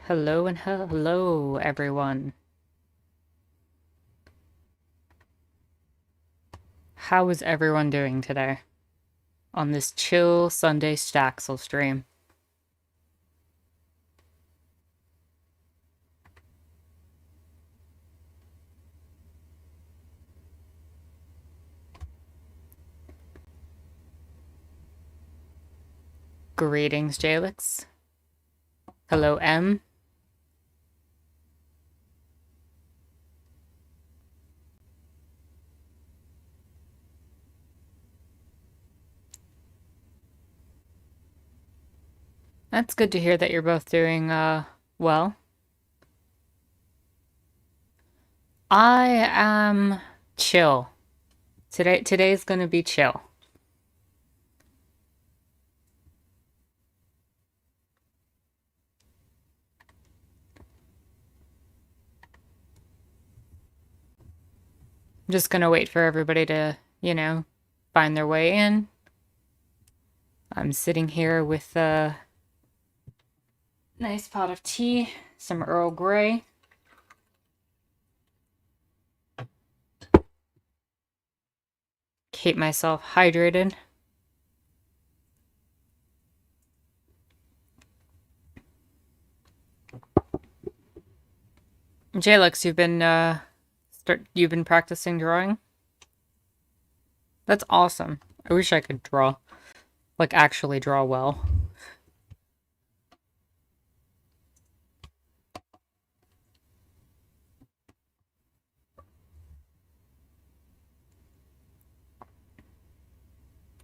Hello and hello, everyone. How is everyone doing today on this chill Sunday Staxel stream? Greetings, Jalix. Hello, M. That's good to hear that you're both doing, well. I am chill. Today's gonna be chill. I'm just gonna wait for everybody to, find their way in. I'm sitting here with a nice pot of tea, some Earl Grey. Keep myself hydrated. Jalix, you've been practicing drawing? That's awesome. I wish I could draw. Like, actually draw well.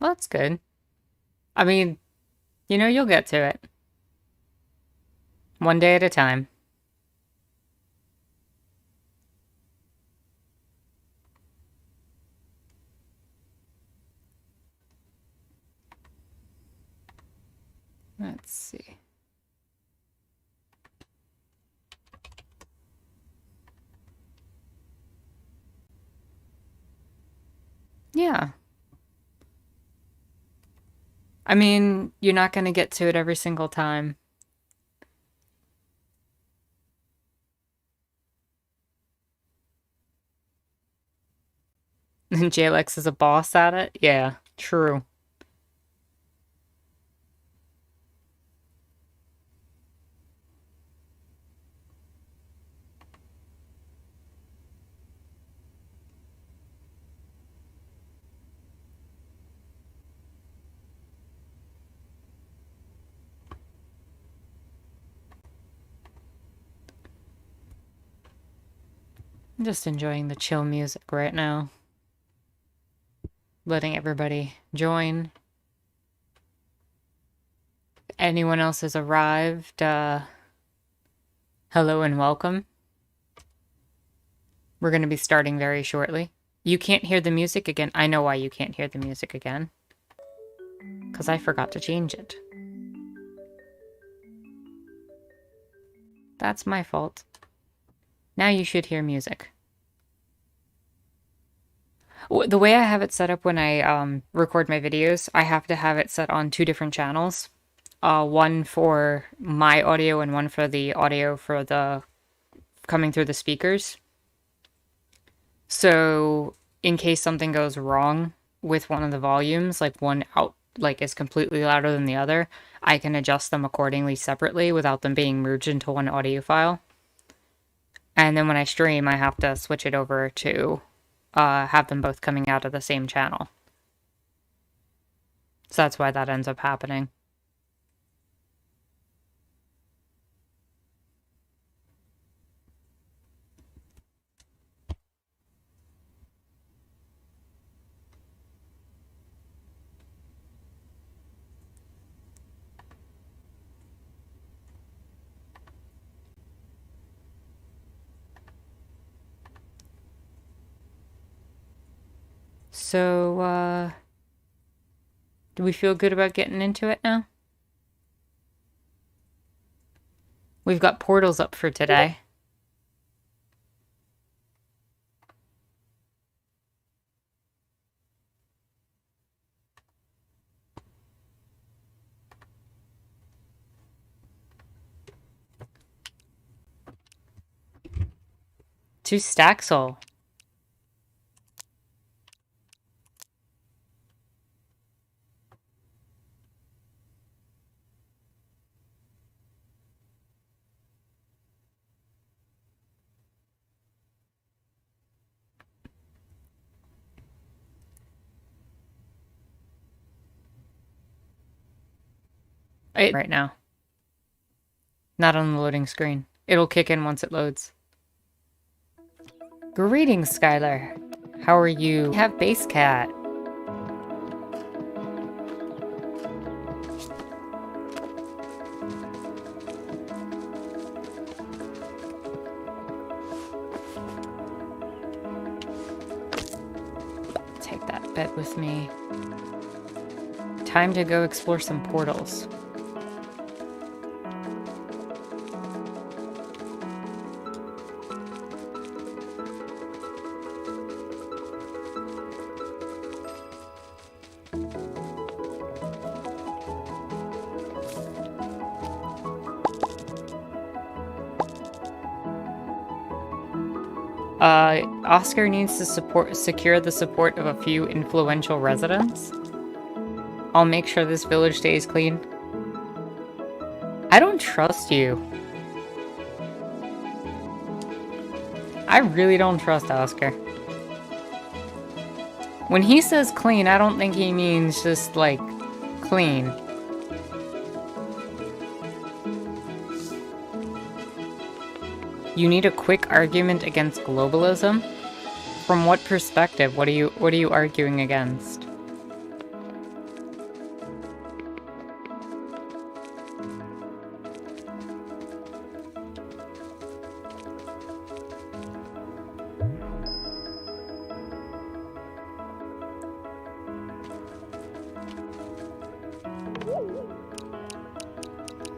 Well, that's good. I mean, you'll get to it. One day at a time. Let's see. Yeah. I mean, you're not going to get to it every single time. And Jalex is a boss at it? Yeah, true. I'm just enjoying the chill music right now. Letting everybody join. If anyone else has arrived, hello and welcome. We're going to be starting very shortly. You can't hear the music again. I know why you can't hear the music again. Because I forgot to change it. That's my fault. Now you should hear music. The way I have it set up when I record my videos, I have to have it set on two different channels. One for my audio and one for the audio for the coming through the speakers. So in case something goes wrong with one of the volumes, like one out is completely louder than the other, I can adjust them accordingly separately without them being merged into one audio file. And then when I stream, I have to switch it over to have them both coming out of the same channel. So that's why that ends up happening. So, do we feel good about getting into it now? We've got portals up for today. To Staxel. Right now. Not on the loading screen. It'll kick in once it loads. Greetings, Skylar. How are you? We have Base Cat. Take that bed with me. Time to go explore some portals. Oscar needs to secure the support of a few influential residents. I'll make sure this village stays clean. I don't trust you. I really don't trust Oscar. When he says clean, I don't think he means just, like, clean. You need a quick argument against globalism? From what perspective? What are you arguing against?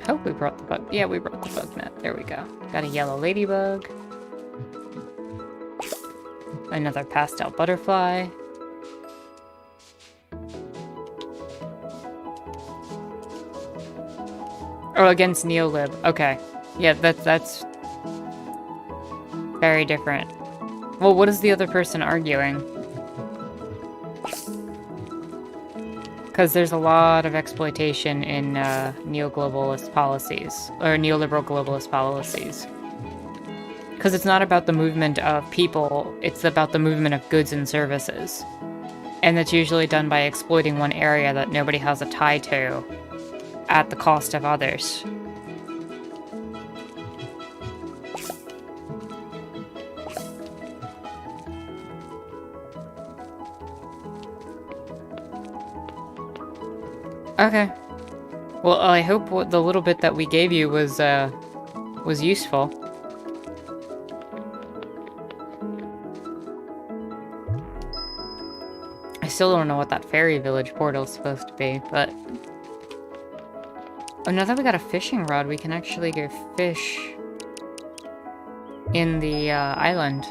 I hope we brought the bug. Yeah, we brought the bug net. There we go. Got a yellow ladybug. Another pastel butterfly. Oh, against Neolib. Okay. Yeah, that's very different. Well, what is the other person arguing? Because there's a lot of exploitation in neo-globalist policies, or neoliberal globalist policies. Because it's not about the movement of people, it's about the movement of goods and services. And that's usually done by exploiting one area that nobody has a tie to, at the cost of others. Okay. Well, I hope what the little bit that we gave you was useful. I still don't know what that fairy village portal is supposed to be, but... Oh, now that we got a fishing rod, we can actually go fish in the island.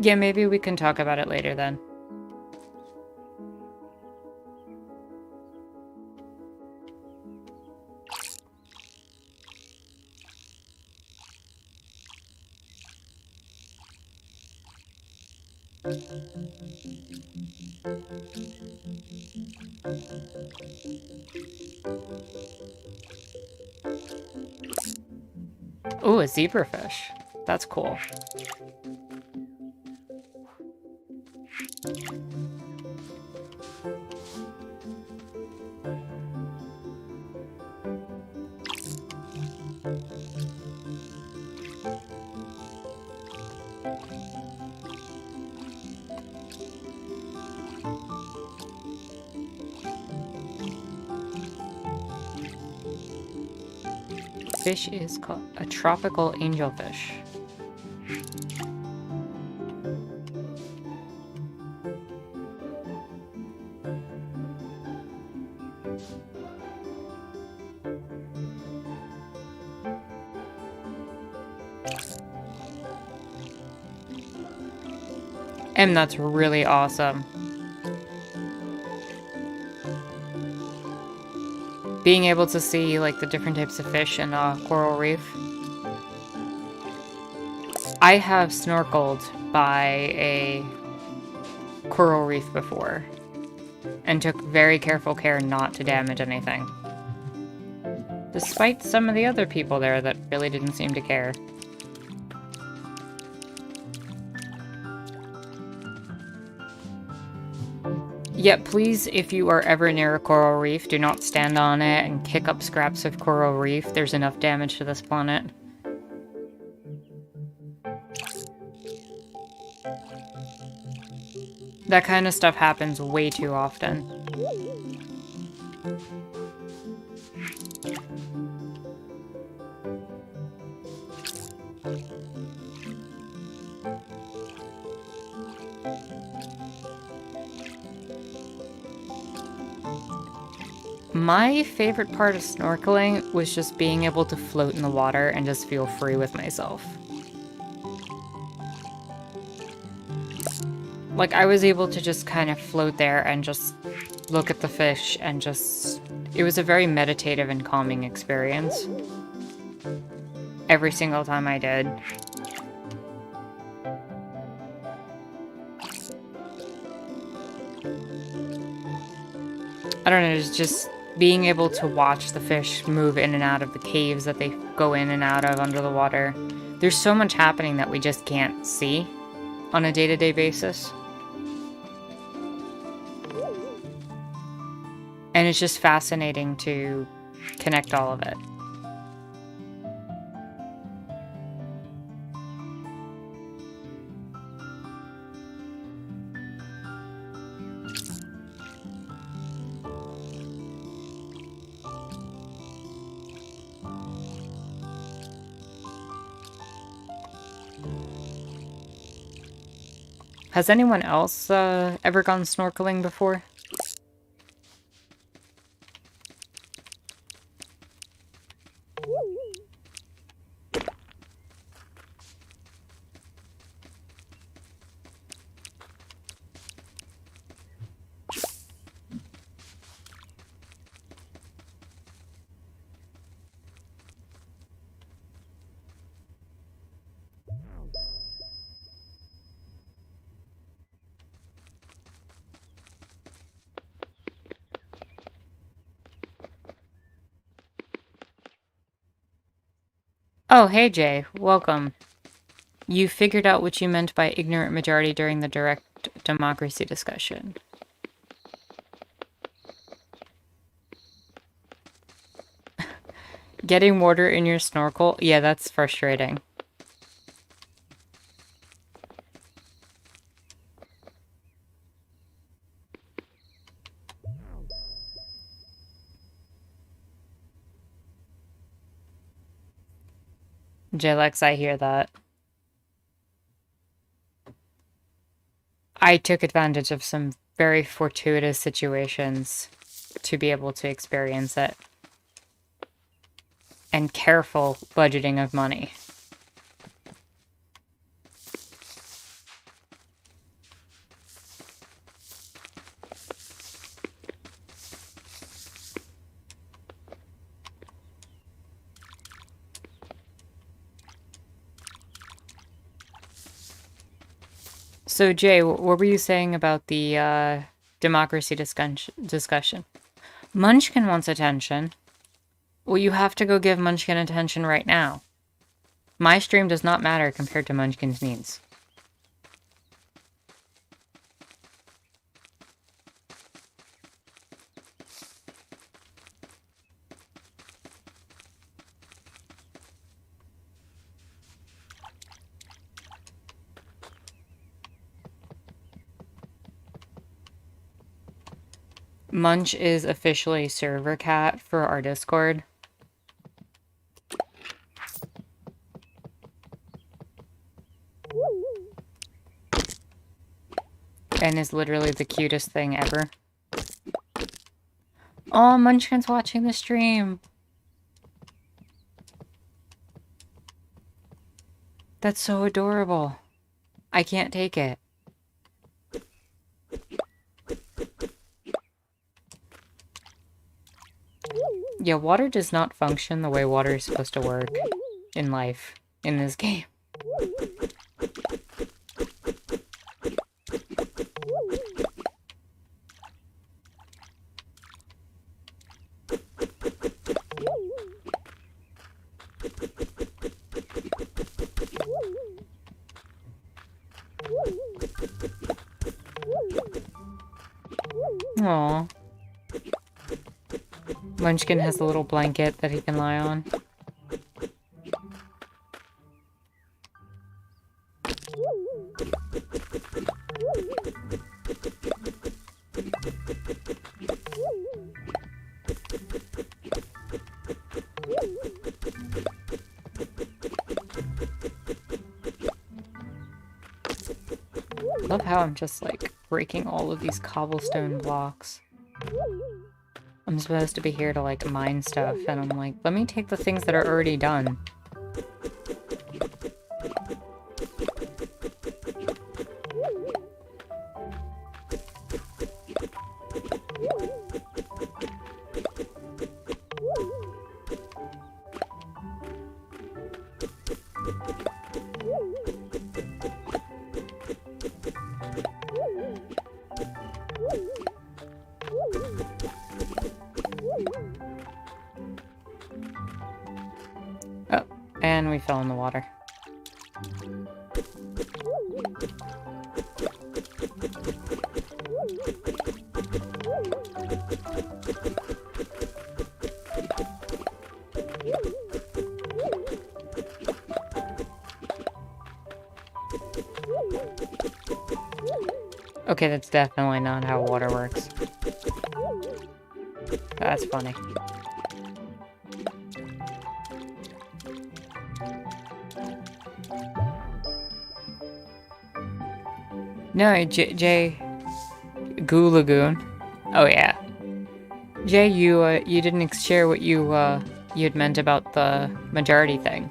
Yeah, maybe we can talk about it later then. Ooh, a zebrafish. That's cool. Fish is called a tropical angelfish. And that's really awesome. Being able to see, like, the different types of fish in a coral reef. I have snorkeled by a coral reef before, and took very careful care not to damage anything. Despite some of the other people there that really didn't seem to care. Yet please, if you are ever near a coral reef, do not stand on it and kick up scraps of coral reef. There's enough damage to this planet. That kind of stuff happens way too often. My favorite part of snorkeling was just being able to float in the water and just feel free with myself. Like, I was able to just kind of float there and just look at the fish and just... It was a very meditative and calming experience. Every single time I did. I don't know, it's just being able to watch the fish move in and out of the caves that they go in and out of under the water. There's so much happening that we just can't see on a day-to-day basis. And it's just fascinating to connect all of it. Has anyone else ever gone snorkeling before? Oh, hey Jay, welcome. You figured out what you meant by ignorant majority during the direct democracy discussion. Getting water in your snorkel? Yeah, that's frustrating. Jlex, I hear that. I took advantage of some very fortuitous situations to be able to experience it. And careful budgeting of money. So Jay, what were you saying about the democracy discussion? Munchkin wants attention. Well, you have to go give Munchkin attention right now. My stream does not matter compared to Munchkin's needs. Munch is officially server cat for our Discord. And is literally the cutest thing ever. Oh, Munchkin's watching the stream. That's so adorable. I can't take it. Yeah, water does not function the way water is supposed to work in life in this game. Aww. Munchkin has a little blanket that he can lie on. I love how I'm just like breaking all of these cobblestone blocks. I'm supposed to be here to like mine stuff, and I'm like, let me take the things that are already done. Oh, and we fell in the water. Okay, that's definitely not how water works. That's funny. No, Jay... Goo Lagoon. Oh, yeah. Jay, you didn't share what you had meant about the majority thing.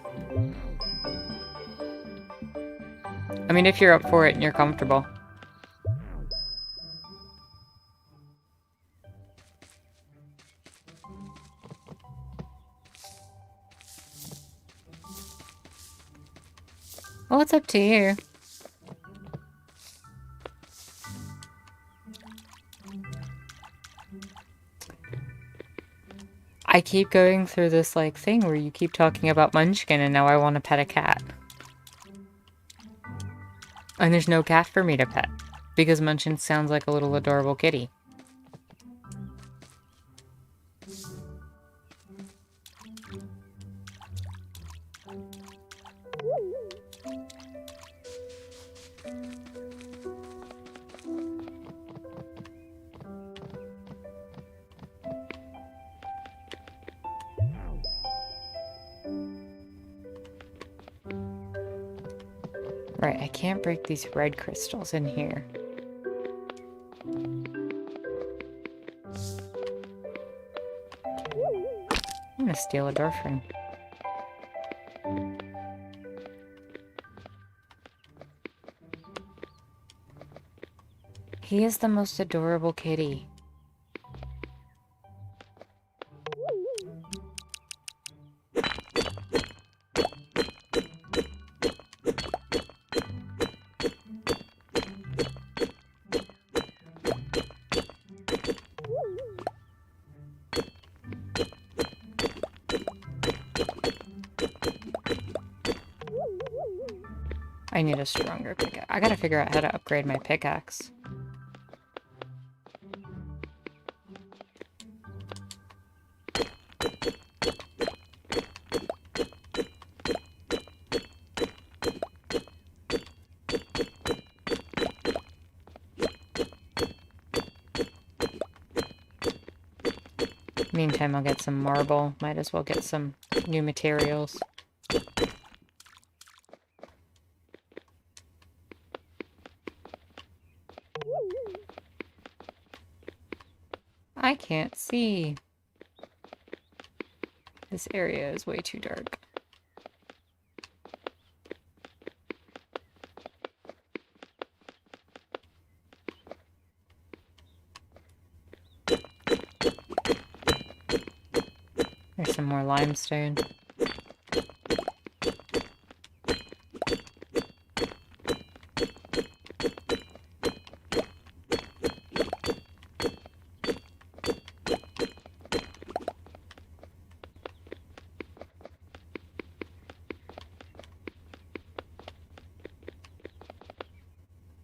I mean, if you're up for it and you're comfortable. Well, it's up to you. I keep going through this, like, thing where you keep talking about Munchkin and now I want to pet a cat. And there's no cat for me to pet. Because Munchkin sounds like a little adorable kitty. Right, I can't break these red crystals in here. I'm gonna steal a door frame. He is the most adorable kitty. I need a stronger pickaxe. I gotta figure out how to upgrade my pickaxe. Meantime, I'll get some marble. Might as well get some new materials. I can't see. This area is way too dark. There's some more limestone.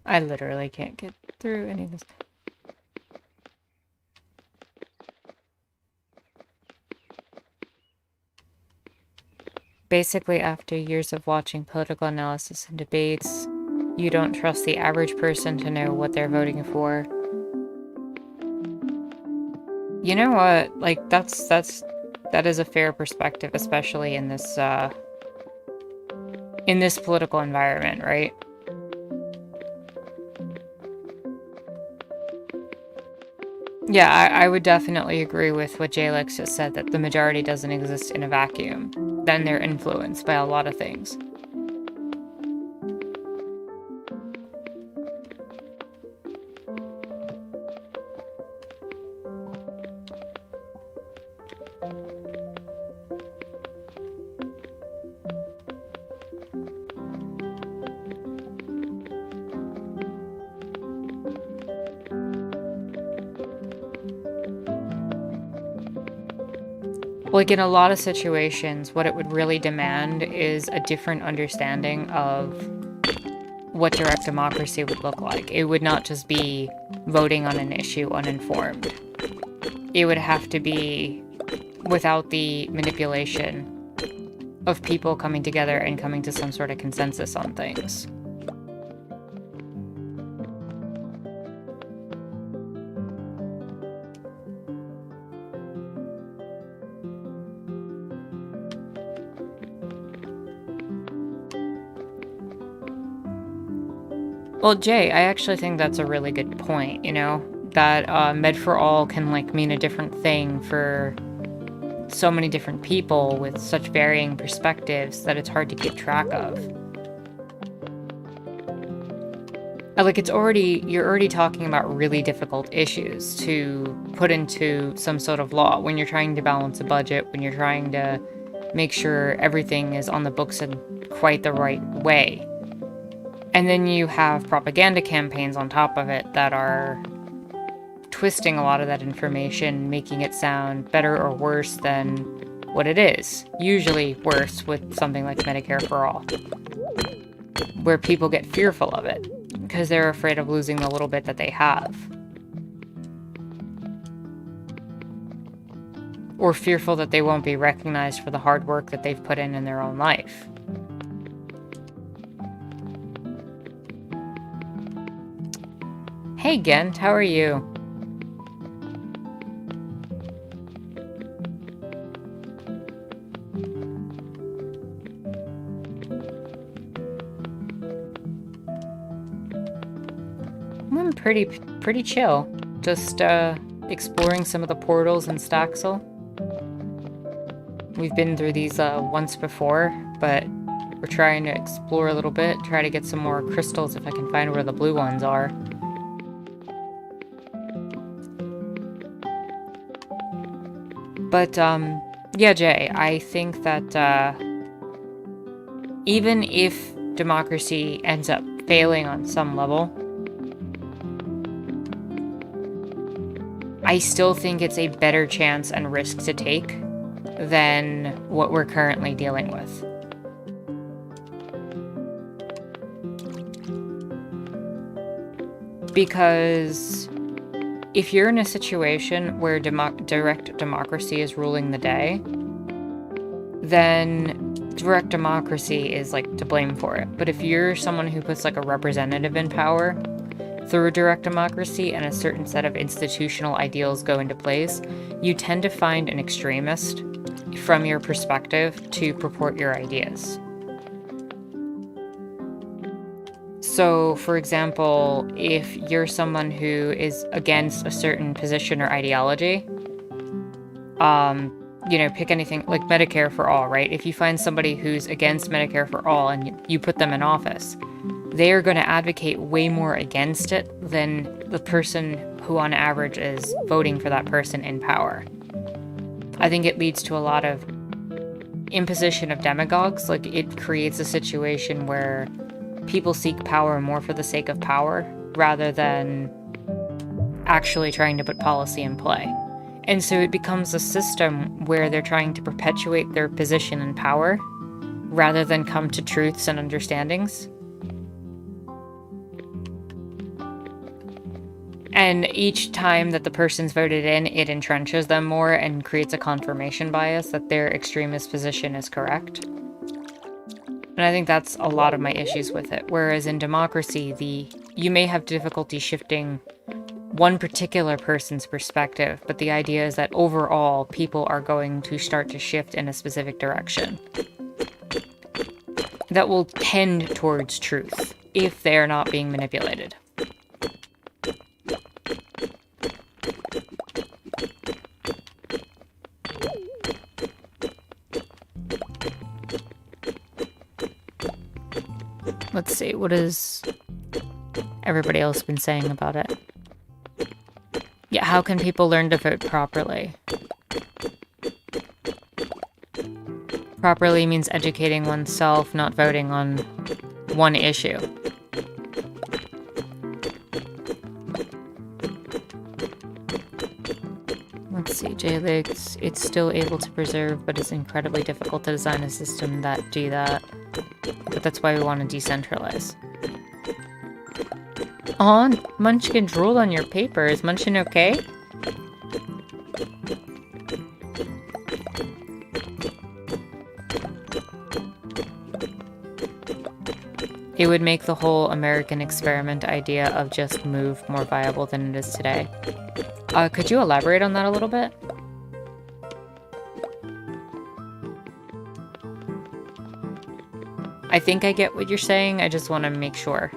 I literally can't get through any of this. Basically, after years of watching political analysis and debates, you don't trust the average person to know what they're voting for. You know what? Like, that is a fair perspective, especially in this political environment, right? Yeah, I would definitely agree with what Jalix just said, that the majority doesn't exist in a vacuum. Then they're influenced by a lot of things. Like, in a lot of situations, what it would really demand is a different understanding of what direct democracy would look like. It would not just be voting on an issue uninformed. It would have to be without the manipulation of people coming together and coming to some sort of consensus on things. Well, Jay, I actually think that's a really good point, you know? That med for all can, like, mean a different thing for so many different people with such varying perspectives that it's hard to keep track of. Like, you're already talking about really difficult issues to put into some sort of law when you're trying to balance a budget, when you're trying to make sure everything is on the books in quite the right way. And then you have propaganda campaigns on top of it that are twisting a lot of that information, making it sound better or worse than what it is. Usually worse with something like Medicare for All, where people get fearful of it because they're afraid of losing the little bit that they have. Or fearful that they won't be recognized for the hard work that they've put in their own life. Hey Gent, how are you? I'm pretty chill. Just exploring some of the portals in Staxel. We've been through these once before, but we're trying to explore a little bit, try to get some more crystals if I can find where the blue ones are. But, yeah, Jay, I think that, even if democracy ends up failing on some level, I still think it's a better chance and risk to take than what we're currently dealing with. Because if you're in a situation where direct democracy is ruling the day, then direct democracy is, like, to blame for it. But if you're someone who puts, like, a representative in power through direct democracy and a certain set of institutional ideals go into place, you tend to find an extremist from your perspective to purport your ideas. So, for example, if you're someone who is against a certain position or ideology, you know, pick anything like Medicare for All, right? If you find somebody who's against Medicare for All and you put them in office, they are going to advocate way more against it than the person who on average is voting for that person in power. I think it leads to a lot of imposition of demagogues. Like, it creates a situation where people seek power more for the sake of power rather than actually trying to put policy in play. And so it becomes a system where they're trying to perpetuate their position and power rather than come to truths and understandings. And each time that the person's voted in, it entrenches them more and creates a confirmation bias that their extremist position is correct. And I think that's a lot of my issues with it. Whereas in democracy, you may have difficulty shifting one particular person's perspective, but the idea is that overall, people are going to start to shift in a specific direction that will tend towards truth if they're not being manipulated. Let's see, what has everybody else been saying about it? Yeah, how can people learn to vote properly? Properly means educating oneself, not voting on one issue. Let's see, JLIGS, it's still able to preserve, but it's incredibly difficult to design a system that do that. But that's why we want to decentralize. Aw, Munchkin drooled on your paper. Is Munchkin okay? It would make the whole American experiment idea of just move more viable than it is today. Could you elaborate on that a little bit? I think I get what you're saying, I just want to make sure.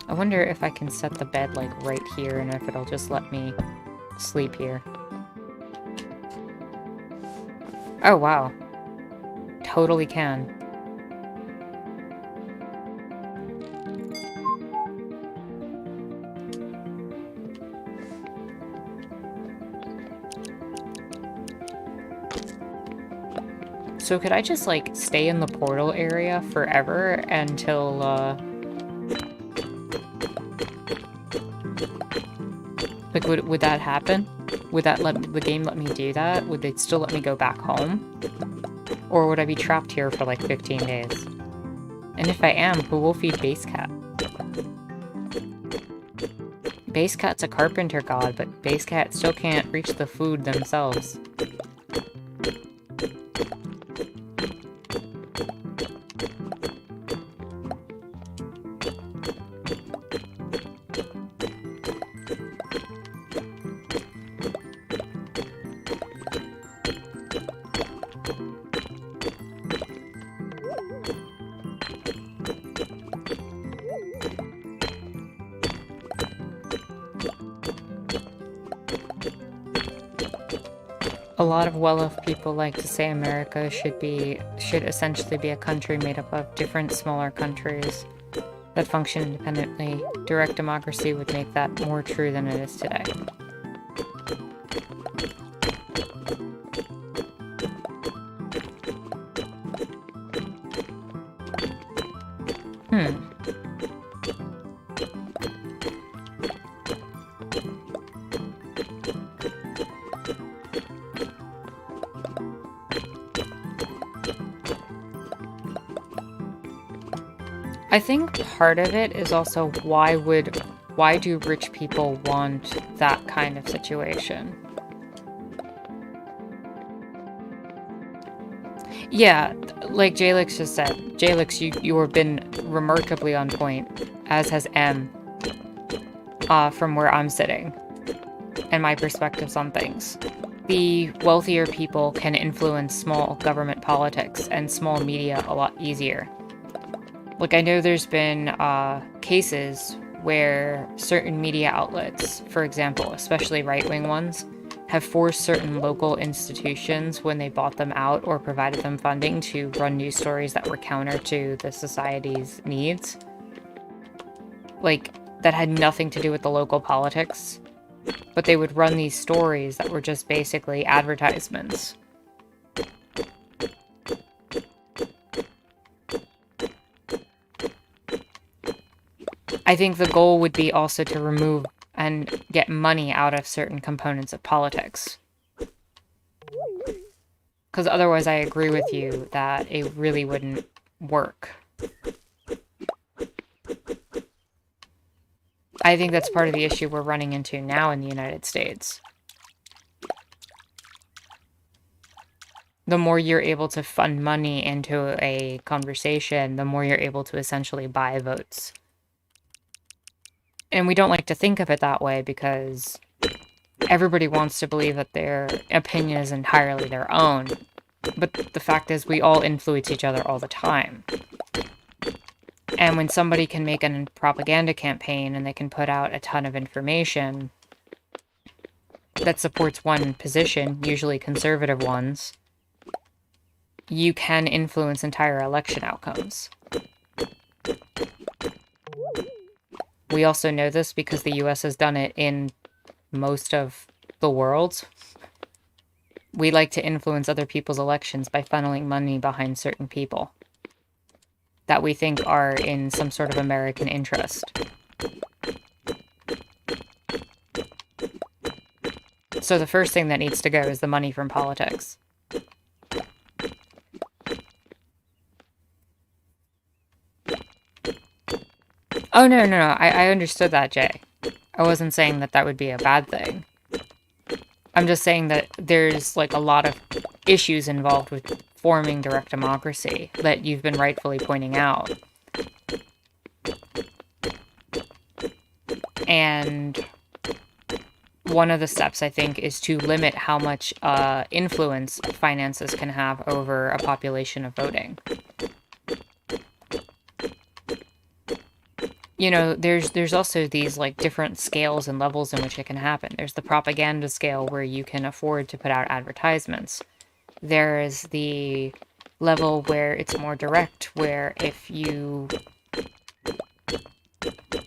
I wonder if I can set the bed, like, right here, and if it'll just let me sleep here. Oh, wow. Totally can. So could I just, like, stay in the portal area forever until, like, would that happen? Would that the game let me do that? Would they still let me go back home? Or would I be trapped here for like 15 days? And if I am, who will feed Base Cat? Base Cat's a carpenter god, but Base Cat still can't reach the food themselves. A lot of well-off people like to say America should essentially be a country made up of different smaller countries that function independently. Direct democracy would make that more true than it is today. I think part of it is also why do rich people want that kind of situation? Yeah, like Jalix just said. Jalix, you have been remarkably on point, as has M, from where I'm sitting, and my perspectives on things. The wealthier people can influence small government politics and small media a lot easier. Like, I know there's been cases where certain media outlets, for example, especially right-wing ones, have forced certain local institutions when they bought them out or provided them funding to run news stories that were counter to the society's needs. Like, that had nothing to do with the local politics, but they would run these stories that were just basically advertisements. I think the goal would be also to remove and get money out of certain components of politics. Because otherwise I agree with you that it really wouldn't work. I think that's part of the issue we're running into now in the United States. The more you're able to fund money into a conversation, the more you're able to essentially buy votes. And we don't like to think of it that way because everybody wants to believe that their opinion is entirely their own. But the fact is, we all influence each other all the time. And when somebody can make a propaganda campaign and they can put out a ton of information that supports one position, usually conservative ones, you can influence entire election outcomes. We also know this because the US has done it in most of the world. We like to influence other people's elections by funneling money behind certain people that we think are in some sort of American interest. So the first thing that needs to go is the money from politics. Oh, no, I understood that, Jay. I wasn't saying that that would be a bad thing. I'm just saying that there's, like, a lot of issues involved with forming direct democracy that you've been rightfully pointing out. And one of the steps, I think, is to limit how much influence finances can have over a population of voting. You know, there's also these, like, different scales and levels in which it can happen. There's the propaganda scale where you can afford to put out advertisements. There's the level where it's more direct, where if you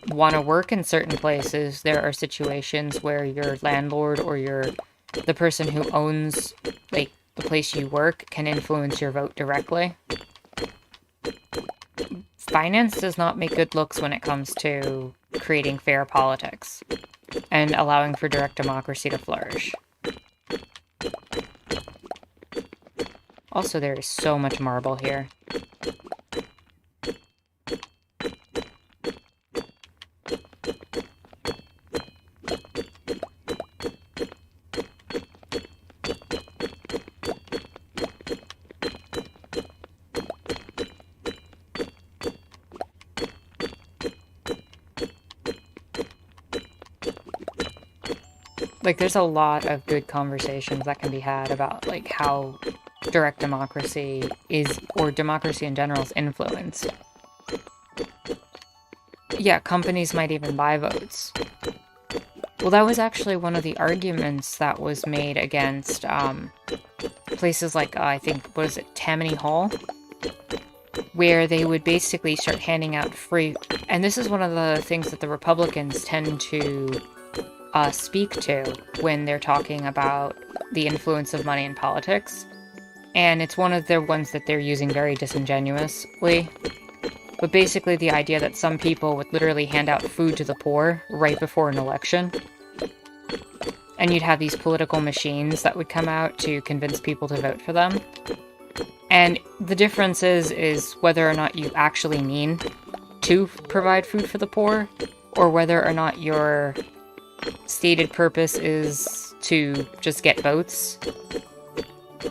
want to work in certain places, there are situations where your landlord or the person who owns, like, the place you work can influence your vote directly. Finance does not make good looks when it comes to creating fair politics and allowing for direct democracy to flourish. Also, there is so much marble here. Like, there's a lot of good conversations that can be had about, like, how direct democracy is, or democracy in general, is influenced. Yeah, companies might even buy votes. Well, that was actually one of the arguments that was made against places like, I think, what is it, Tammany Hall? Where they would basically start handing out free... And this is one of the things that the Republicans tend to speak to when they're talking about the influence of money in politics. And it's one of the ones that they're using very disingenuously. But basically the idea that some people would literally hand out food to the poor right before an election. And you'd have these political machines that would come out to convince people to vote for them. And the difference is whether or not you actually mean to provide food for the poor, or whether or not your stated purpose is to just get votes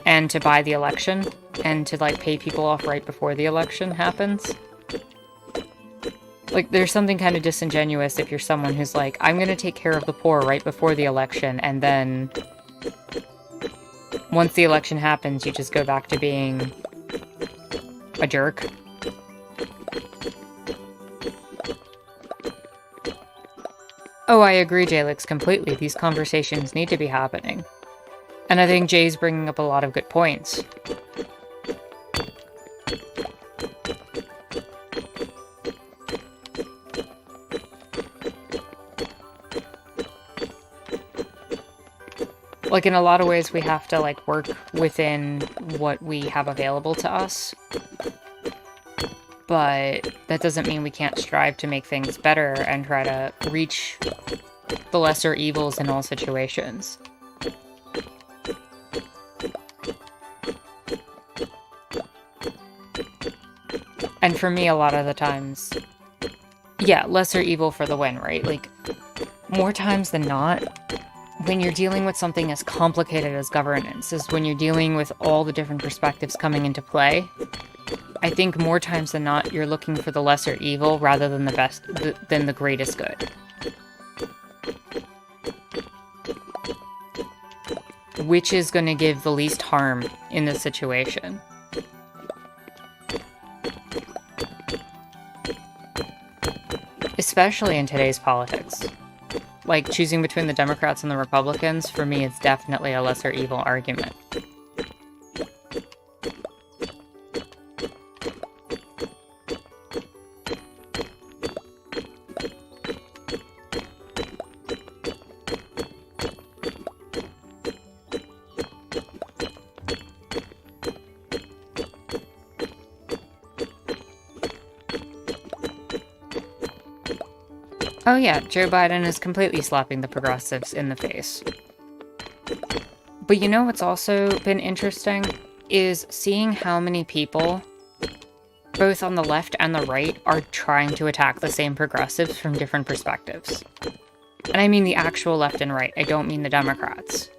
and to buy the election and to, like, pay people off right before the election happens. Like, there's something kind of disingenuous if you're someone who's like, I'm gonna take care of the poor right before the election, and then once the election happens, you just go back to being a jerk. Oh, I agree, Jalix, completely. These conversations need to be happening. And I think Jay's bringing up a lot of good points. Like, in a lot of ways, we have to, like, work within what we have available to us. But that doesn't mean we can't strive to make things better and try to reach the lesser evils in all situations. And for me, a lot of the times, yeah, lesser evil for the win, right? Like, more times than not, when you're dealing with something as complicated as governance, is when you're dealing with all the different perspectives coming into play. I think more times than not, you're looking for the lesser evil rather than the greatest good. Which is going to give the least harm in this situation. Especially in today's politics. Like, choosing between the Democrats and the Republicans, for me, it's definitely a lesser evil argument. Oh yeah, Joe Biden is completely slapping the progressives in the face. But you know what's also been interesting? Is seeing how many people, both on the left and the right, are trying to attack the same progressives from different perspectives. And I mean the actual left and right, I don't mean the Democrats.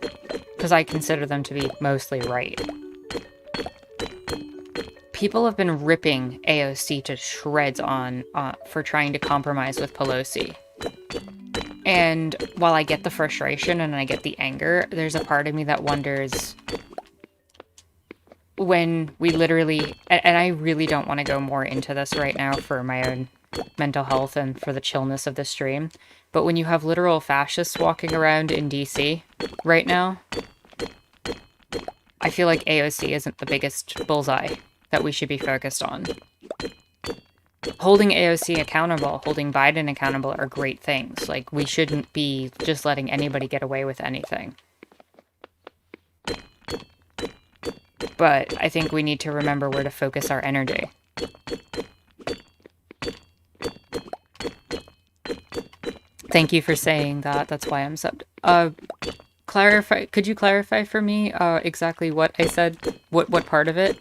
Because I consider them to be mostly right. People have been ripping AOC to shreds for trying to compromise with Pelosi. And while I get the frustration and I get the anger, there's a part of me that wonders when we literally, and I really don't want to go more into this right now for my own mental health and for the chillness of the stream, but when you have literal fascists walking around in DC right now, I feel like AOC isn't the biggest bullseye that we should be focused on. Holding AOC accountable, holding Biden accountable are great things. Like, we shouldn't be just letting anybody get away with anything. But I think we need to remember where to focus our energy. Thank you for saying that. That's why I'm subbed. Could you clarify for me exactly what I said? What part of it?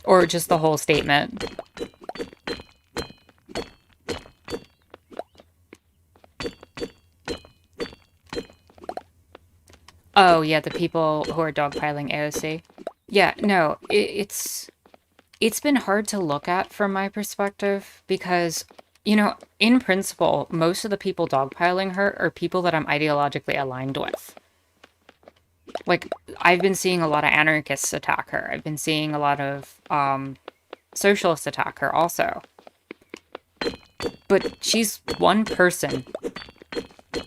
Or just the whole statement? Oh, yeah, the people who are dogpiling AOC. Yeah, no, it's been hard to look at from my perspective because, you know, in principle, most of the people dogpiling her are people that I'm ideologically aligned with. Like, I've been seeing a lot of anarchists attack her. I've been seeing a lot of socialists attack her also. But she's one person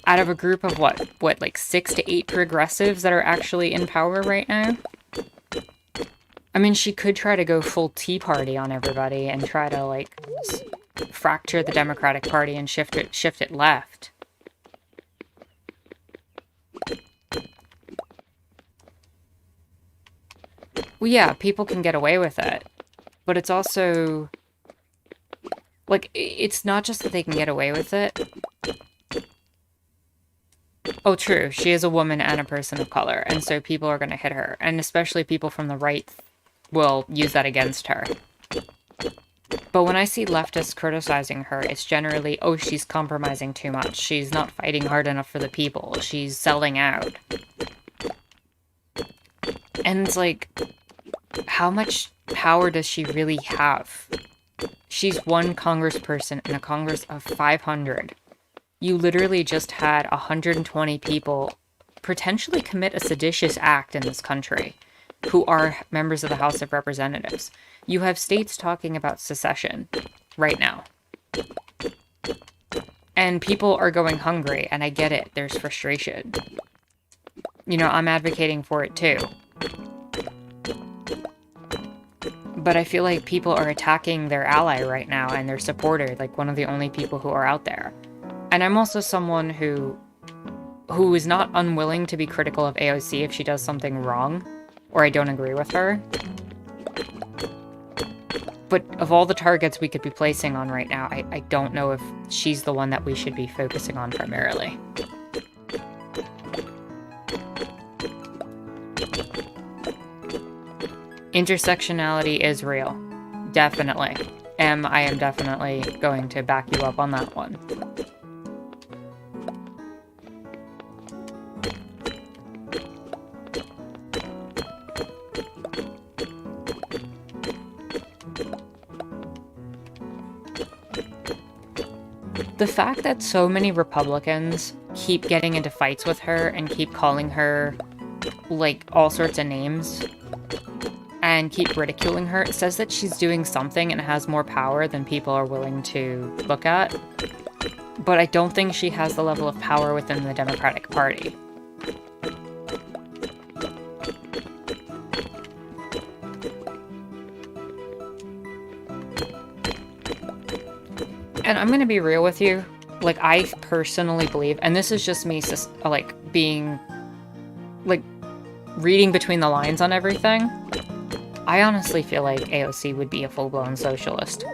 out of a group of what, like 6 to 8 progressives that are actually in power right now? I mean, she could try to go full Tea Party on everybody and try to, like, fracture the Democratic Party and shift it left. Well, yeah, people can get away with it, but it's also, like, it's not just that they can get away with it. Oh, true, she is a woman and a person of color, and so people are going to hit her, and especially people from the right will use that against her. But when I see leftists criticizing her, it's generally, oh, she's compromising too much, she's not fighting hard enough for the people, she's selling out. And it's like, how much power does she really have? She's one congressperson in a Congress of 500. You literally just had 120 people potentially commit a seditious act in this country who are members of the House of Representatives. You have states talking about secession right now. And people are going hungry, and I get it. There's frustration. You know, I'm advocating for it too. But I feel like people are attacking their ally right now and their supporter, like one of the only people who are out there. And I'm also someone who is not unwilling to be critical of AOC if she does something wrong, or I don't agree with her. But of all the targets we could be placing on right now, I don't know if she's the one that we should be focusing on primarily. Intersectionality is real. Definitely. I am definitely going to back you up on that one. The fact that so many Republicans keep getting into fights with her and keep calling her, like, all sorts of names and keep ridiculing her, it says that she's doing something and has more power than people are willing to look at. But I don't think she has the level of power within the Democratic Party. And I'm gonna be real with you, like, I personally believe, and this is just me, like, being, like, reading between the lines on everything, I honestly feel like AOC would be a full-blown socialist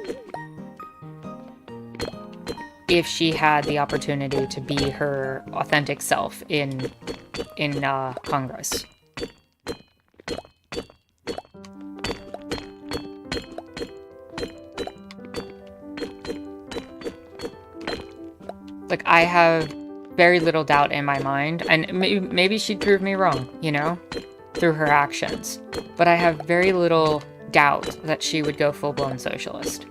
if she had the opportunity to be her authentic self in Congress. Like, I have very little doubt in my mind, and maybe she'd prove me wrong, you know, through her actions. But I have very little doubt that she would go full-blown socialist.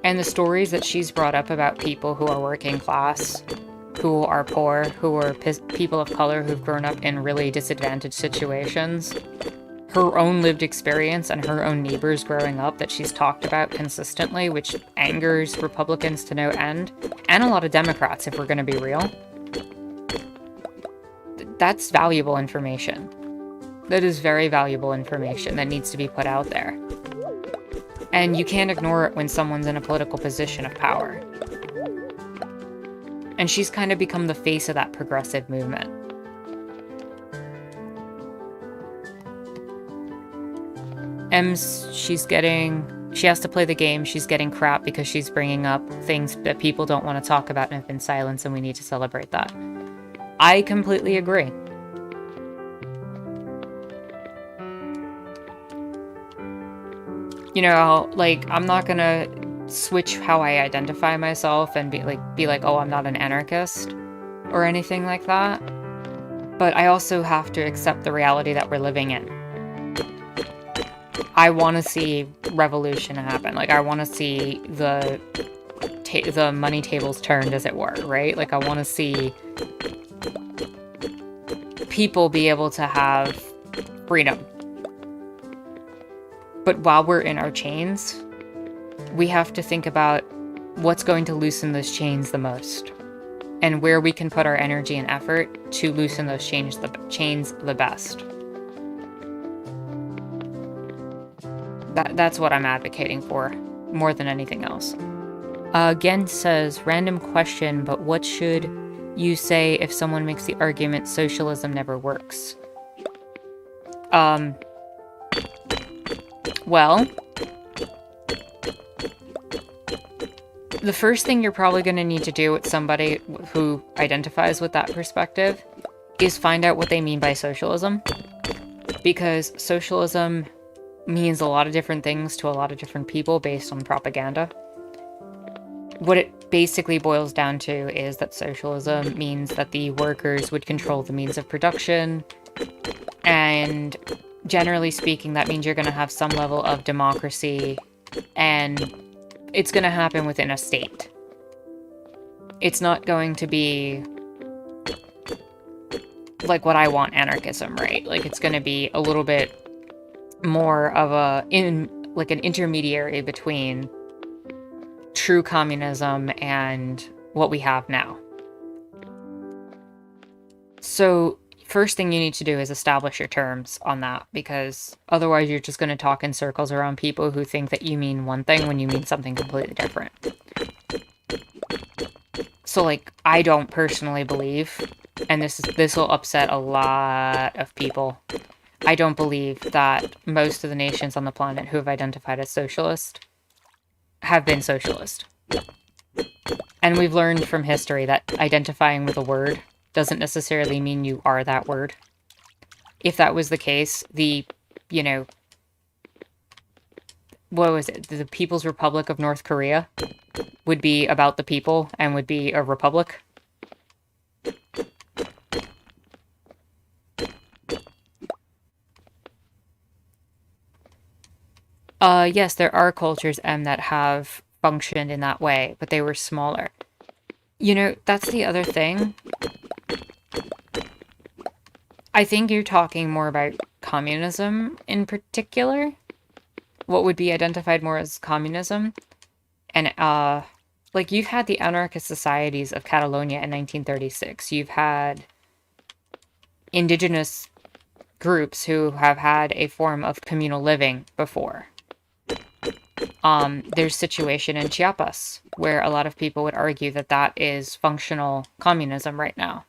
And the stories that she's brought up about people who are working class, who are poor, who are people of color who've grown up in really disadvantaged situations, her own lived experience and her own neighbors growing up that she's talked about consistently, which angers Republicans to no end, and a lot of Democrats, if we're going to be real. That's valuable information. That is very valuable information that needs to be put out there. And you can't ignore it when someone's in a political position of power. And she's kind of become the face of that progressive movement. She has to play the game, she's getting crap because she's bringing up things that people don't want to talk about and have been silenced, and we need to celebrate that. I completely agree. You know, like, I'm not gonna switch how I identify myself and be like, oh, I'm not an anarchist or anything like that. But I also have to accept the reality that we're living in. I want to see revolution happen. Like, I want to see the money tables turned, as it were, right? Like, I want to see people be able to have freedom. But while we're in our chains, we have to think about what's going to loosen those chains the most, and where we can put our energy and effort to loosen those chains the best. That's what I'm advocating for, more than anything else. Again says, random question, but what should you say if someone makes the argument socialism never works? Well, the first thing you're probably going to need to do with somebody who identifies with that perspective is find out what they mean by socialism. Because socialism means a lot of different things to a lot of different people based on propaganda. What it basically boils down to is that socialism means that the workers would control the means of production, and generally speaking, that means you're going to have some level of democracy and it's going to happen within a state. It's not going to be like what I want anarchism, right? Like, it's going to be a little bit more of an intermediary between true communism and what we have now. So first thing you need to do is establish your terms on that, because otherwise you're just going to talk in circles around people who think that you mean one thing when you mean something completely different. So, like, I don't personally believe, and this will upset a lot of people, I don't believe that most of the nations on the planet who have identified as socialist have been socialist. And we've learned from history that identifying with a word doesn't necessarily mean you are that word. If that was the case, what was it? The People's Republic of North Korea would be about the people and would be a republic. Yes, there are cultures, that have functioned in that way, but they were smaller. That's the other thing. I think you're talking more about communism in particular. What would be identified more as communism. And, like, you've had the anarchist societies of Catalonia in 1936. You've had indigenous groups who have had a form of communal living before. There's a situation in Chiapas where a lot of people would argue that that is functional communism right now.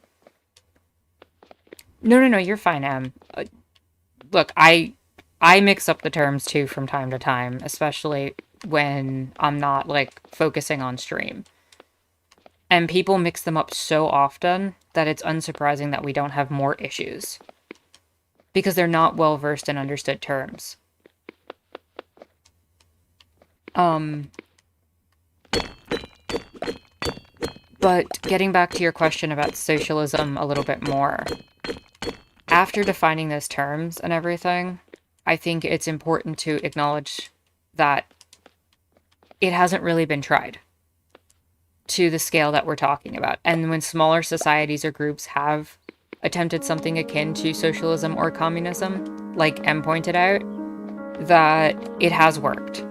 No, you're fine, Em. Look, I mix up the terms too from time to time, especially when I'm not, like, focusing on stream. And people mix them up so often that it's unsurprising that we don't have more issues. Because they're not well versed in understood terms. But getting back to your question about socialism a little bit more. After defining those terms and everything, I think it's important to acknowledge that it hasn't really been tried to the scale that we're talking about. And when smaller societies or groups have attempted something akin to socialism or communism, like M pointed out, that it has worked.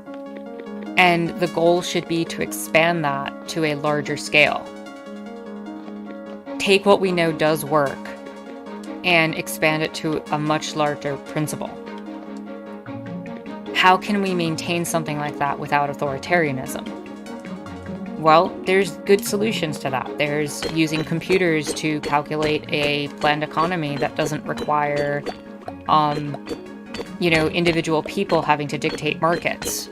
And the goal should be to expand that to a larger scale. Take what we know does work and expand it to a much larger principle. How can we maintain something like that without authoritarianism? Well, there's good solutions to that. There's using computers to calculate a planned economy that doesn't require, individual people having to dictate markets.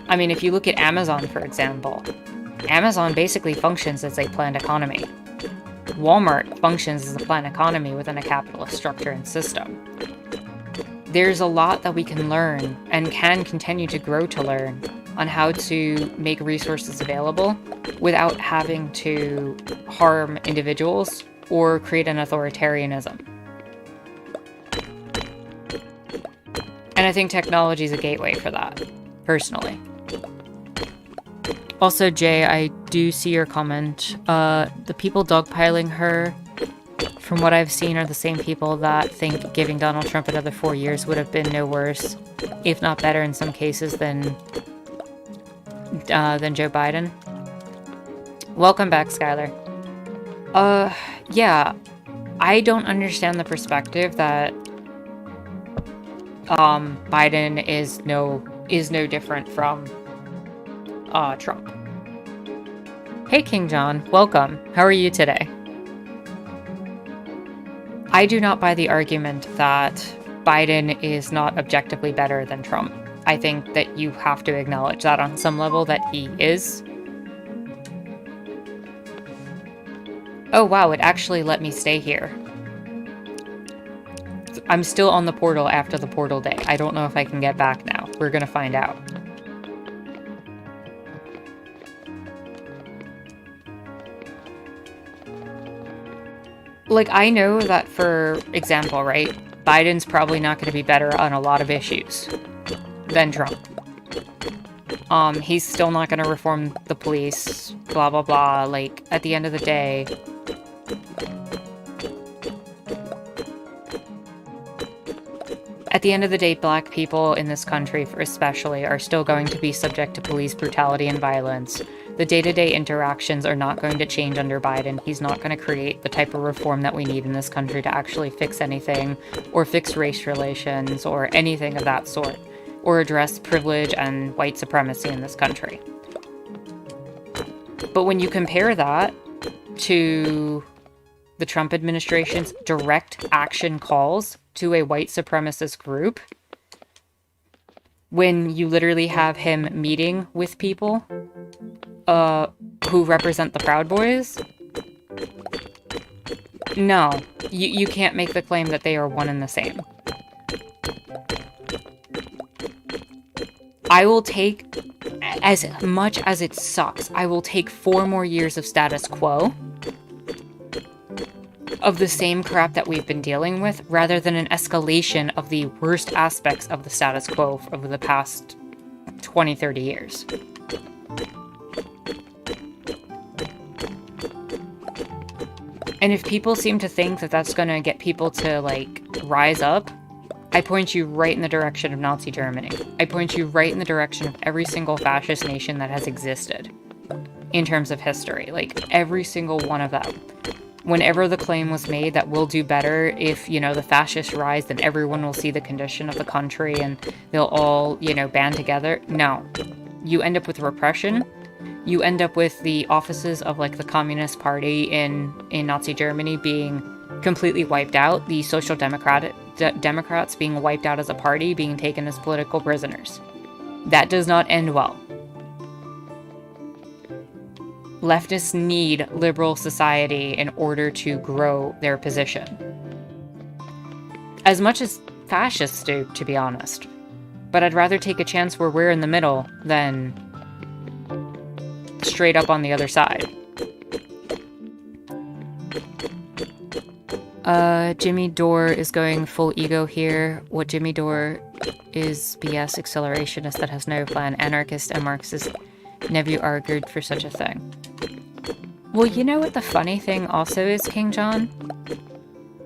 I mean, if you look at Amazon, for example, Amazon basically functions as a planned economy. Walmart functions as a planned economy within a capitalist structure and system. There's a lot that we can learn and can continue to grow to learn on how to make resources available without having to harm individuals or create an authoritarianism. And I think technology is a gateway for that, personally. Also, Jay, I do see your comment. The people dogpiling her, from what I've seen, are the same people that think giving Donald Trump another 4 years would have been no worse, if not better in some cases, than Joe Biden. Welcome back, Skylar. Yeah, I don't understand the perspective that Biden is no different from Trump. Hey, King John, welcome. How are you today? I do not buy the argument that Biden is not objectively better than Trump. I think that you have to acknowledge that on some level that he is. Oh wow, it actually let me stay here. I'm still on the portal after the portal day. I don't know if I can get back now. We're gonna find out. Like, I know that, for example, right, Biden's probably not going to be better on a lot of issues than Trump. He's still not going to reform the police, blah, blah, blah. Like, at the end of the day, black people in this country, especially, are still going to be subject to police brutality and violence. The day-to-day interactions are not going to change under Biden. He's not going to create the type of reform that we need in this country to actually fix anything, or fix race relations, or anything of that sort, or address privilege and white supremacy in this country. But when you compare that to the Trump administration's direct action calls to a white supremacist group, when you literally have him meeting with people who represent the Proud Boys, no, you can't make the claim that they are one and the same. I will take, as much as it sucks, I will take 4 more years of status quo of the same crap that we've been dealing with, rather than an escalation of the worst aspects of the status quo over the past 20, 30 years. And if people seem to think that that's going to get people to, like, rise up, I point you right in the direction of Nazi Germany. I point you right in the direction of every single fascist nation that has existed in terms of history. Like, every single one of them. Whenever the claim was made that we'll do better if, you know, the fascists rise, then everyone will see the condition of the country and they'll all, you know, band together. No. You end up with repression. You end up with the offices of, like, the Communist Party in Nazi Germany being completely wiped out. The Social Democrats being wiped out as a party, being taken as political prisoners. That does not end well. Leftists need liberal society in order to grow their position. As much as fascists do, to be honest. But I'd rather take a chance where we're in the middle than straight up on the other side. Jimmy Dore is going full ego here. What Jimmy Dore is BS accelerationist that has no plan, anarchist and Marxist. Never you argued for such a thing. Well, you know what the funny thing also is, King John?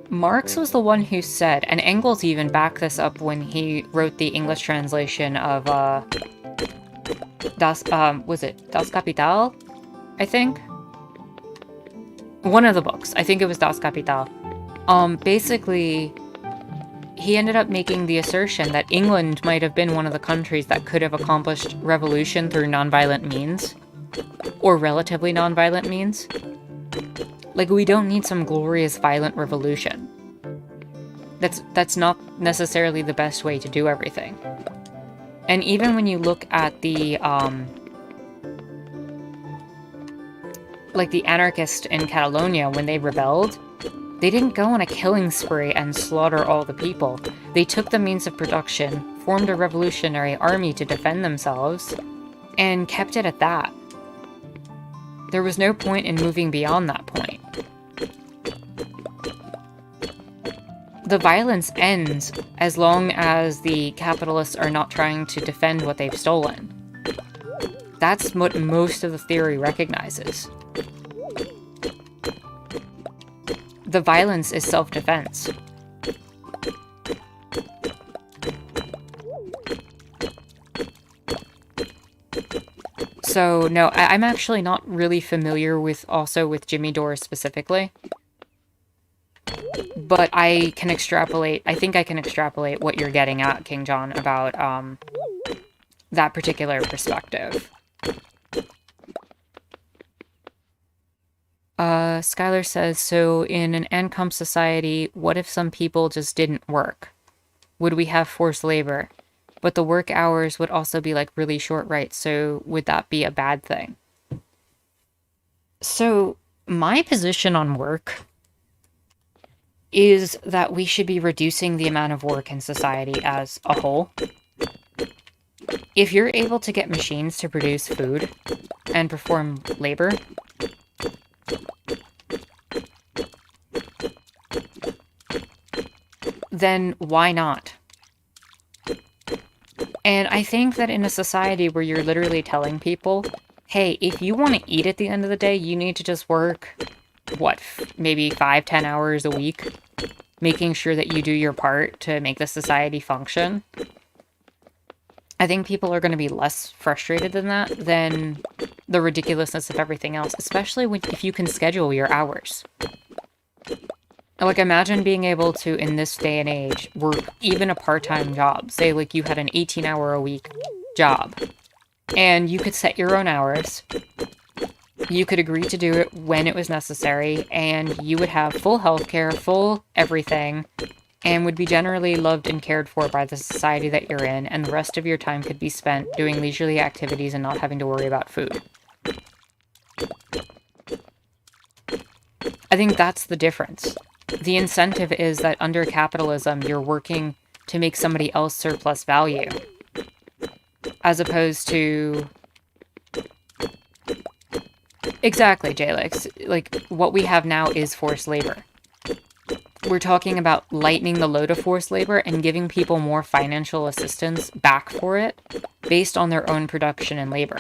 Marx was the one who said, and Engels even backed this up when he wrote the English translation of, Das Kapital? I think? One of the books. I think it was Das Kapital. Basically, he ended up making the assertion that England might have been one of the countries that could have accomplished revolution through nonviolent means. Or relatively nonviolent means. Like, we don't need some glorious violent revolution. That's not necessarily the best way to do everything. And even when you look at the, like the anarchists in Catalonia, when they rebelled, they didn't go on a killing spree and slaughter all the people. They took the means of production, formed a revolutionary army to defend themselves, and kept it at that. There was no point in moving beyond that point. The violence ends as long as the capitalists are not trying to defend what they've stolen. That's what most of the theory recognizes. The violence is self-defense. So, no, I'm actually not really familiar with Jimmy Dore specifically. But I can extrapolate, I think I can extrapolate what you're getting at, King John, about that particular perspective. Skylar says, so in an ANCOM society, what if some people just didn't work? Would we have forced labor? But the work hours would also be like really short, right? So would that be a bad thing? So my position on work is that we should be reducing the amount of work in society as a whole. If you're able to get machines to produce food and perform labor, then why not? And I think that in a society where you're literally telling people, hey, if you want to eat at the end of the day, you need to just work, what, maybe 5-10 hours a week, making sure that you do your part to make the society function. I think people are going to be less frustrated than that, than the ridiculousness of everything else, especially if you can schedule your hours. Like, imagine being able to, in this day and age, work even a part-time job. Say, like, you had an 18-hour-a-week job, and you could set your own hours. You could agree to do it when it was necessary, and you would have full healthcare, full everything, and would be generally loved and cared for by the society that you're in, and the rest of your time could be spent doing leisurely activities and not having to worry about food. I think that's the difference. The incentive is that under capitalism, you're working to make somebody else surplus value, as opposed to... Exactly, Jalix. Like, what we have now is forced labor. We're talking about lightening the load of forced labor and giving people more financial assistance back for it based on their own production and labor.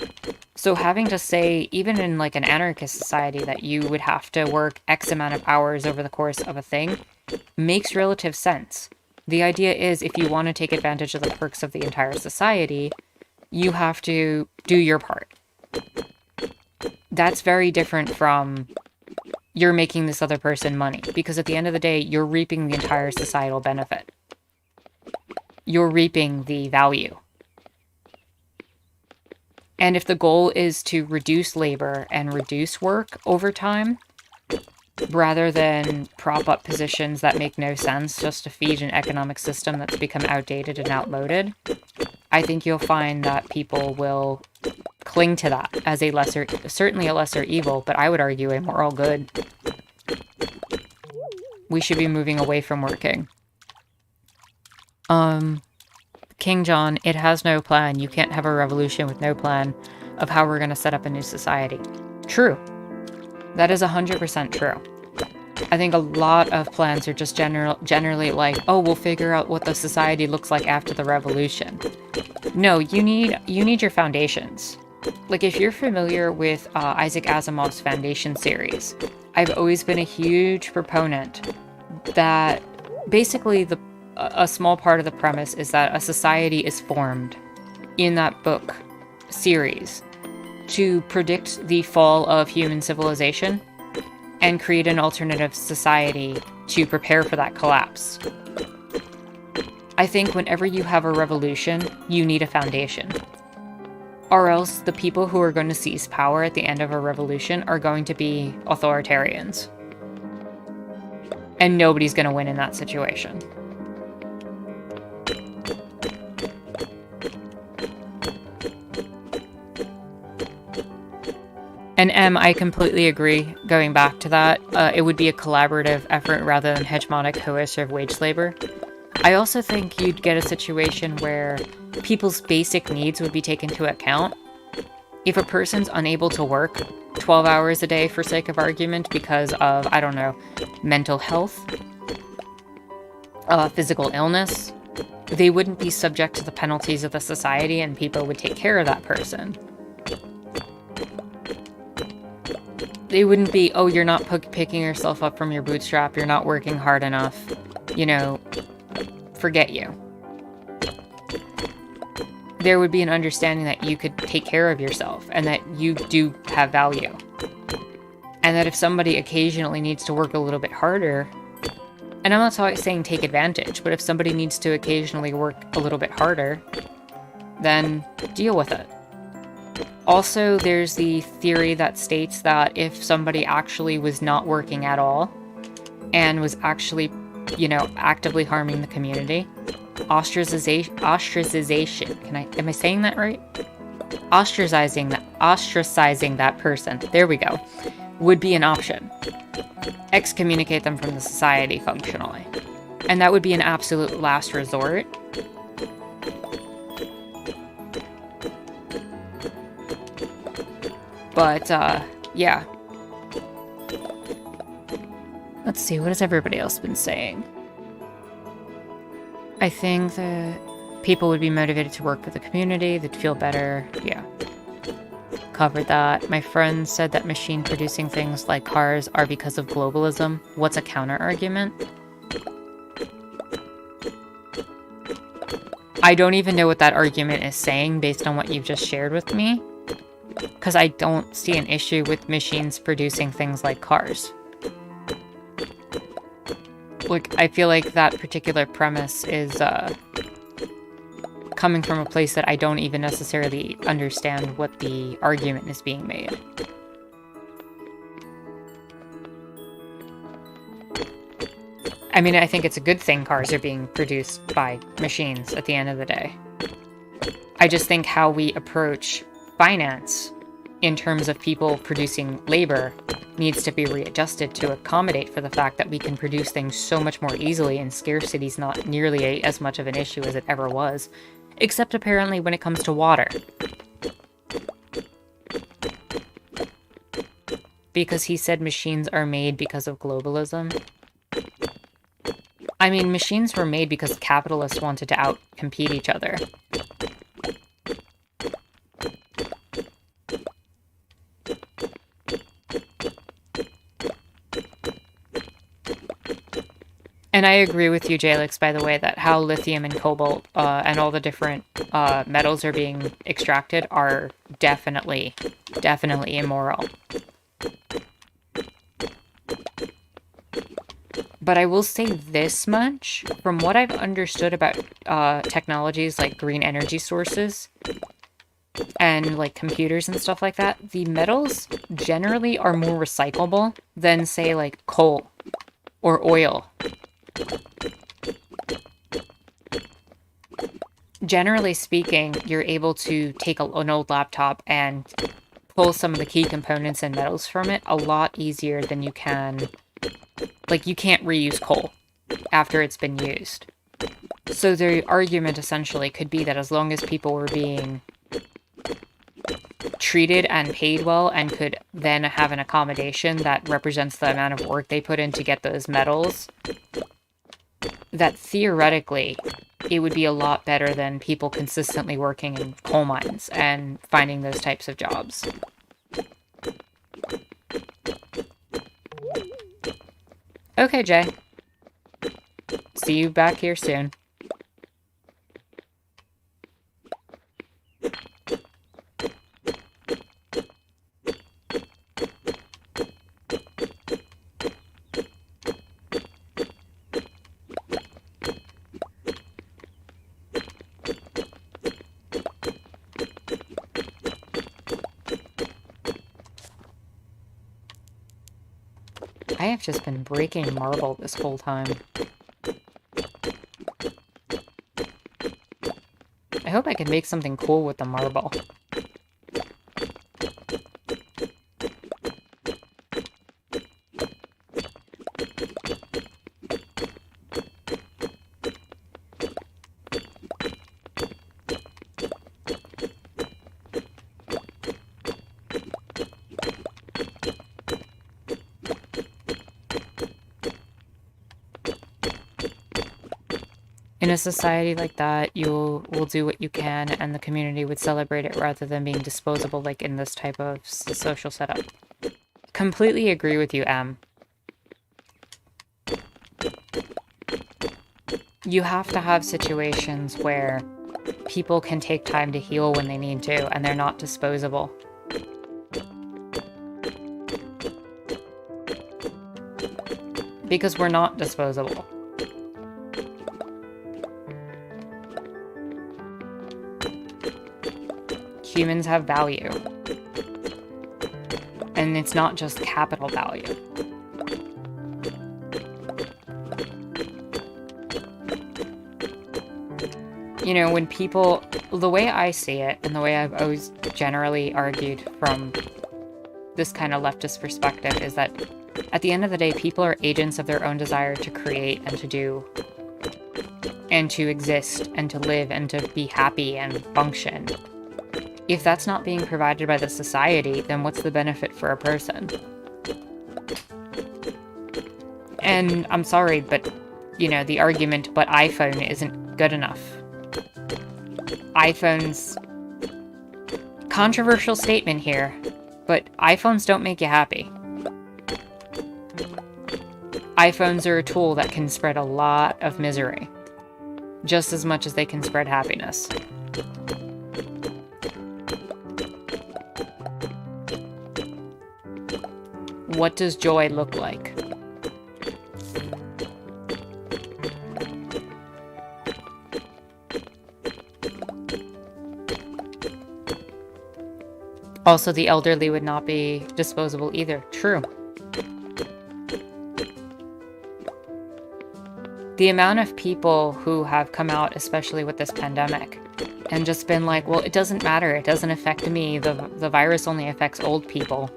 So having to say, even in like an anarchist society, that you would have to work X amount of hours over the course of a thing makes relative sense. The idea is, if you want to take advantage of the perks of the entire society, you have to do your part. That's very different from you're making this other person money, because at the end of the day, you're reaping the entire societal benefit. You're reaping the value. And if the goal is to reduce labor and reduce work over time, rather than prop up positions that make no sense just to feed an economic system that's become outdated and outmoded, I think you'll find that people will cling to that as a lesser, certainly a lesser evil, but I would argue a moral good. We should be moving away from working. King John, it has no plan. You can't have a revolution with no plan of how we're going to set up a new society. True. That is 100% true. I think a lot of plans are just generally like, oh, we'll figure out what the society looks like after the revolution. No, you need your foundations. Like, if you're familiar with Isaac Asimov's Foundation series, I've always been a huge proponent that basically a small part of the premise is that a society is formed in that book series to predict the fall of human civilization and create an alternative society to prepare for that collapse. I think whenever you have a revolution, you need a foundation. Or else the people who are going to seize power at the end of a revolution are going to be authoritarians. And nobody's going to win in that situation. And M, I completely agree, going back to that. It would be a collaborative effort rather than hegemonic coercive wage labor. I also think you'd get a situation where people's basic needs would be taken into account. If a person's unable to work 12 hours a day for sake of argument because of, I don't know, mental health, physical illness, they wouldn't be subject to the penalties of the society, and people would take care of that person. They wouldn't be, oh, you're not picking yourself up from your bootstrap, you're not working hard enough, you know, forget you. There would be an understanding that you could take care of yourself and that you do have value. And that if somebody occasionally needs to work a little bit harder, and I'm not saying take advantage, but if somebody needs to occasionally work a little bit harder, then deal with it. Also, there's the theory that states that if somebody actually was not working at all and was actually, you know, actively harming the community, ostracization, am I saying that right? Ostracizing that person, there we go, would be an option. Excommunicate them from the society functionally. And that would be an absolute last resort. But, yeah. Let's see, what has everybody else been saying? I think that People would be motivated to work for the community, they'd feel better. Yeah. Covered that. My friend said that machine producing things like cars are because of globalism. What's a counter argument? I don't even know what that argument is saying based on what you've just shared with me, because I don't see an issue with machines producing things like cars. Like, I feel like that particular premise is coming from a place that I don't even necessarily understand what the argument is being made. I mean, I think it's a good thing cars are being produced by machines at the end of the day. I just think how we approach finance in terms of people producing labor needs to be readjusted to accommodate for the fact that we can produce things so much more easily and scarcity is not nearly as much of an issue as it ever was, except apparently when it comes to water. Because he said machines are made because of globalism. I mean, machines were made because capitalists wanted to outcompete each other. And I agree with you, Jalix, by the way, that how lithium and cobalt and all the different metals are being extracted are definitely immoral. But I will say this much, from what I've understood about technologies like green energy sources and like computers and stuff like that, the metals generally are more recyclable than, say, like coal or oil. Generally speaking, you're able to take an old laptop and pull some of the key components and metals from it a lot easier than you can. Like, you can't reuse coal after it's been used. So the argument essentially could be that as long as people were being treated and paid well and could then have an accommodation that represents the amount of work they put in to get those metals, that theoretically it would be a lot better than people consistently working in coal mines and finding those types of jobs. Okay, Jay. See you back here soon. I have just been breaking marble this whole time. I hope I can make something cool with the marble. In a society like that, you will do what you can, and the community would celebrate it rather than being disposable like in this type of social setup. Completely agree with you, Em. You have to have situations where people can take time to heal when they need to, and they're not disposable. Because we're not disposable. Humans have value. And it's not just capital value. You know, when people, the way I see it, and the way I've always generally argued from this kind of leftist perspective, is that at the end of the day, people are agents of their own desire to create and to do, and to exist, and to live, and to be happy and function. If that's not being provided by the society, then what's the benefit for a person? And I'm sorry, but, you know, the argument, but iPhone isn't good enough. iPhones... Controversial statement here, but iPhones don't make you happy. iPhones are a tool that can spread a lot of misery, just as much as they can spread happiness. What does joy look like? Also, the elderly would not be disposable either. True. The amount of people who have come out, especially with this pandemic, and just been like, well, it doesn't matter. It doesn't affect me. The virus only affects old people.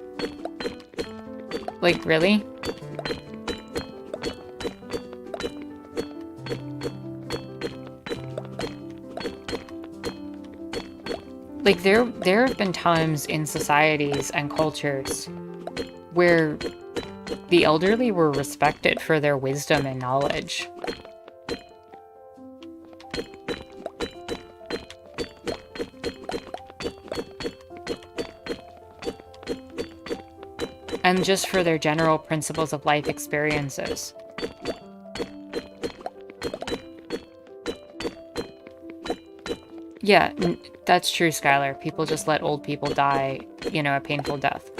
Like, really? Like, there have been times in societies and cultures where the elderly were respected for their wisdom and knowledge. And just for their general principles of life experiences. Yeah, that's true, Skylar. People just let old people die, you know, a painful death.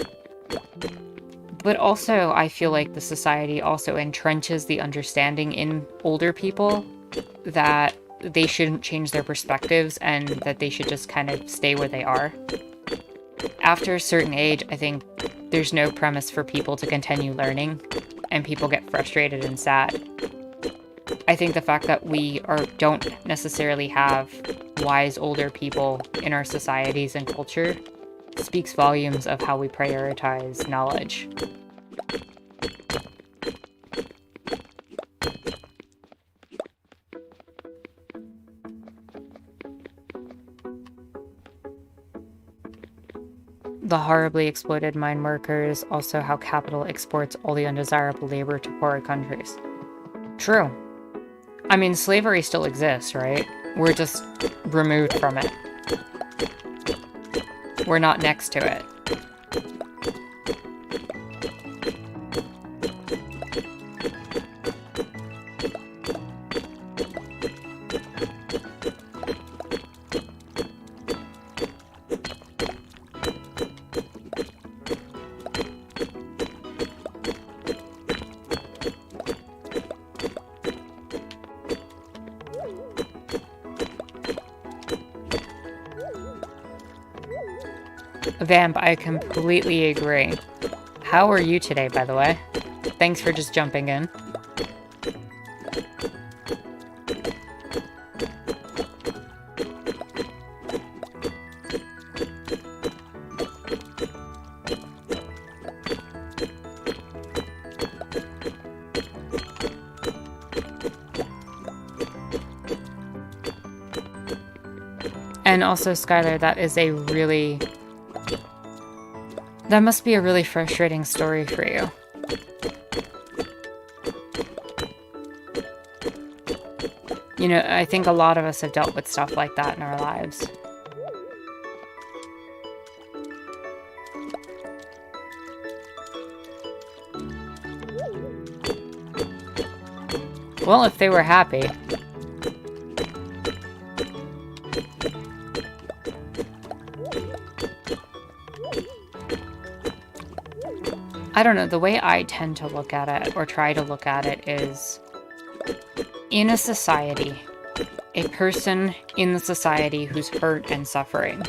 But also, I feel like the society also entrenches the understanding in older people that they shouldn't change their perspectives and that they should just kind of stay where they are. After a certain age, I think there's no premise for people to continue learning, and people get frustrated and sad. I think the fact that we don't necessarily have wise older people in our societies and culture speaks volumes of how we prioritize knowledge. The horribly exploited mine workers, also how capital exports all the undesirable labor to poorer countries. True. I mean, slavery still exists, right? We're just removed from it. We're not next to it. Vamp, I completely agree. How are you today, by the way? Thanks for just jumping in. And also, Skylar, that must be a really frustrating story for you. You know, I think a lot of us have dealt with stuff like that in our lives. Well, if they were happy. I don't know, the way I tend to look at it, or try to look at it, is in a society, a person in the society who's hurt and suffering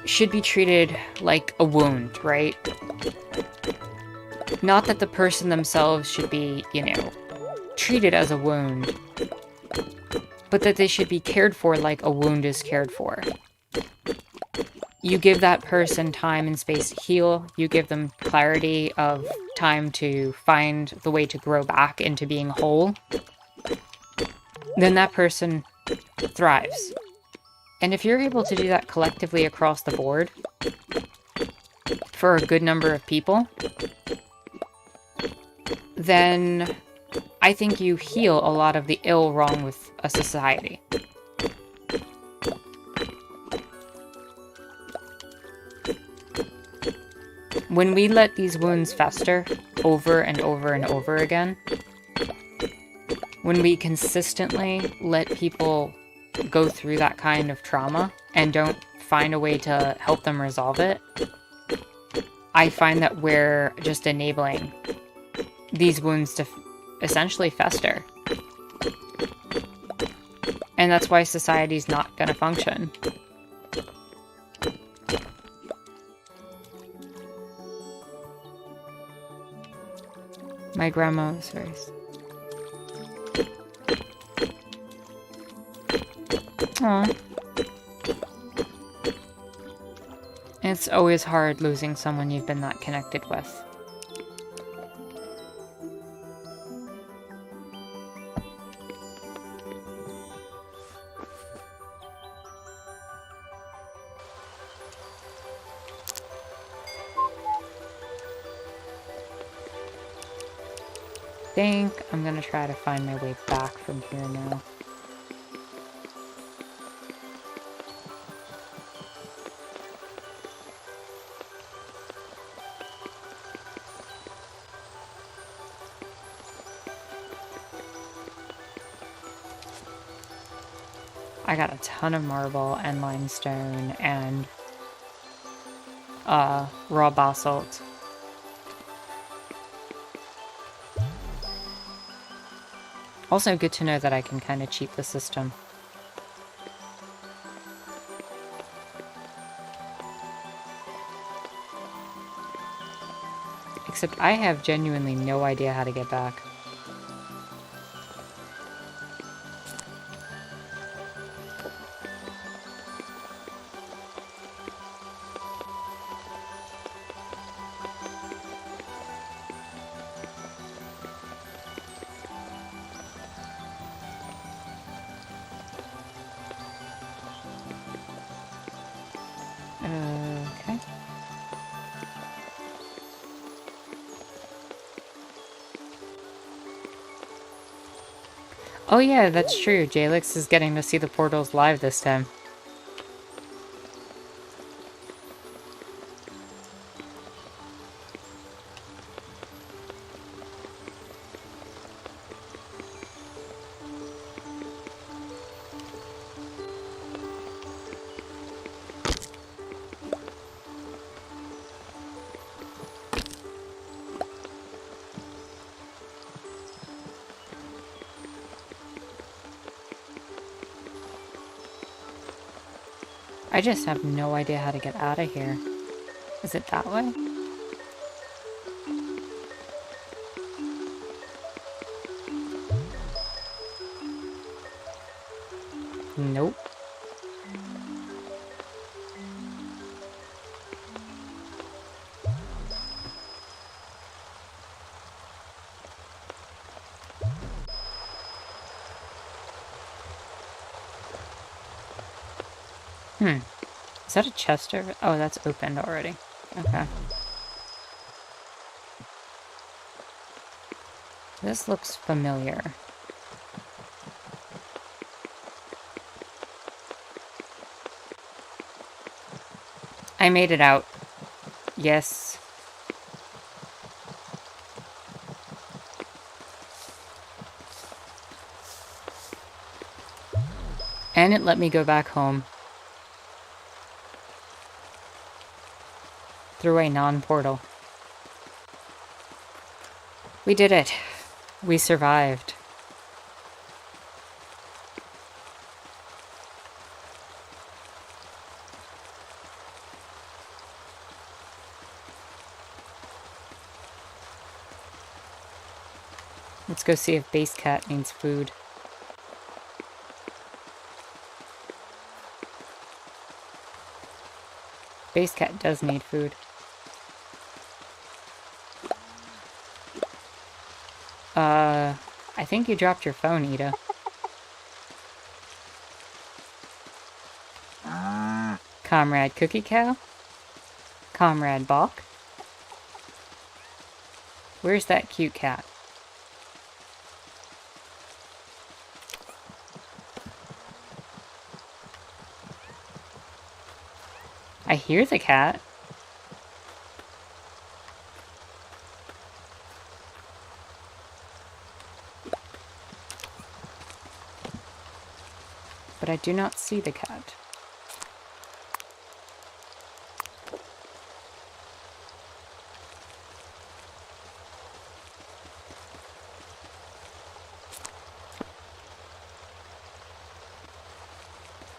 should be treated like a wound, right? Not that the person themselves should be, you know, treated as a wound, but that they should be cared for like a wound is cared for. You give that person time and space to heal. You give them clarity of time to find the way to grow back into being whole. Then that person thrives. And if you're able to do that collectively across the board for a good number of people, then I think you heal a lot of the ill wrong with a society. When we let these wounds fester over and over and over again, when we consistently let people go through that kind of trauma and don't find a way to help them resolve it, I find that we're just enabling these wounds to essentially fester. And that's why society's not going to function. My grandma was very... Aww. It's always hard losing someone you've been that connected with. I think I'm gonna try to find my way back from here now. I got a ton of marble and limestone and raw basalt. Also good to know that I can kind of cheat the system. Except I have genuinely no idea how to get back. Okay. Oh yeah, that's true. Jalix is getting to see the portals live this time. I just have no idea how to get out of here. Is it that way? Nope. Is that a chest over? Oh, that's opened already. Okay. This looks familiar. I made it out. Yes. And it let me go back home. Through a non-portal. We did it. We survived. Let's go see if Base Cat needs food. Base Cat does need food. I think you dropped your phone, Ida. Comrade Cookie Cow? Comrade Balk? Where's that cute cat? I hear the cat. I do not see the cat.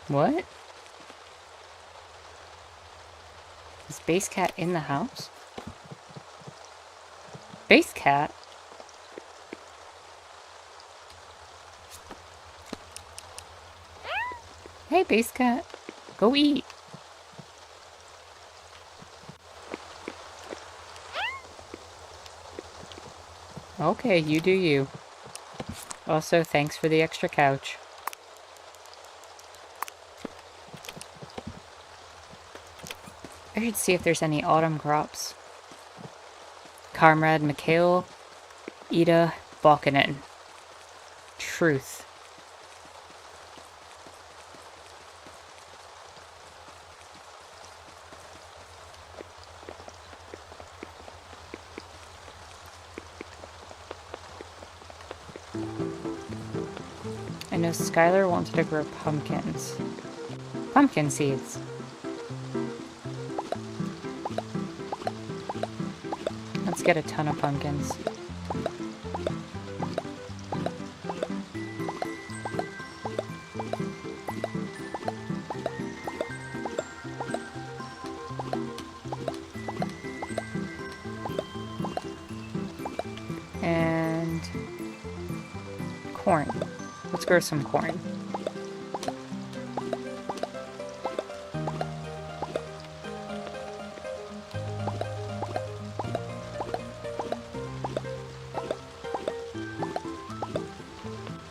What? Is Base Cat in the house? Base Cat? Hey, Base Cat. Go eat. Okay, you do you. Also, thanks for the extra couch. I should see if there's any autumn crops. Comrade Mikhail, Ida, Balkanen. Truth. I know Skylar wanted to grow pumpkins. Pumpkin seeds. Let's get a ton of pumpkins. And corn. Let's grow some corn.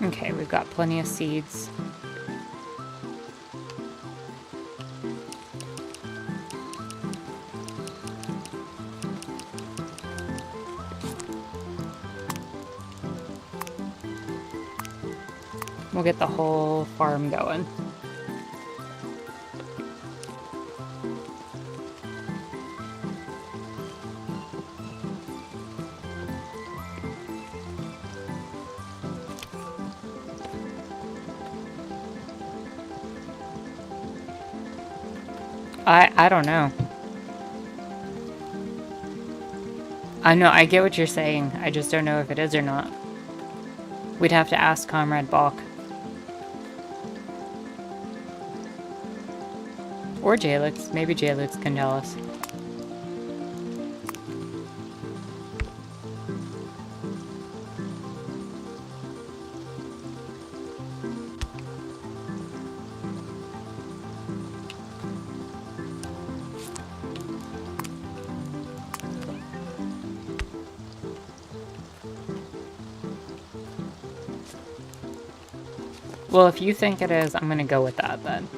Okay, we've got plenty of seeds. We'll get the whole farm going. I don't know. I know, I get what you're saying. I just don't know if it is or not. We'd have to ask Comrade Balk. Or Jalix. Maybe Jalix can tell us. Well, if you think it is, I'm gonna go with that then.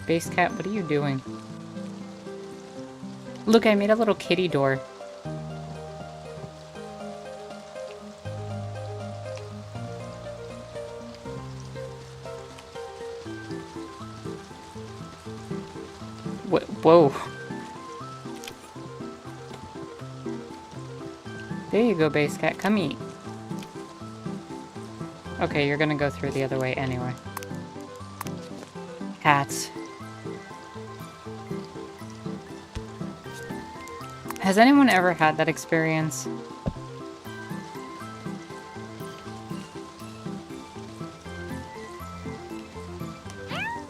Base Cat, what are you doing? Look, I made a little kitty door. Whoa. There you go, Base Cat. Come eat. Okay, you're gonna go through the other way anyway. Cats. Has anyone ever had that experience?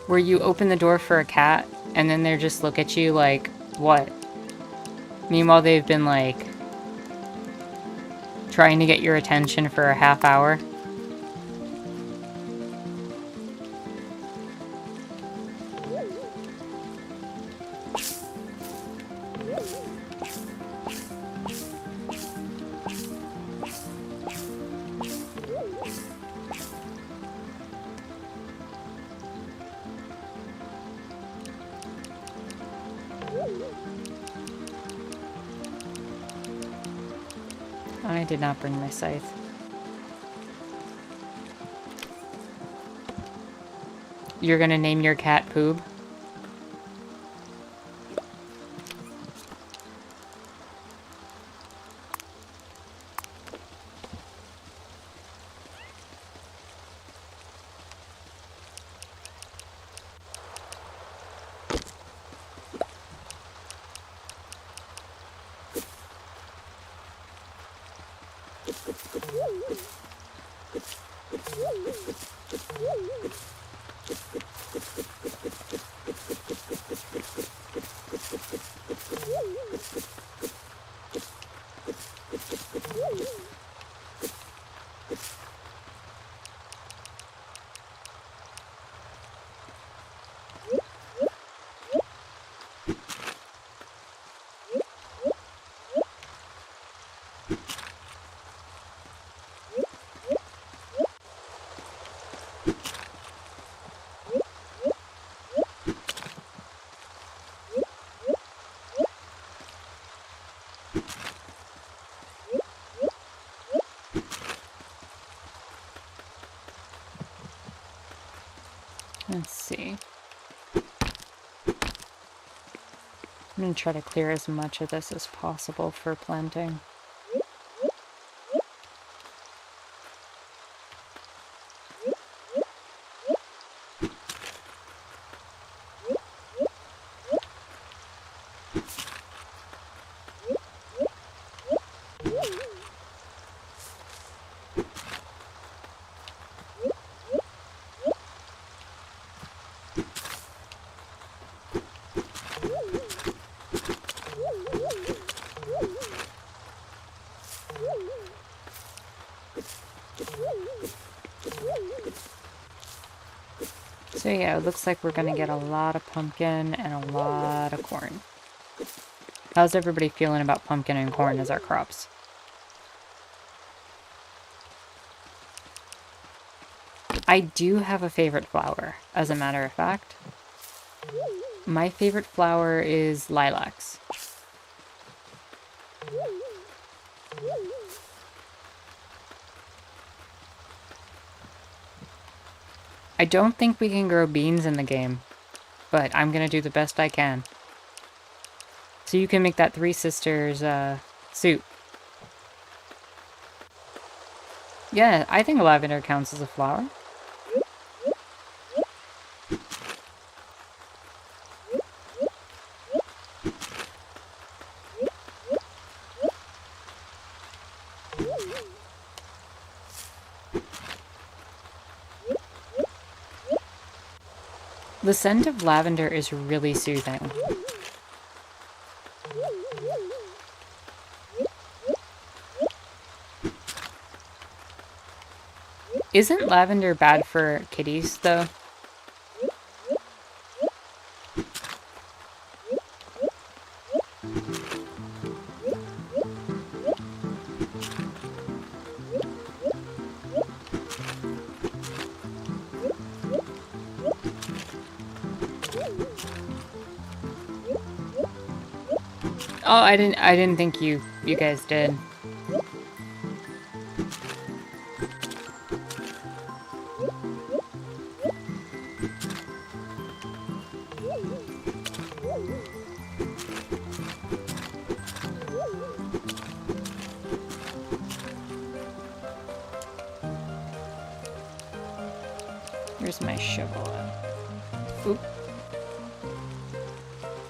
Where you open the door for a cat, and then they just look at you like, what? Meanwhile, they've been like trying to get your attention for a half hour. I did not bring my scythe. You're gonna name your cat Poob? Let's see. I'm going to try to clear as much of this as possible for planting. So yeah, it looks like we're gonna get a lot of pumpkin and a lot of corn. How's everybody feeling about pumpkin and corn as our crops? I do have a favorite flower, as a matter of fact. My favorite flower is lilacs. I don't think we can grow beans in the game, but I'm gonna do the best I can. So you can make that Three Sisters soup. Yeah, I think lavender counts as a flower. The scent of lavender is really soothing. Isn't lavender bad for kitties, though? Oh, I didn't think you guys did. Where's my shovel at? Oop.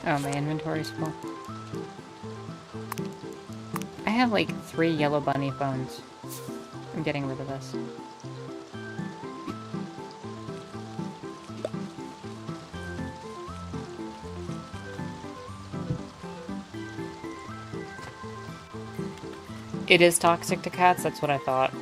Oh, my inventory's full. I have like 3 yellow bunny phones. I'm getting rid of this. It is toxic to cats, that's what I thought.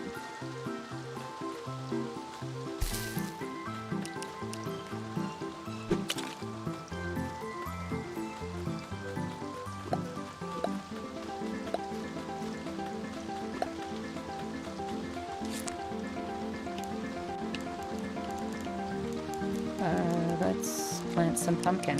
Let's plant some pumpkin.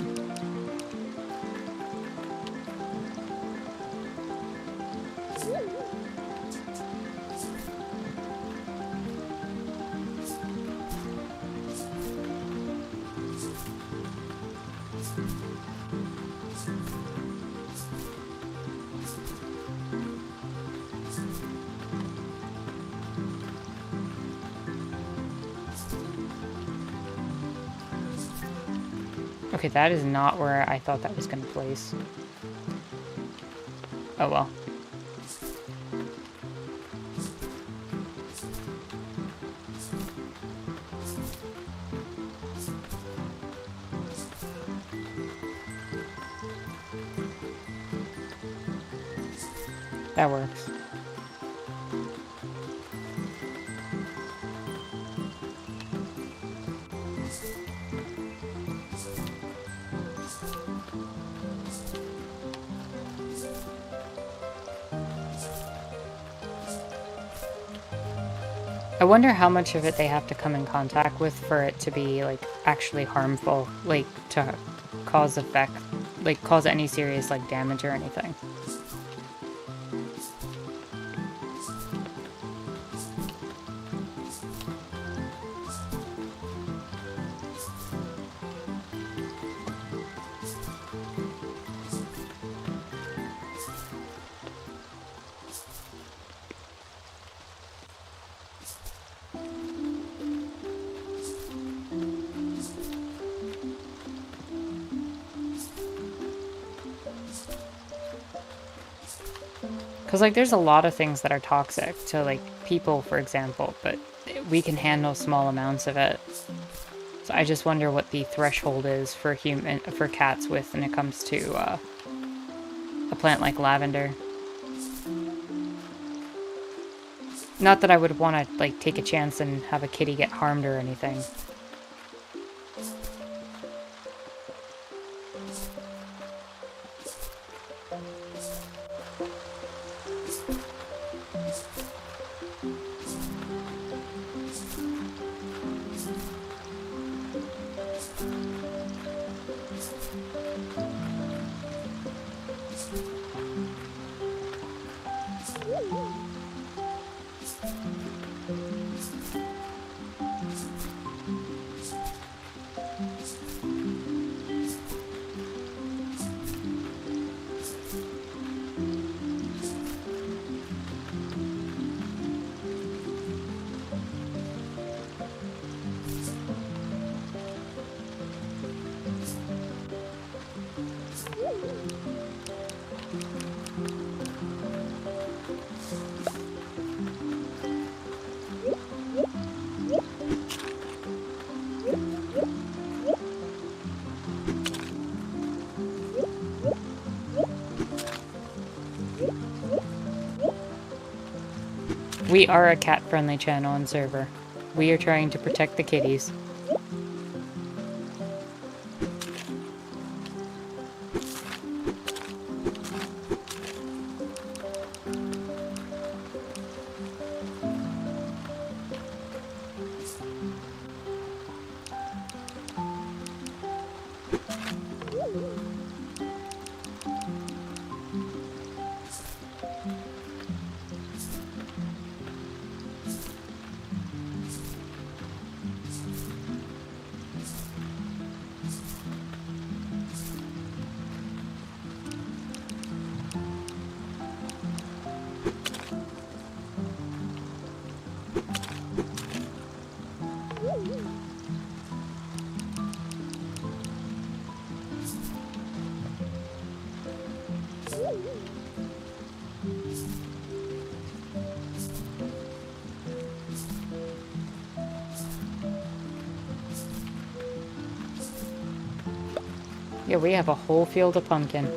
Okay, that is not where I thought that was gonna place. Oh well. That works. I wonder how much of it they have to come in contact with for it to be, like, actually harmful, like, to cause effect, like, cause any serious, like, damage or anything. Because, like, there's a lot of things that are toxic to, like, people, for example, but we can handle small amounts of it. So I just wonder what the threshold is for cats when it comes to a plant like lavender. Not that I would want to, like, take a chance and have a kitty get harmed or anything. We are a cat-friendly channel and server. We are trying to protect the kitties. Yeah, we have a whole field of pumpkin.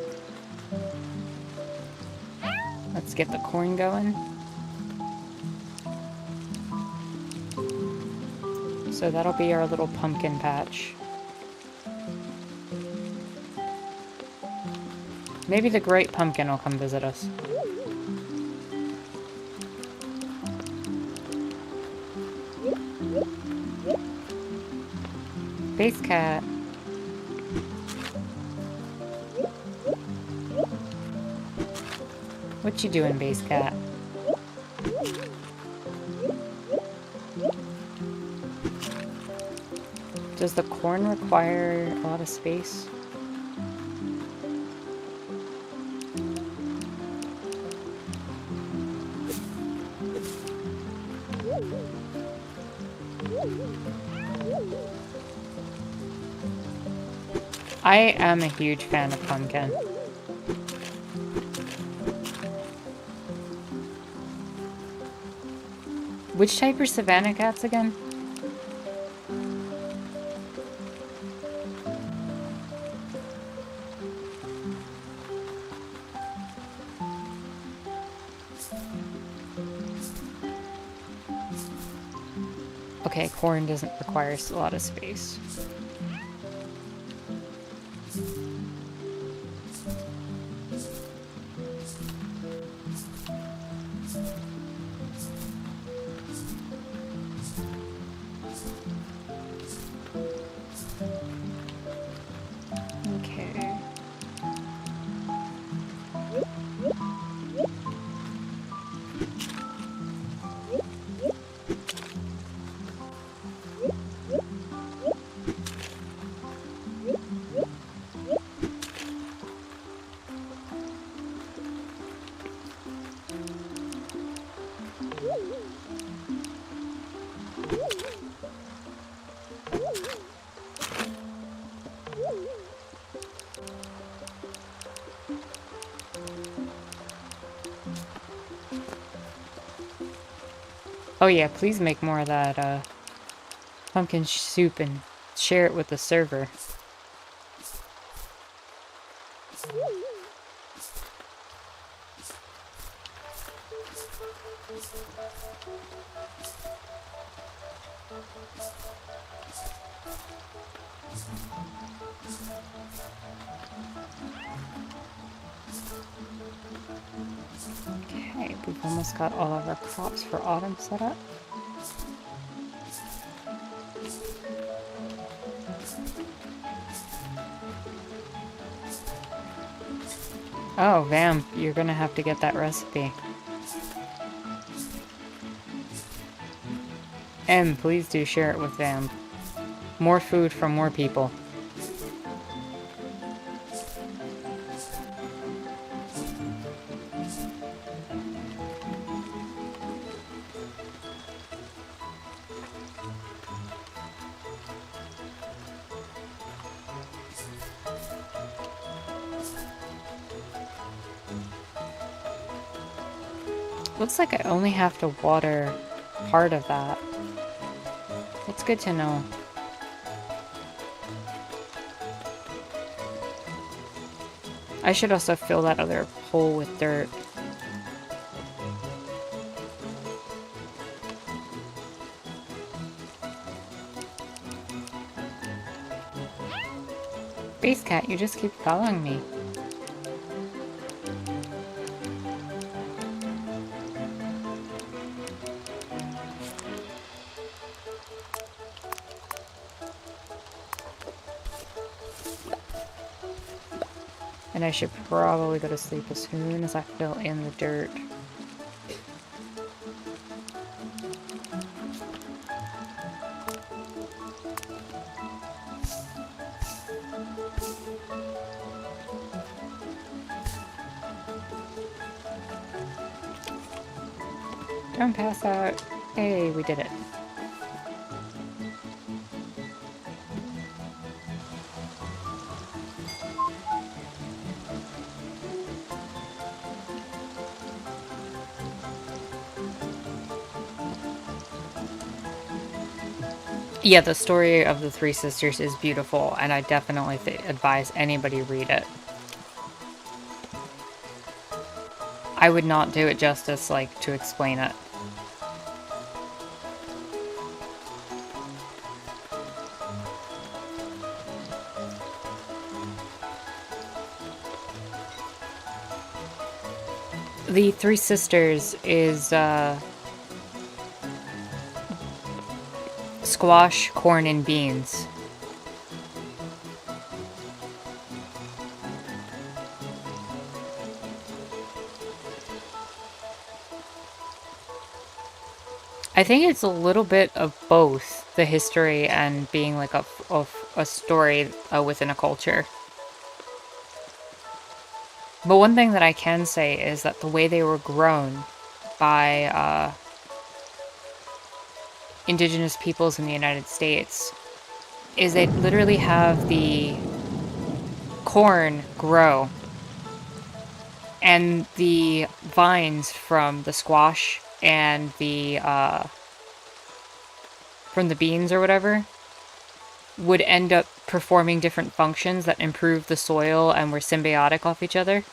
Let's get the corn going. So that'll be our little pumpkin patch. Maybe the great pumpkin will come visit us. Base cat. What you doing, base cat? Does the corn require a lot of space? I am a huge fan of pumpkin. Which type are savannah cats again? Okay, corn doesn't require a lot of space. Okay. Oh yeah, please make more of that pumpkin soup and share it with the server. Okay, we've almost got all of our crops for autumn set up. Oh, Vamp, you're gonna have to get that recipe. And please do share it with Vamp. More food from more people. Looks like I only have to water part of that. It's good to know. I should also fill that other hole with dirt. Space Cat, you just keep following me. And I should probably go to sleep as soon as I fill in the dirt. Don't pass out. Hey, we did it. Yeah, the story of the Three Sisters is beautiful, and I definitely advise anybody read it. I would not do it justice, like, to explain it. The Three Sisters is, squash, corn, and beans. I think it's a little bit of both, the history and being like a story within a culture. But one thing that I can say is that the way they were grown by indigenous peoples in the United States is they literally have the corn grow. And the vines from the squash and the from the beans or whatever would end up performing different functions that improve the soil and were symbiotic off each other.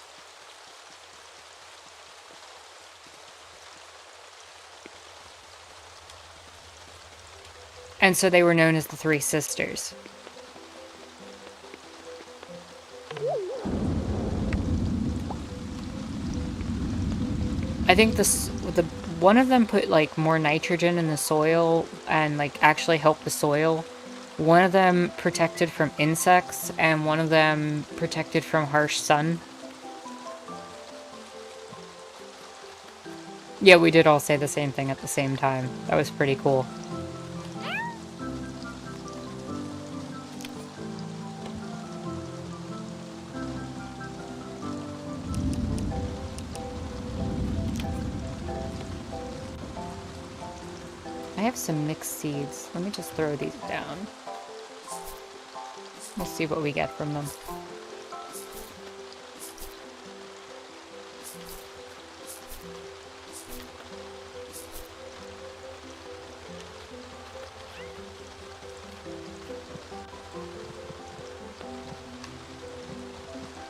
And so they were known as the Three Sisters. I think one of them put like more nitrogen in the soil and like actually helped the soil. One of them protected from insects and one of them protected from harsh sun. Yeah, we did all say the same thing at the same time. That was pretty cool. I have some mixed seeds. Let me just throw these down. We'll see what we get from them.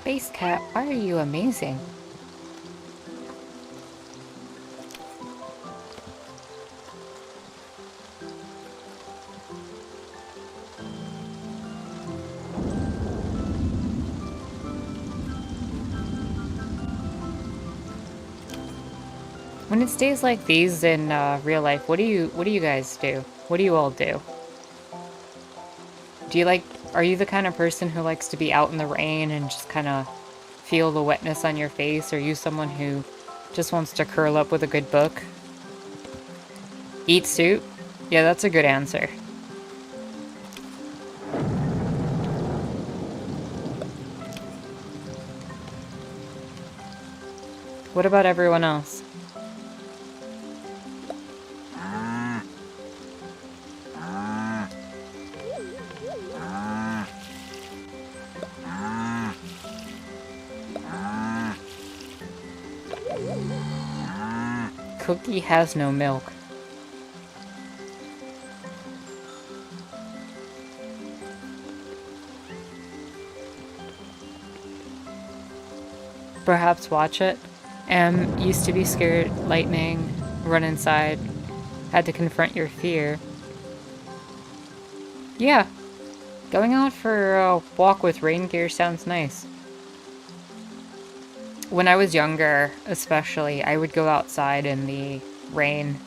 Base Cat, why are you amazing? When it's days like these in real life, what do you guys do? What do you all do? Are you the kind of person who likes to be out in the rain and just kind of feel the wetness on your face? Or are you someone who just wants to curl up with a good book? Eat soup? Yeah, that's a good answer. What about everyone else? Cookie has no milk. Perhaps watch it. Used to be scared lightning, run inside, had to confront your fear. Yeah, going out for a walk with rain gear sounds nice. When I was younger, especially, I would go outside in the rain.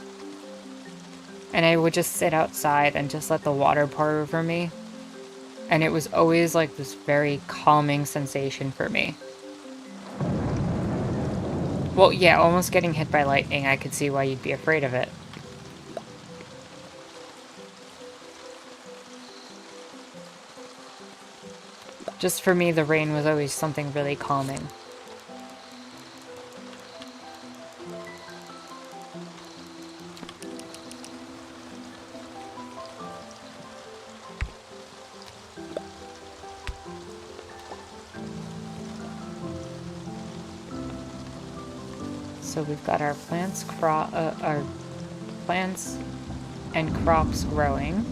And I would just sit outside and just let the water pour over me. And it was always like this very calming sensation for me. Well, yeah, almost getting hit by lightning, I could see why you'd be afraid of it. Just for me, the rain was always something really calming. So we've got our plants and crops growing.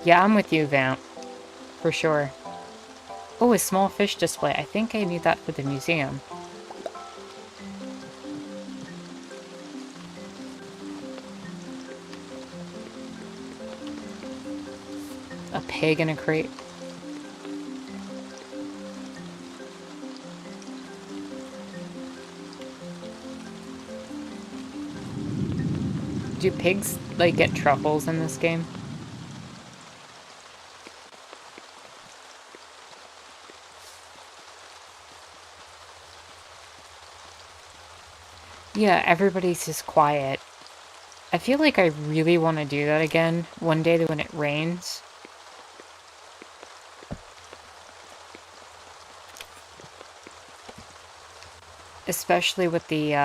Yeah, I'm with you, Vamp. For sure. Oh, a small fish display. I think I need that for the museum. A pig in a crate. Do pigs, like, get truffles in this game? Yeah, everybody's just quiet. I feel like I really want to do that again one day when it rains. Especially with the,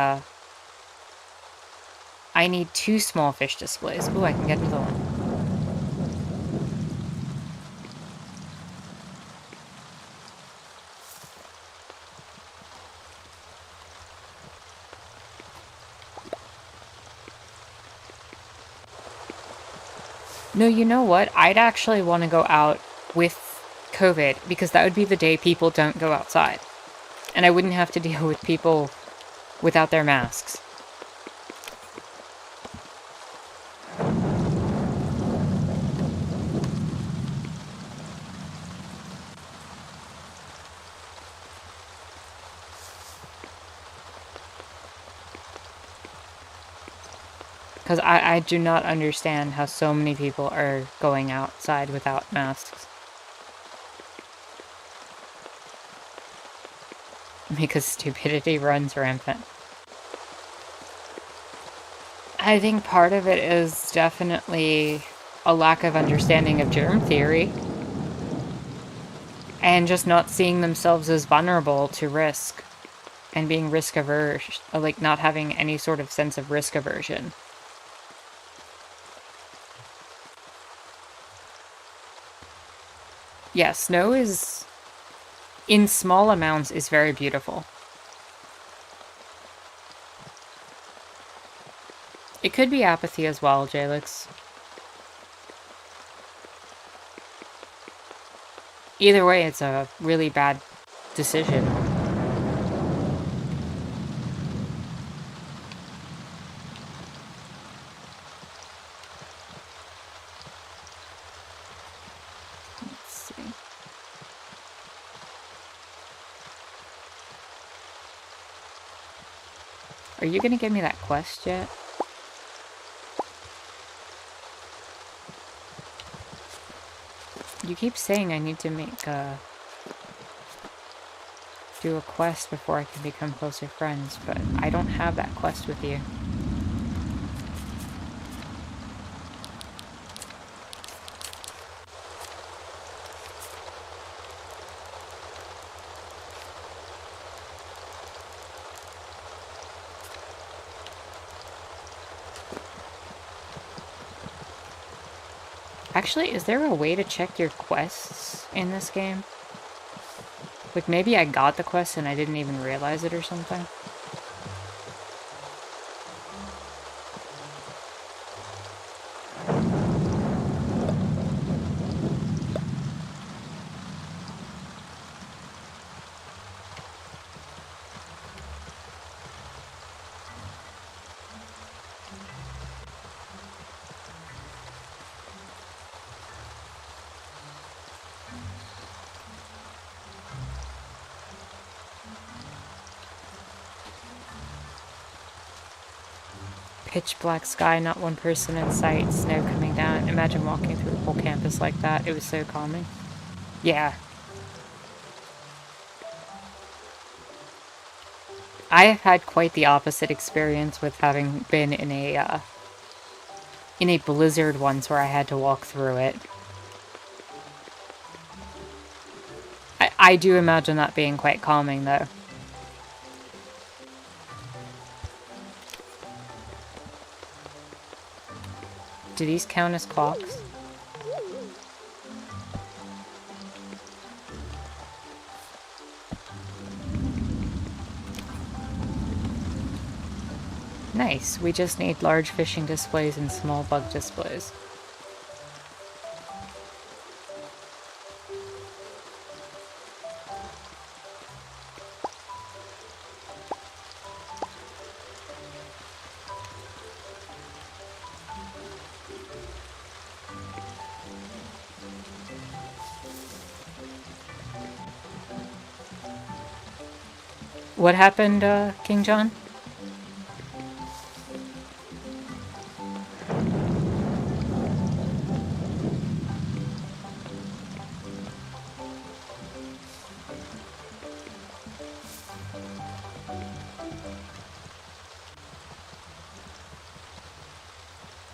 I need 2 small fish displays. Ooh, I can get another one. No, you know what? I'd actually want to go out with COVID because that would be the day people don't go outside. And I wouldn't have to deal with people without their masks. Because I do not understand how so many people are going outside without masks. Because stupidity runs rampant. I think part of it is definitely a lack of understanding of germ theory. And just not seeing themselves as vulnerable to risk. And being risk averse. Like not having any sort of sense of risk aversion. Yeah, snow is, in small amounts, is very beautiful. It could be apathy as well, Jalix. Either way, it's a really bad decision. Let's see. Are you gonna give me that quest yet? You keep saying I need to do a quest before I can become closer friends, but I don't have that quest with you. Actually, is there a way to check your quests in this game? Like, maybe I got the quest and I didn't even realize it or something? Pitch black sky, not one person in sight, snow coming down. Imagine walking through a whole campus like that. It was so calming. Yeah. I have had quite the opposite experience with having been in a blizzard once where I had to walk through it. I do imagine that being quite calming, though. Do these count as clocks? Nice. We just need large fishing displays and small bug displays. What happened, King John?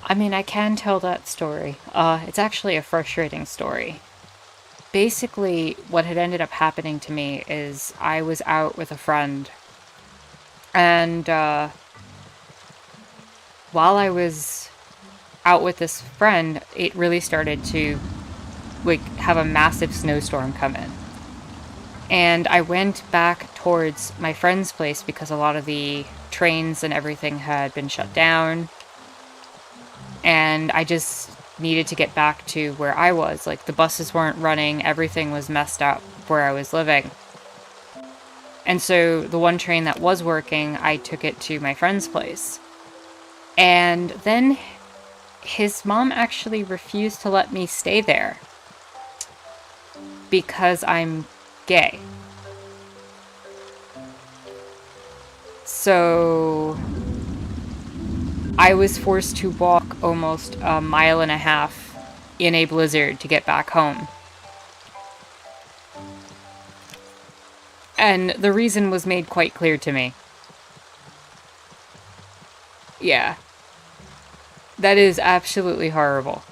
I mean, I can tell that story. It's actually a frustrating story. Basically, what had ended up happening to me is I was out with a friend, and while I was out with this friend, it really started to like have a massive snowstorm come in. And I went back towards my friend's place because a lot of the trains and everything had been shut down. And I just needed to get back to where I was. Like, the buses weren't running, everything was messed up where I was living. And so the one train that was working, I took it to my friend's place. And then his mom actually refused to let me stay there because I'm gay. So I was forced to walk almost a mile and a half in a blizzard to get back home. And the reason was made quite clear to me. Yeah. That is absolutely horrible.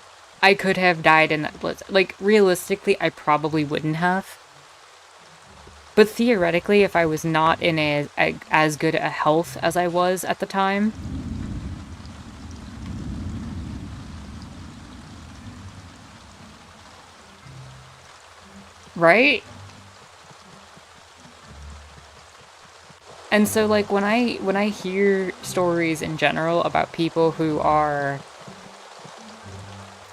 I could have died in that blizzard. Like, realistically, I probably wouldn't have. But theoretically, if I was not in as good a health as I was at the time, right? And so, like, when I hear stories in general about people who are,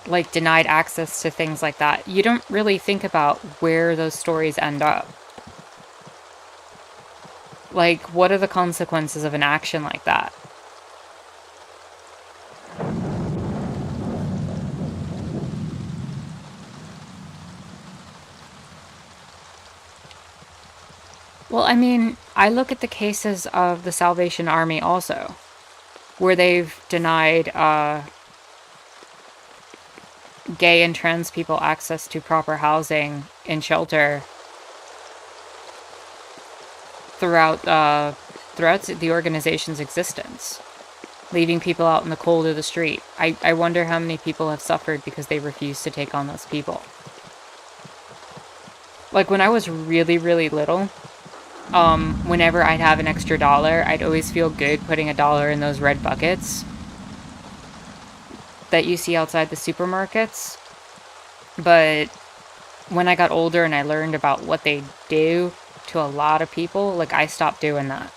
like, denied access to things like that, you don't really think about where those stories end up. Like, what are the consequences of an action like that? Well, I mean, I look at the cases of the Salvation Army also, where they've denied gay and trans people access to proper housing and shelter throughout the organization's existence, leaving people out in the cold of the street. I wonder how many people have suffered because they refused to take on those people. Like, when I was really, really little, whenever I'd have an extra dollar, I'd always feel good putting a dollar in those red buckets that you see outside the supermarkets. But when I got older and I learned about what they do to a lot of people, like, I stopped doing that.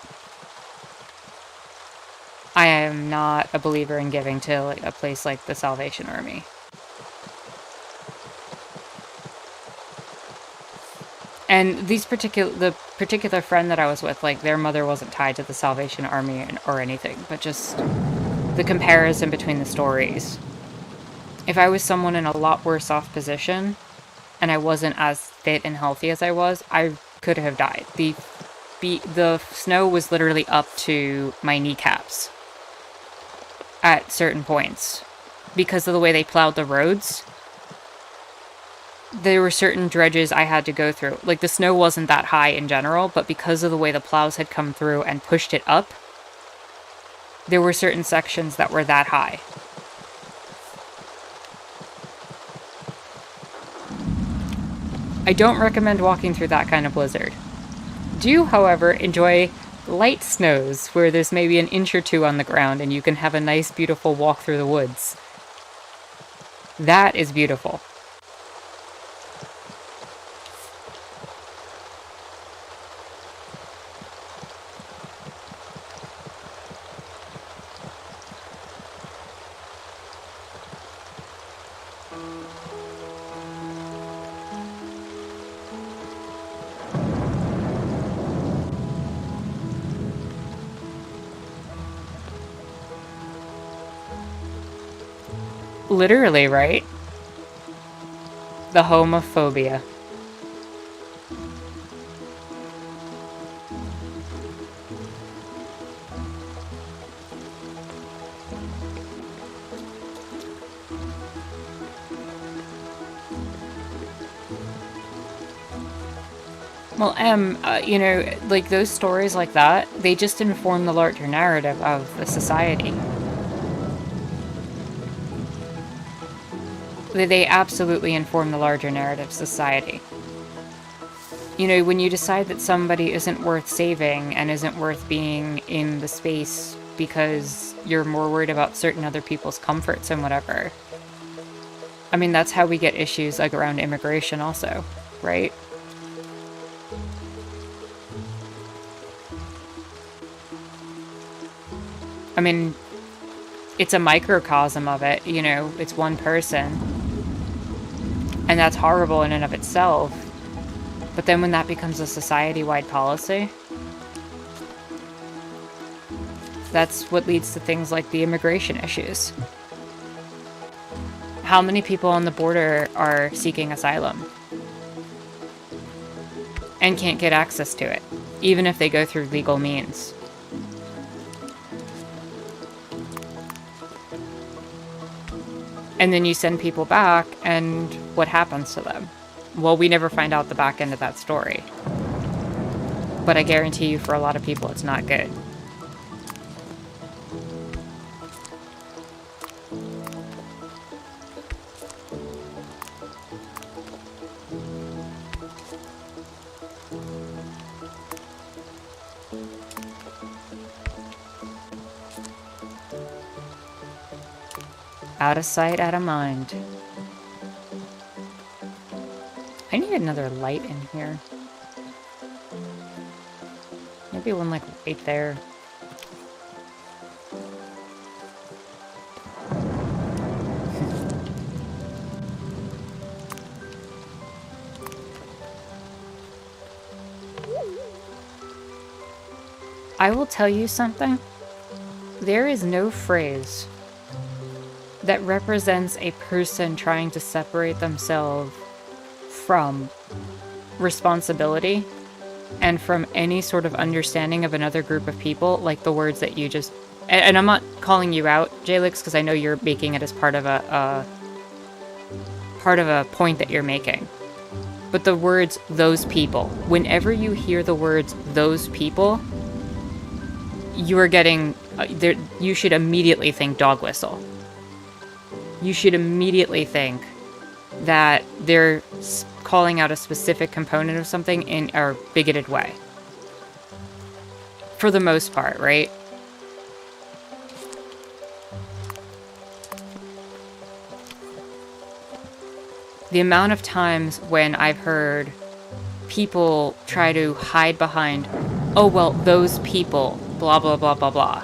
I am not a believer in giving to, like, a place like the Salvation Army. And the particular friend that I was with, like, their mother wasn't tied to the Salvation Army or anything, but just the comparison between the stories. If I was someone in a lot worse off position, and I wasn't as fit and healthy as I was, I could have died. The snow was literally up to my kneecaps at certain points because of the way they plowed the roads. There were certain dredges I had to go through. Like, the snow wasn't that high in general, but because of the way the plows had come through and pushed it up, there were certain sections that were that high. I don't recommend walking through that kind of blizzard. Do, however, enjoy light snows where there's maybe an inch or two on the ground and you can have a nice, beautiful walk through the woods. That is beautiful. Literally, right? The homophobia. Well, you know, like, those stories like that, they just inform the larger narrative of the society. They absolutely inform the larger narrative of society. You know, when you decide that somebody isn't worth saving and isn't worth being in the space because you're more worried about certain other people's comforts and whatever. I mean, that's how we get issues like around immigration also, right? I mean, it's a microcosm of it, you know, it's one person. And that's horrible in and of itself. But then when that becomes a society-wide policy, that's what leads to things like the immigration issues. How many people on the border are seeking asylum and can't get access to it, even if they go through legal means? And then you send people back, and what happens to them? Well, we never find out the back end of that story. But I guarantee you, for a lot of people, it's not good. Out of sight, out of mind. I need another light in here. Maybe one like right there. I will tell you something. There is no phrase that represents a person trying to separate themselves from responsibility and from any sort of understanding of another group of people, like the words that you just... And I'm not calling you out, Jalix, because I know you're making it as part of a point that you're making. But the words, those people. Whenever you hear the words, those people, you are getting... you should immediately think dog whistle. You should immediately think that they're calling out a specific component of something in a bigoted way. For the most part, right? The amount of times when I've heard people try to hide behind, oh, well, those people, blah, blah, blah, blah, blah.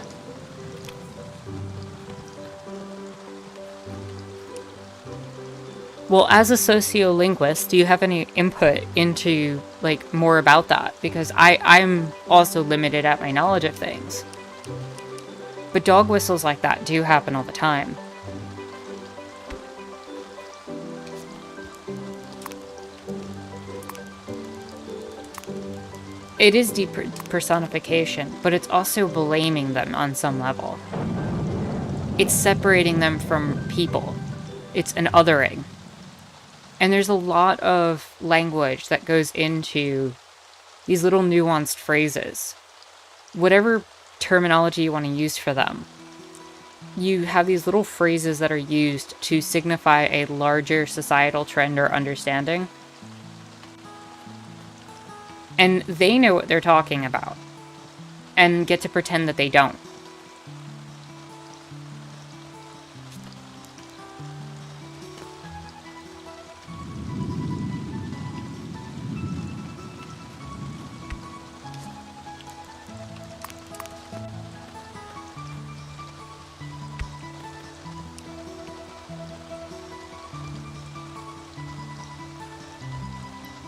Well, as a sociolinguist, do you have any input into, like, more about that? Because I'm also limited at my knowledge of things. But dog whistles like that do happen all the time. It is depersonification, but it's also blaming them on some level. It's separating them from people. It's an othering. And there's a lot of language that goes into these little nuanced phrases. Whatever terminology you want to use for them, you have these little phrases that are used to signify a larger societal trend or understanding. And they know what they're talking about, and get to pretend that they don't.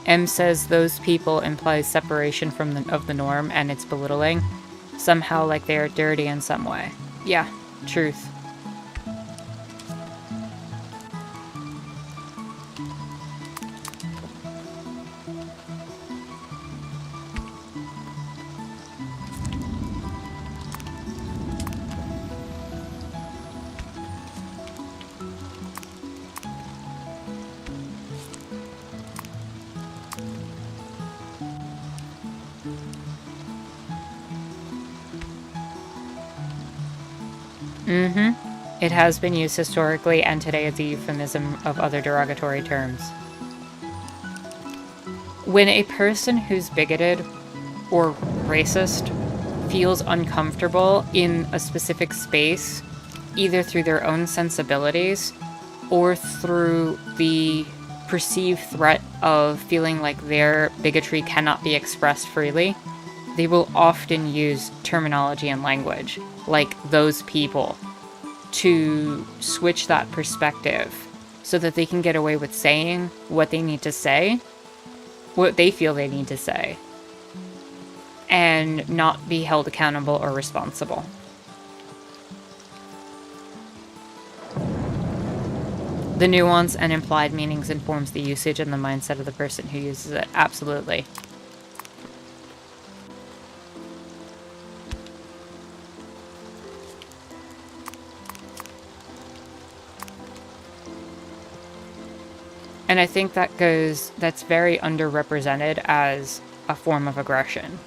M says those people implies separation from of the norm, and it's belittling. Somehow like they are dirty in some way. Yeah, truth. It has been used historically, and today it's a euphemism of other derogatory terms. When a person who's bigoted or racist feels uncomfortable in a specific space, either through their own sensibilities or through the perceived threat of feeling like their bigotry cannot be expressed freely, they will often use terminology and language, like those people. to switch that perspective so that they can get away with saying what they need to say, what they feel they need to say, and not be held accountable or responsible. The nuance and implied meanings informs the usage and the mindset of the person who uses it. Absolutely. And I think that's very underrepresented as a form of aggression.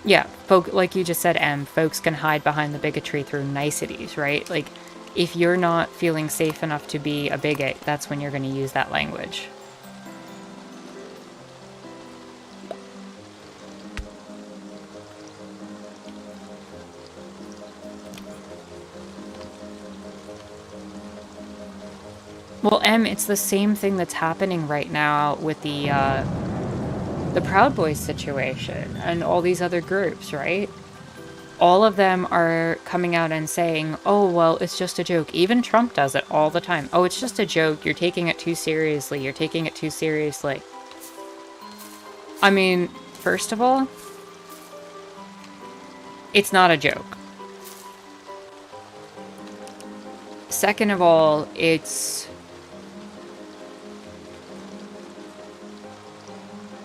Yeah, like you just said, folks can hide behind the bigotry through niceties, right? Like, if you're not feeling safe enough to be a bigot, that's when you're going to use that language. Well, it's the same thing that's happening right now with the Proud Boys situation and all these other groups, right? All of them are coming out and saying, oh, well, it's just a joke. Even Trump does it all the time. Oh, it's just a joke. You're taking it too seriously. You're taking it too seriously. I mean, first of all, it's not a joke. Second of all, it's...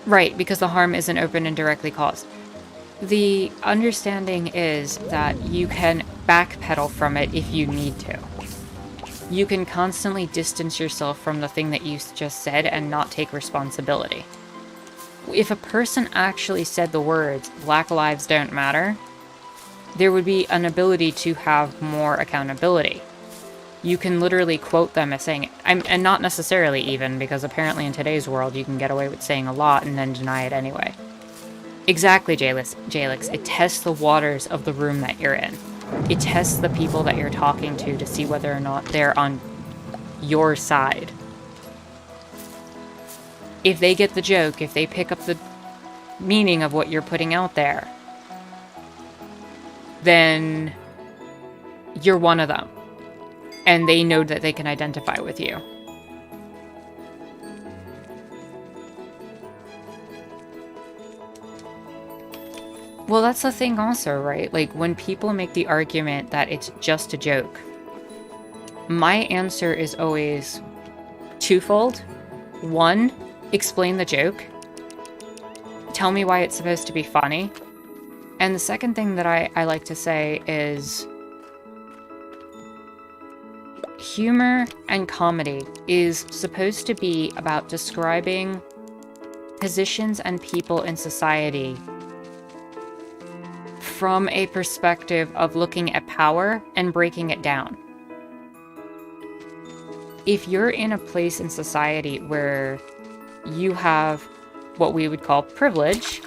Right, because the harm isn't open and directly caused. The understanding is that you can backpedal from it if you need to. You can constantly distance yourself from the thing that you just said and not take responsibility. If a person actually said the words, Black Lives Don't Matter, there would be an ability to have more accountability. You can literally quote them as saying it. And not necessarily even, because apparently in today's world you can get away with saying a lot and then deny it anyway. Exactly, Jalix. It tests the waters of the room that you're in. It tests the people that you're talking to see whether or not they're on your side. If they get the joke, if they pick up the meaning of what you're putting out there, then you're one of them. And they know that they can identify with you. Well, that's the thing also, right? Like, when people make the argument that it's just a joke, my answer is always twofold. One, explain the joke. Tell me why it's supposed to be funny. And the second thing that I like to say is humor and comedy is supposed to be about describing positions and people in society from a perspective of looking at power and breaking it down. If you're in a place in society where you have what we would call privilege,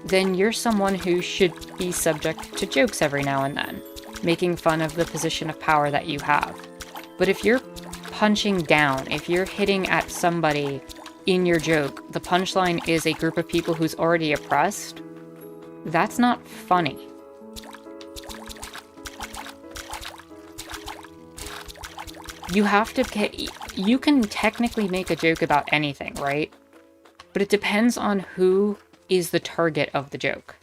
then you're someone who should be subject to jokes every now and then, making fun of the position of power that you have. But if you're punching down, if you're hitting at somebody in your joke, the punchline is a group of people who's already oppressed, that's not funny. You can technically make a joke about anything, right? But it depends on who is the target of the joke.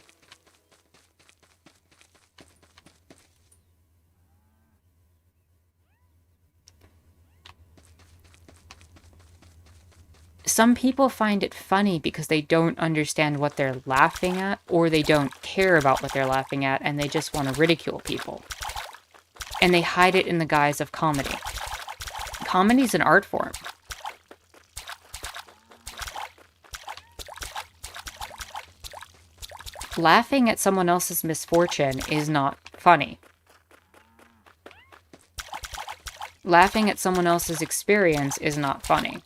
Some people find it funny because they don't understand what they're laughing at, or they don't care about what they're laughing at, and they just want to ridicule people. And they hide it in the guise of comedy. Comedy's an art form. Laughing at someone else's misfortune is not funny. Laughing at someone else's experience is not funny.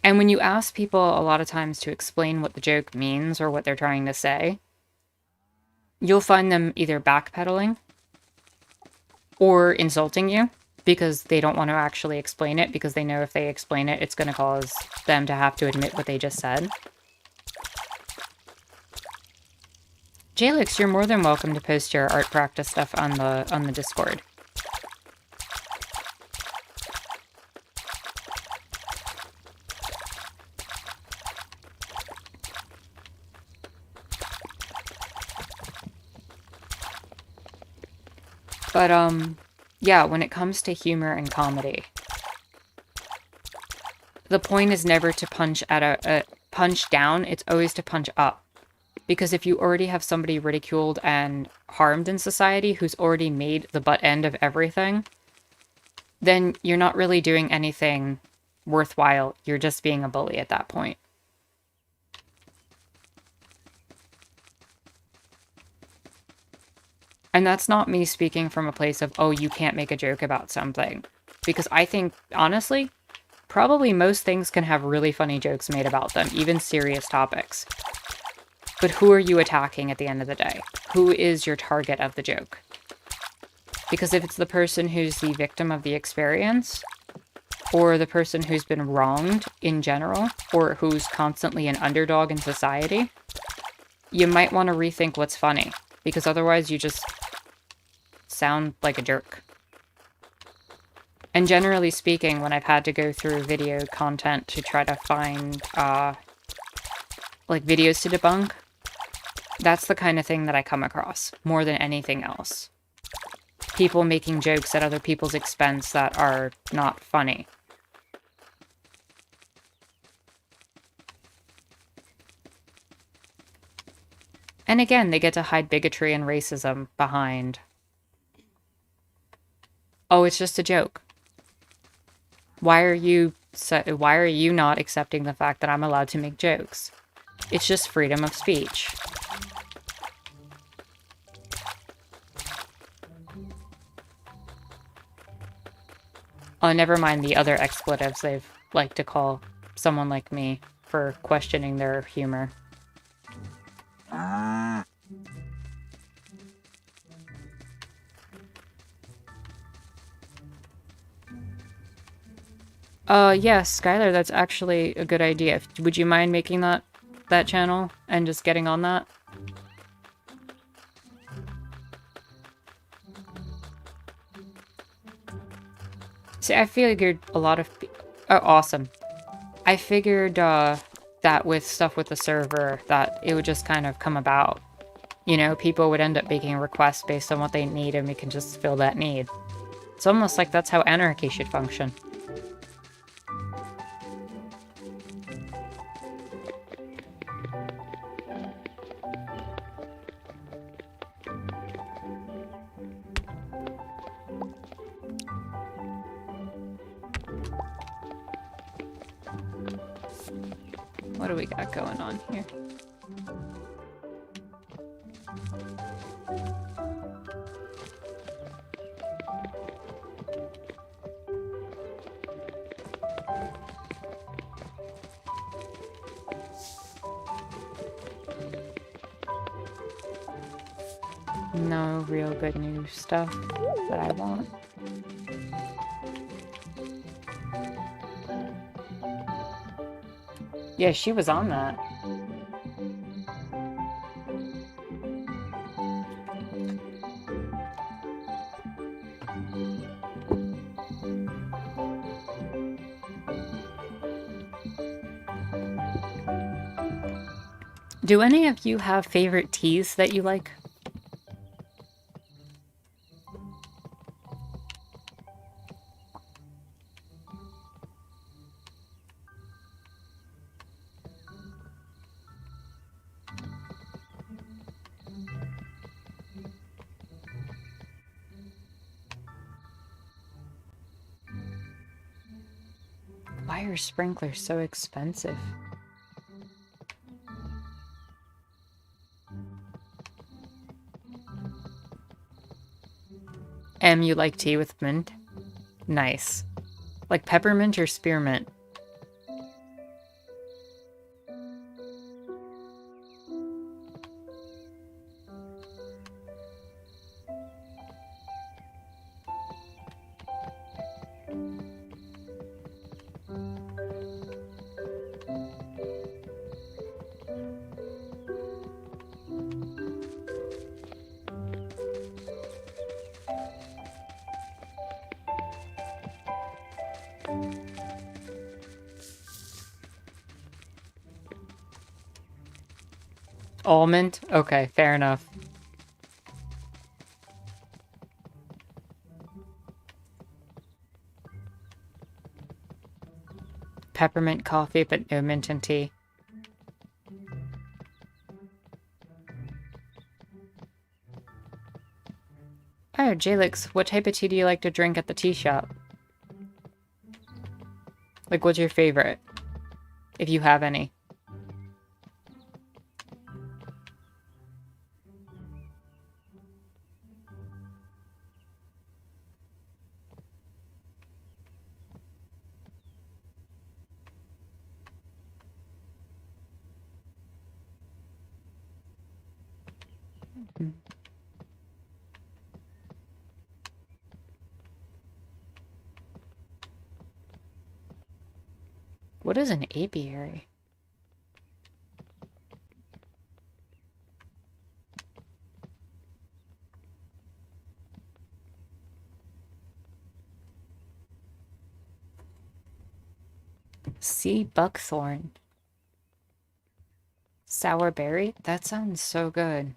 And when you ask people a lot of times to explain what the joke means or what they're trying to say, you'll find them either backpedaling or insulting you because they don't want to actually explain it, because they know if they explain it, it's going to cause them to have to admit what they just said. Jalix, you're more than welcome to post your art practice stuff on the Discord. But yeah, when it comes to humor and comedy, the point is never to punch at a punch down, it's always to punch up. Because if you already have somebody ridiculed and harmed in society who's already made the butt end of everything, then you're not really doing anything worthwhile. You're just being a bully at that point. And that's not me speaking from a place of, oh, you can't make a joke about something. Because I think, honestly, probably most things can have really funny jokes made about them, even serious topics. But who are you attacking at the end of the day? Who is your target of the joke? Because if it's the person who's the victim of the experience, or the person who's been wronged in general, or who's constantly an underdog in society, you might want to rethink what's funny, because otherwise you just sound like a jerk. And generally speaking, when I've had to go through video content to try to find, like, videos to debunk, that's the kind of thing that I come across, more than anything else. People making jokes at other people's expense that are not funny. And again, they get to hide bigotry and racism behind, oh, it's just a joke. Why are you not accepting the fact that I'm allowed to make jokes? It's just freedom of speech. Oh, never mind the other expletives they've liked to call someone like me for questioning their humor. Yeah, Skylar, that's actually a good idea. Would you mind making that channel and just getting on that? See, I figured a lot of oh, awesome. I figured, that with stuff with the server, that it would just kind of come about. You know, people would end up making requests based on what they need, and we can just fill that need. It's almost like that's how anarchy should function. What do we got going on here? No real good new stuff that I want. Yeah, she was on that. Do any of you have favorite teas that you like? Why are sprinklers so expensive? You like tea with mint? Nice. Like peppermint or spearmint? Almond? Okay, fair enough. Peppermint coffee, but no mint and tea. Oh, Jalix, what type of tea do you like to drink at the tea shop? Like, what's your favorite? If you have any. What is an apiary? Sea buckthorn. Sour berry? That sounds so good.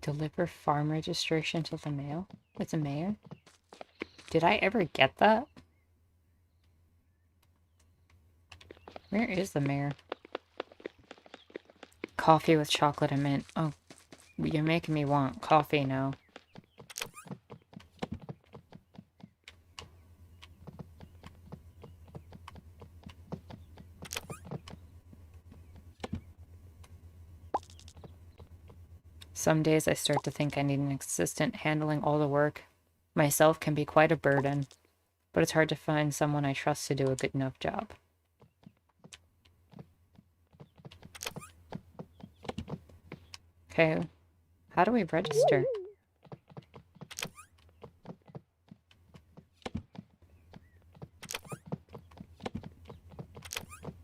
Deliver farm registration to the mail? It's a mayor? Did I ever get that? Where is the mayor? Coffee with chocolate and mint. Oh, you're making me want coffee now. Some days I start to think I need an assistant handling all the work. Myself can be quite a burden, but it's hard to find someone I trust to do a good enough job. Okay, how do we register?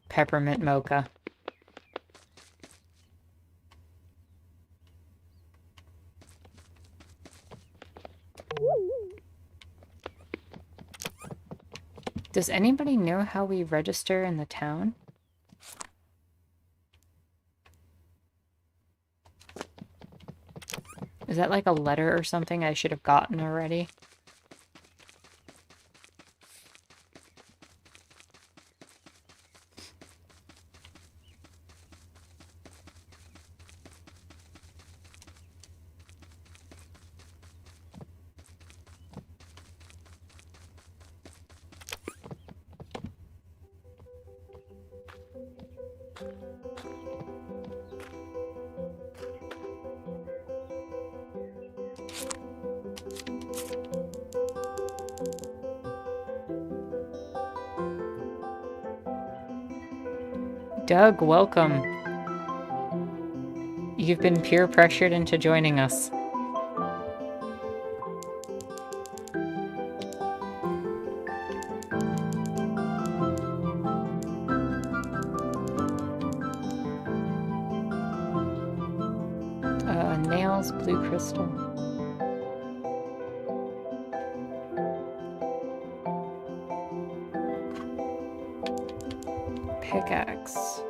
Peppermint mocha. Does anybody know how we register in the town? Is that like a letter or something I should have gotten already? Doug, welcome. You've been peer pressured into joining us. Nails, blue crystal. Pickaxe.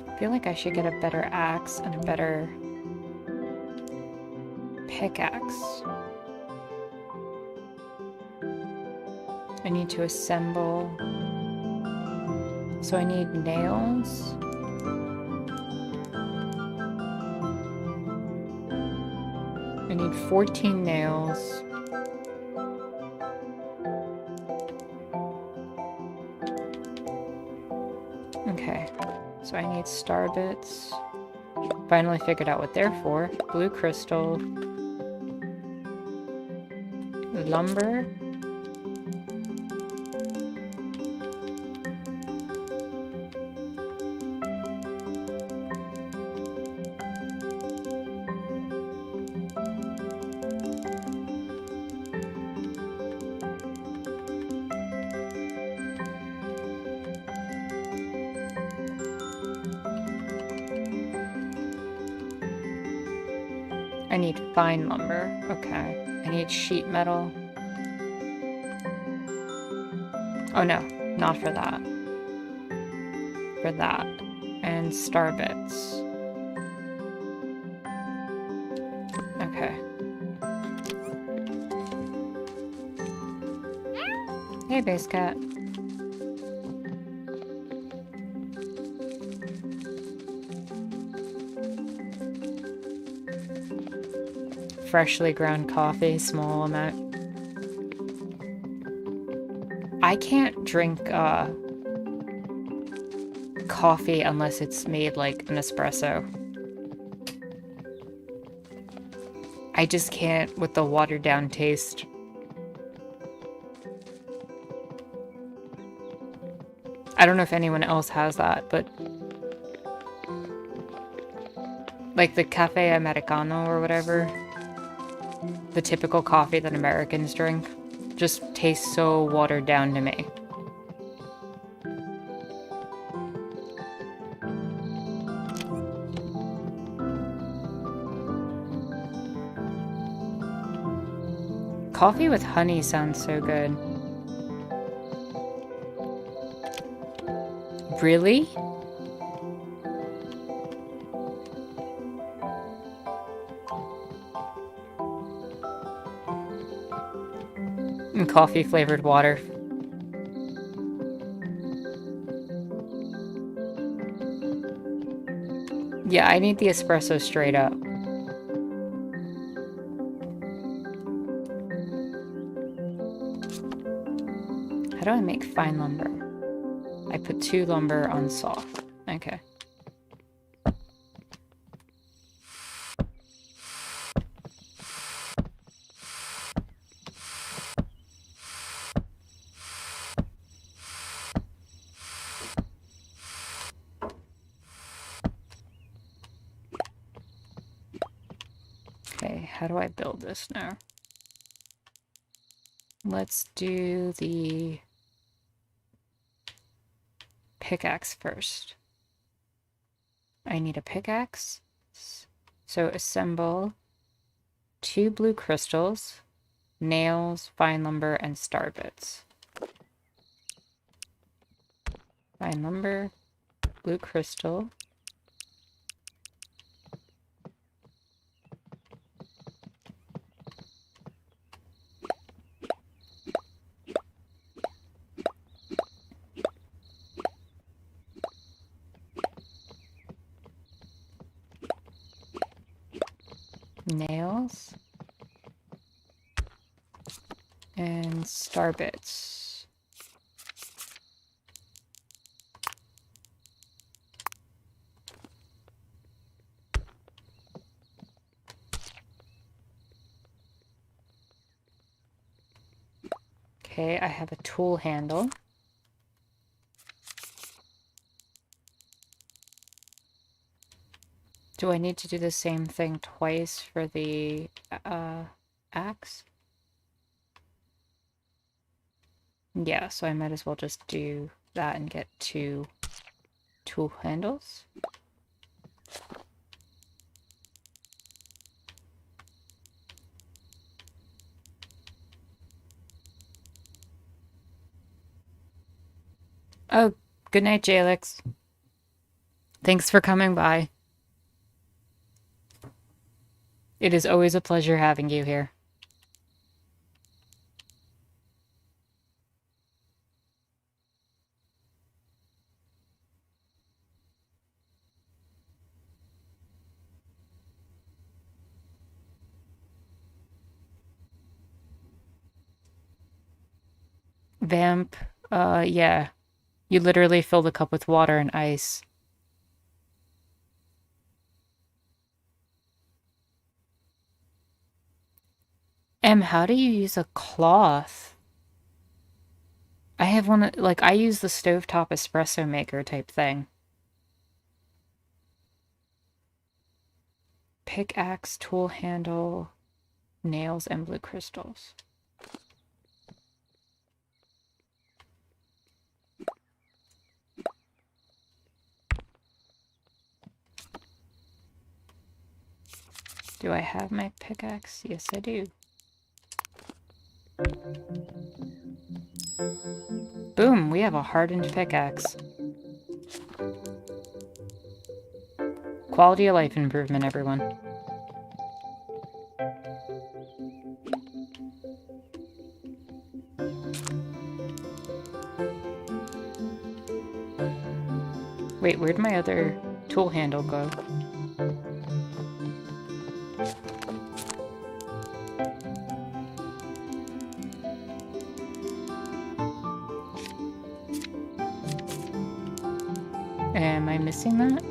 I feel like I should get a better axe and a better pickaxe. I need to assemble. So I need nails. need 14 nails. Okay, so I need star bits. Finally figured out what they're for. Blue crystal. Lumber. I need fine lumber. Okay. I need sheet metal. Oh no, not for that. For that. And star bits. Okay. Hey, base cat. Freshly ground coffee, small amount. I can't drink coffee unless it's made like an espresso. I just can't with the watered down taste. I don't know if anyone else has that, but like the cafe americano or whatever, the typical coffee that Americans drink, just tastes so watered down to me. Coffee with honey sounds so good. Really? And coffee flavored water. Yeah, I need the espresso straight up. How do I make fine lumber? I put 2 lumber on soft. Okay. Okay, how do I build this now? Let's do the pickaxe first. I need a pickaxe. So assemble 2 blue crystals, nails, fine lumber, and star bits. Fine lumber, blue crystal. Nails. And star bits. Okay, I have a tool handle. Do I need to do the same thing twice for the axe? Yeah, so I might as well just do that and get 2 tool handles. Oh, good night, Jalix. Thanks for coming by. It is always a pleasure having you here. Vamp, yeah. You literally fill the cup with water and ice. How do you use a cloth? I have one, like, I use the stovetop espresso maker type thing. Pickaxe, tool handle, nails, and blue crystals. Do I have my pickaxe? Yes, I do. Boom, we have a hardened pickaxe. Quality of life improvement, everyone. Wait, where'd my other tool handle go? Am I missing that?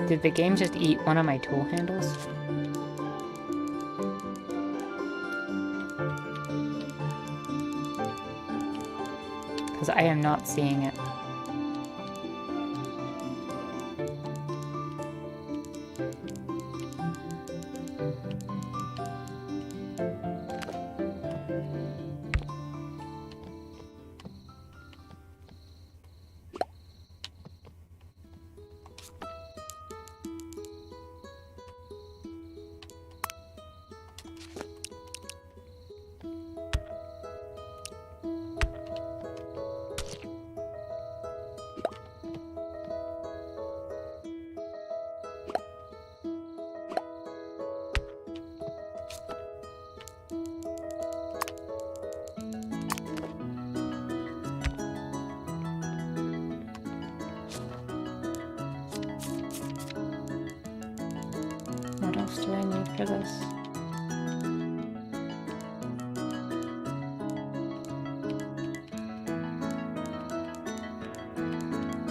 Did the game just eat one of my tool handles? Because I am not seeing it. What else do I need for this?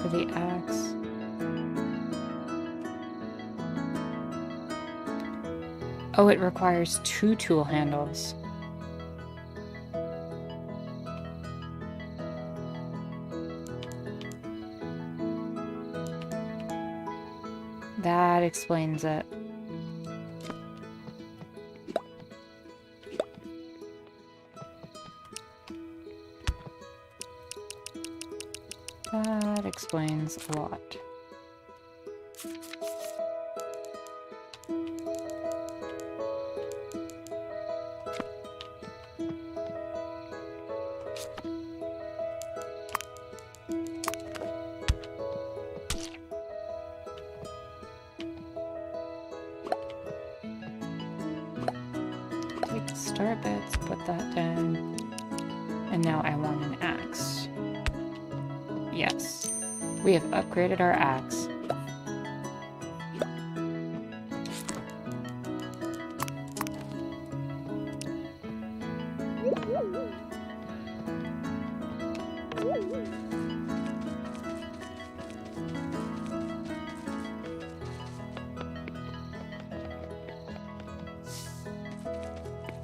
For the axe. Oh, it requires 2 tool handles. That explains it. That explains a lot. Take the star bits, put that down. And now I want an axe. Yes. We have upgraded our axe.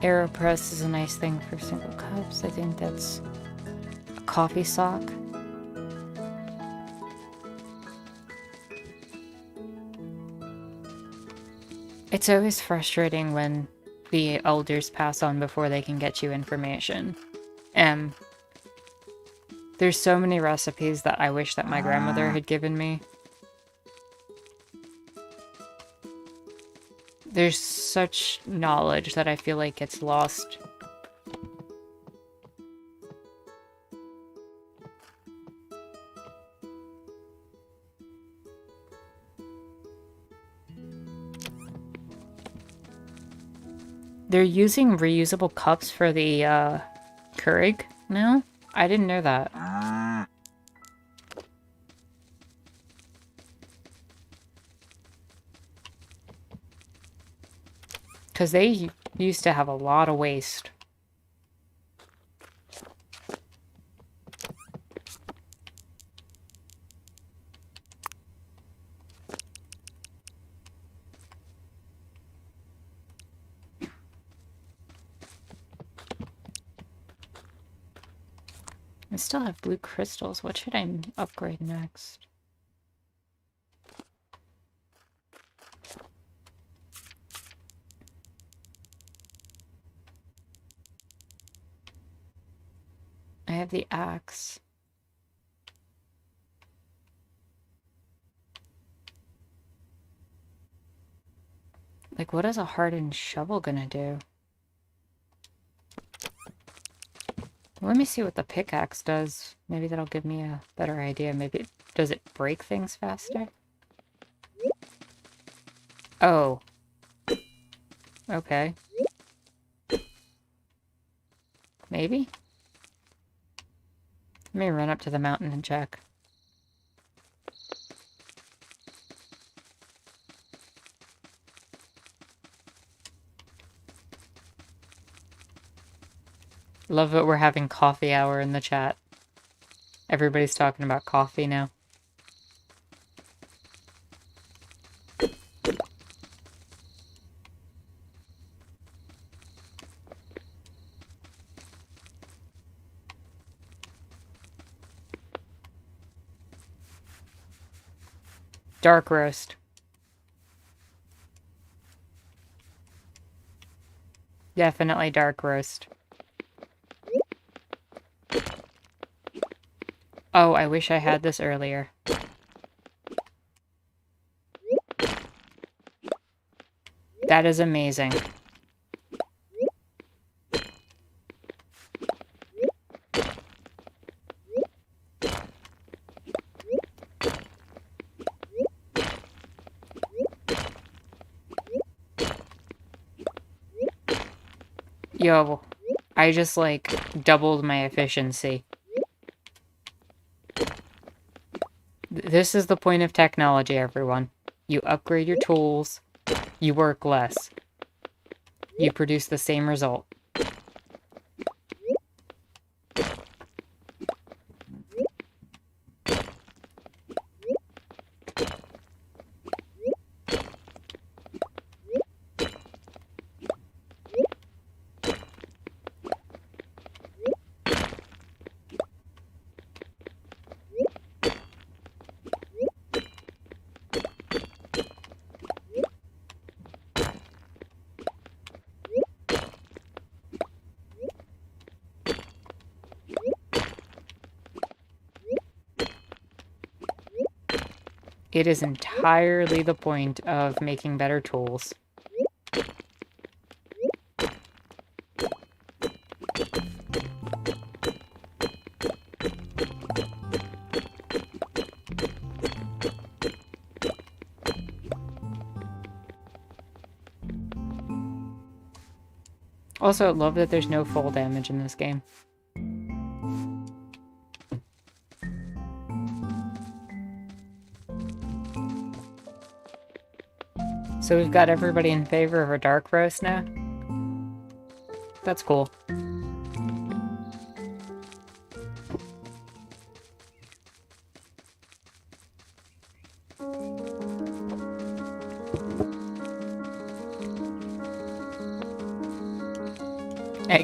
AeroPress is a nice thing for single cups. I think that's a coffee sock. It's always frustrating when the elders pass on before they can get you information. There's so many recipes that I wish that my grandmother had given me. There's such knowledge that I feel like gets lost. They're using reusable cups for the Keurig now? I didn't know that. Because they used to have a lot of waste. I still have blue crystals. What should I upgrade next? I have the axe. Like, what is a hardened shovel gonna do? Let me see what the pickaxe does. Maybe that'll give me a better idea. Maybe does it break things faster? Oh. Okay. Maybe? Let me run up to the mountain and check. Love that we're having coffee hour in the chat. Everybody's talking about coffee now. Dark roast. Definitely dark roast. Oh, I wish I had this earlier. That is amazing. Yo, I just, like, doubled my efficiency. This is the point of technology, everyone. You upgrade your tools, you work less. You produce the same result. It is entirely the point of making better tools. Also, I love that there's no fall damage in this game. So we've got everybody in favor of a dark roast now? That's cool.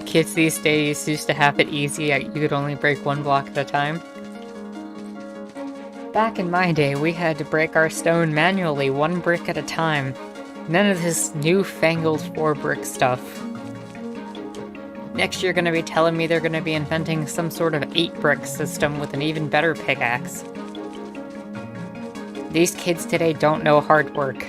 Kids these days used to have it easy. You could only break one block at a time. Back in my day, we had to break our stone manually, one brick at a time. None of this newfangled 4-brick stuff. Next you're gonna be telling me they're gonna be inventing some sort of 8-brick system with an even better pickaxe. These kids today don't know hard work.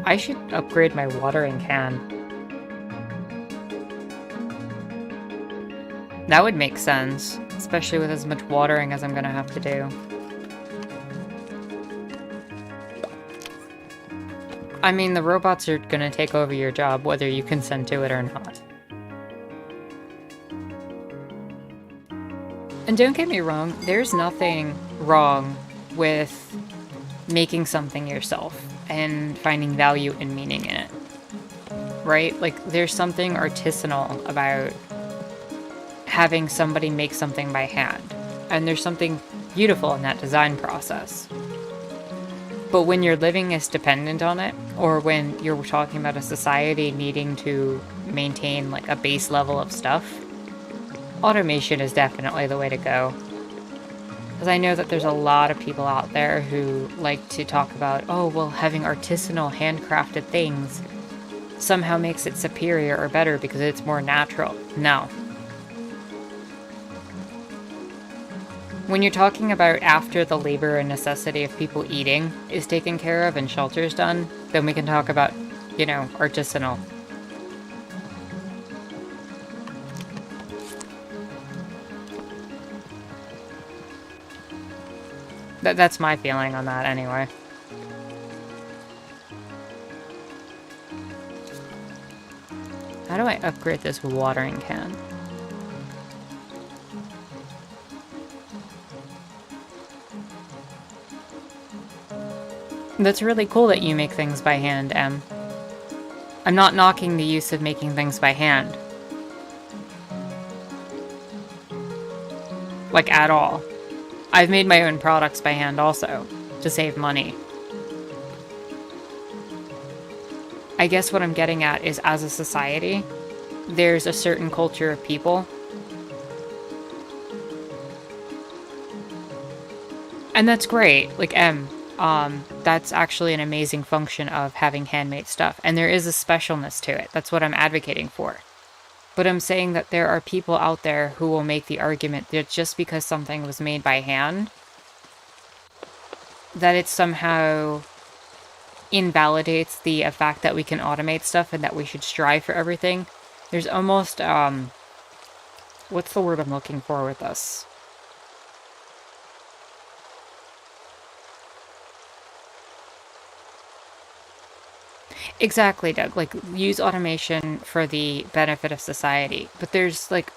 I should upgrade my watering can. That would make sense, especially with as much watering as I'm gonna have to do. I mean, the robots are gonna take over your job whether you consent to it or not. And don't get me wrong, there's nothing wrong with making something yourself and finding value and meaning in it. Right? Like, there's something artisanal about having somebody make something by hand. And there's something beautiful in that design process. But when your living is dependent on it, or when you're talking about a society needing to maintain like a base level of stuff, automation is definitely the way to go. Because I know that there's a lot of people out there who like to talk about, oh, well, having artisanal, handcrafted things somehow makes it superior or better because it's more natural. No. When you're talking about after the labor and necessity of people eating is taken care of and shelter's done, then we can talk about, you know, artisanal. That's my feeling on that anyway. How do I upgrade this watering can? That's really cool that you make things by hand, Em. I'm not knocking the use of making things by hand. Like, at all. I've made my own products by hand also, to save money. I guess what I'm getting at is, as a society, there's a certain culture of people. And that's great. Like, that's actually an amazing function of having handmade stuff. And there is a specialness to it. That's what I'm advocating for. But I'm saying that there are people out there who will make the argument that just because something was made by hand, that it somehow invalidates the fact that we can automate stuff and that we should strive for everything. There's almost, what's the word I'm looking for with this? Exactly, Doug. Like, use automation for the benefit of society. But there's, like,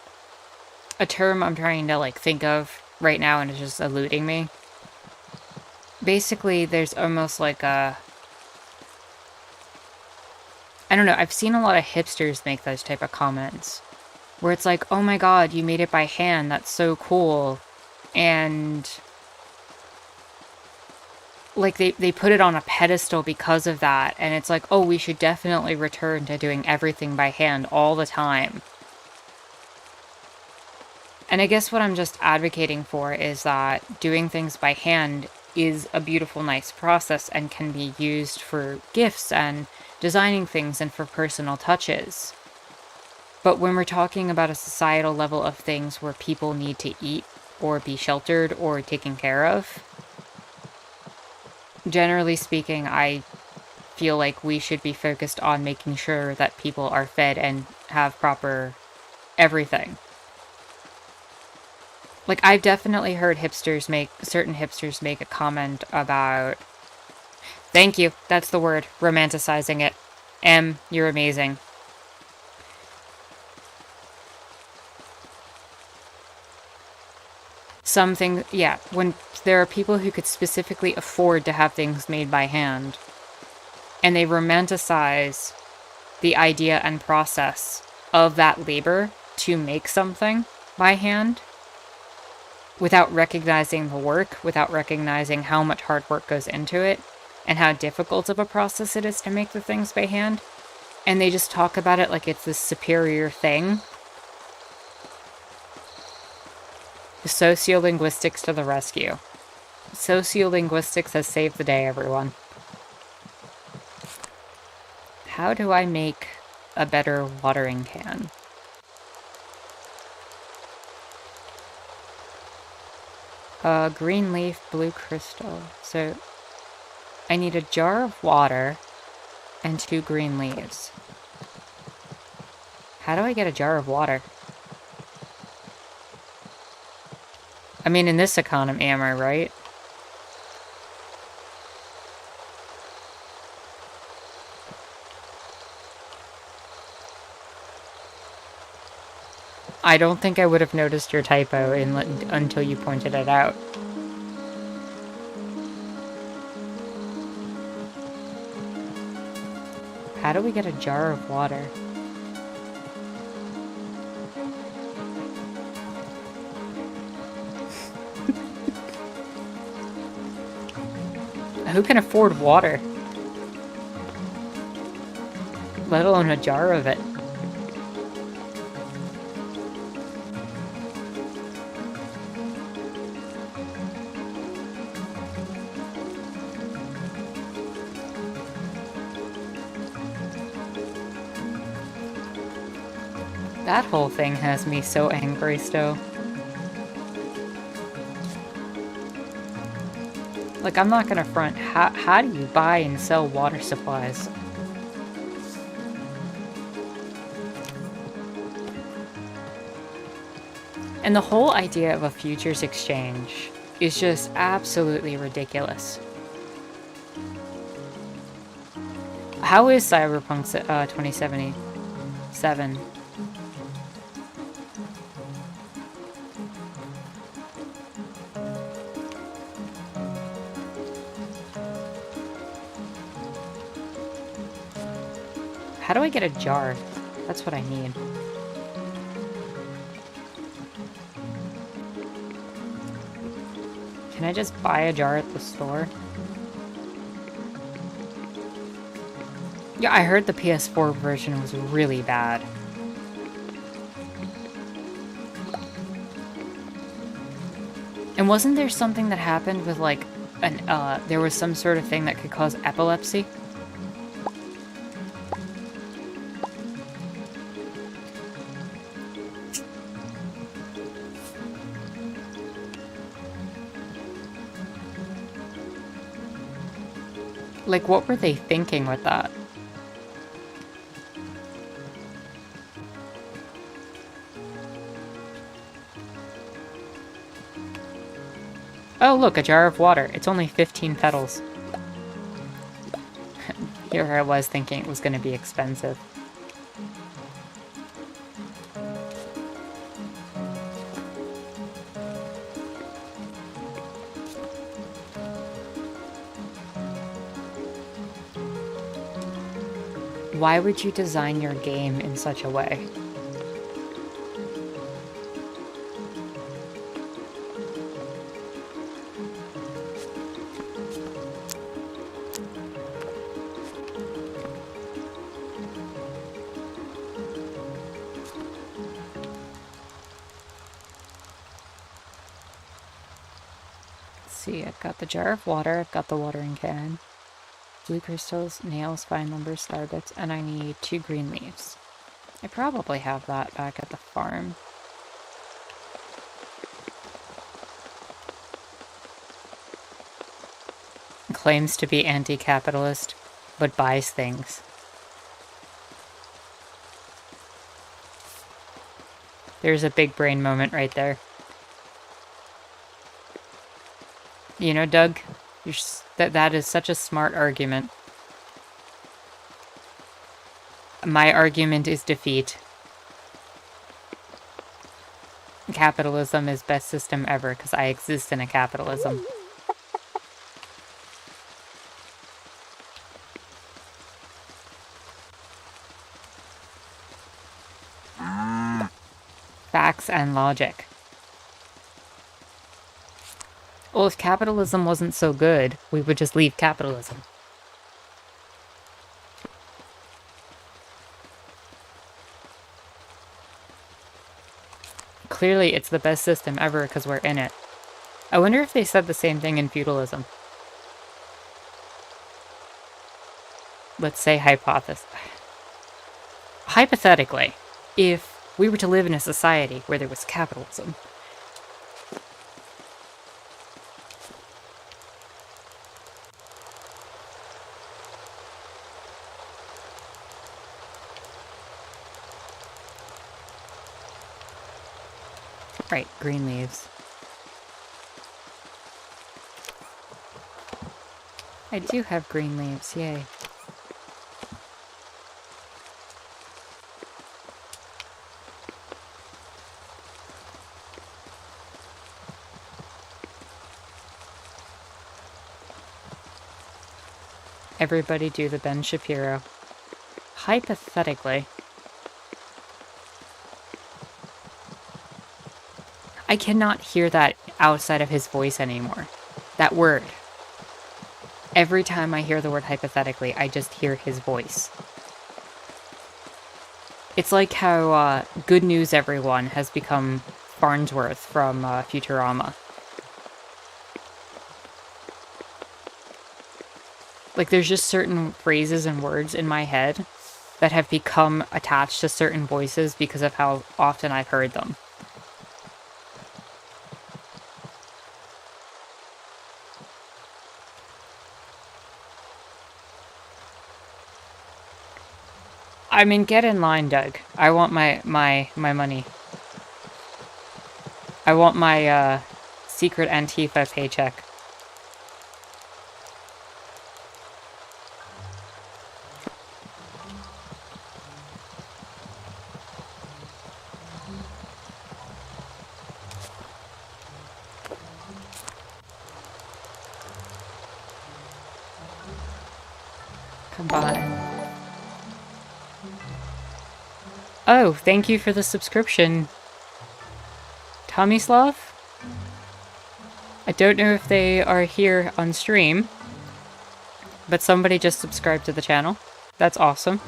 a term I'm trying to, like, think of right now and it's just eluding me. Basically, there's almost like a... I don't know, I've seen a lot of hipsters make those type of comments. Where it's like, oh my god, you made it by hand, that's so cool. And... like, they put it on a pedestal because of that, and it's like, oh, we should definitely return to doing everything by hand all the time. And I guess what I'm just advocating for is that doing things by hand is a beautiful, nice process and can be used for gifts and designing things and for personal touches. But when we're talking about a societal level of things where people need to eat or be sheltered or taken care of, generally speaking, I feel like we should be focused on making sure that people are fed and have proper everything. Like, I've definitely heard certain hipsters make a comment about, thank you, that's the word, romanticizing it. Em, you're amazing. Something, yeah, when there are people who could specifically afford to have things made by hand, and they romanticize the idea and process of that labor to make something by hand, without recognizing the work, without recognizing how much hard work goes into it, and how difficult of a process it is to make the things by hand, and they just talk about it like it's this superior thing. Sociolinguistics to the rescue. Sociolinguistics has saved the day, everyone. How do I make a better watering can? Green leaf, blue crystal. So, I need a jar of water and 2 green leaves. How do I get a jar of water? I mean, in this economy, am I right? I don't think I would have noticed your typo until you pointed it out. How do we get a jar of water? Who can afford water? Let alone a jar of it. That whole thing has me so angry still. Like, I'm not gonna front. How do you buy and sell water supplies? And the whole idea of a futures exchange is just absolutely ridiculous. How is Cyberpunk 2077? How do I get a jar? That's what I need. Can I just buy a jar at the store? Yeah, I heard the PS4 version was really bad. And wasn't there something that happened with, like, there was some sort of thing that could cause epilepsy? Like, what were they thinking with that? Oh, look, a jar of water. It's only 15 petals. Here I was thinking it was going to be expensive. Why would you design your game in such a way? Let's see, I've got the jar of water, I've got the watering can. Blue crystals, nails, fine lumber, star bits, and I need 2 green leaves. I probably have that back at the farm. Claims to be anti-capitalist, but buys things. There's a big brain moment right there. You know, Doug, that is such a smart argument. My argument is defeat. Capitalism is best system ever because I exist in a capitalism. Facts and logic. Well, if capitalism wasn't so good, we would just leave capitalism. Clearly, it's the best system ever because we're in it. I wonder if they said the same thing in feudalism. Let's say hypothetically, if we were to live in a society where there was capitalism, right, green leaves. I do have green leaves, yay. Everybody do the Ben Shapiro. Hypothetically. I cannot hear that outside of his voice anymore. That word. Every time I hear the word hypothetically, I just hear his voice. It's like how Good News Everyone has become Farnsworth from Futurama. Like, there's just certain phrases and words in my head that have become attached to certain voices because of how often I've heard them. I mean, get in line, Doug. I want my money. I want my secret Antifa paycheck. Combine. Oh, thank you for the subscription, Tomislav. I don't know if they are here on stream, but somebody just subscribed to the channel. That's awesome.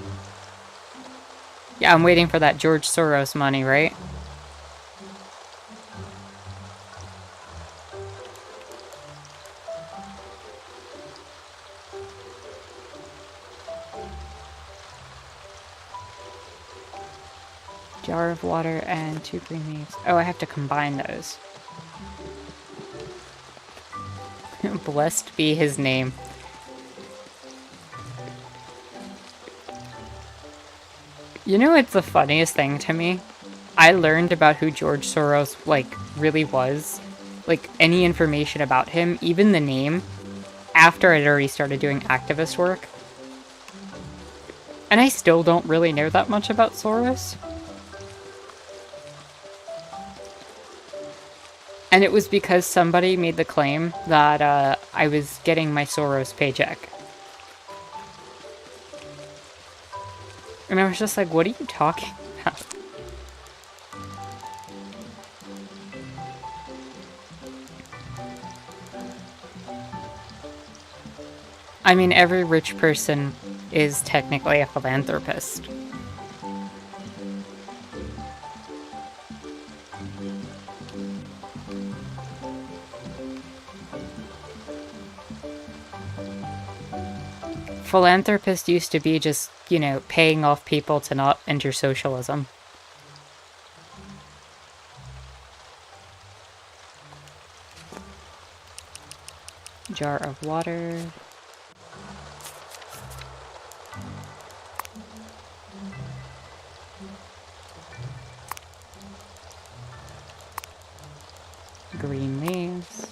Yeah, I'm waiting for that George Soros money, right? Jar of water and 2 green leaves. Oh, I have to combine those. Blessed be his name. You know what's the funniest thing to me? I learned about who George Soros, like, really was. Like, any information about him, even the name, after I'd already started doing activist work. And I still don't really know that much about Soros. And it was because somebody made the claim that I was getting my Soros paycheck. And I was just like, what are you talking about? I mean, every rich person is technically a philanthropist. Philanthropist used to be just, you know, paying off people to not enter socialism. Jar of water. Green leaves.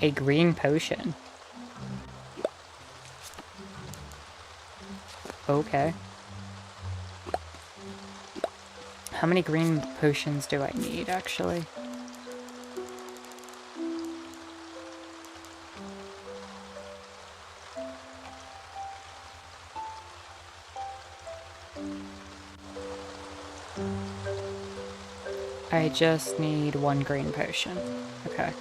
A green potion. Okay. How many green potions do I need, actually? I just need 1 green potion. Okay.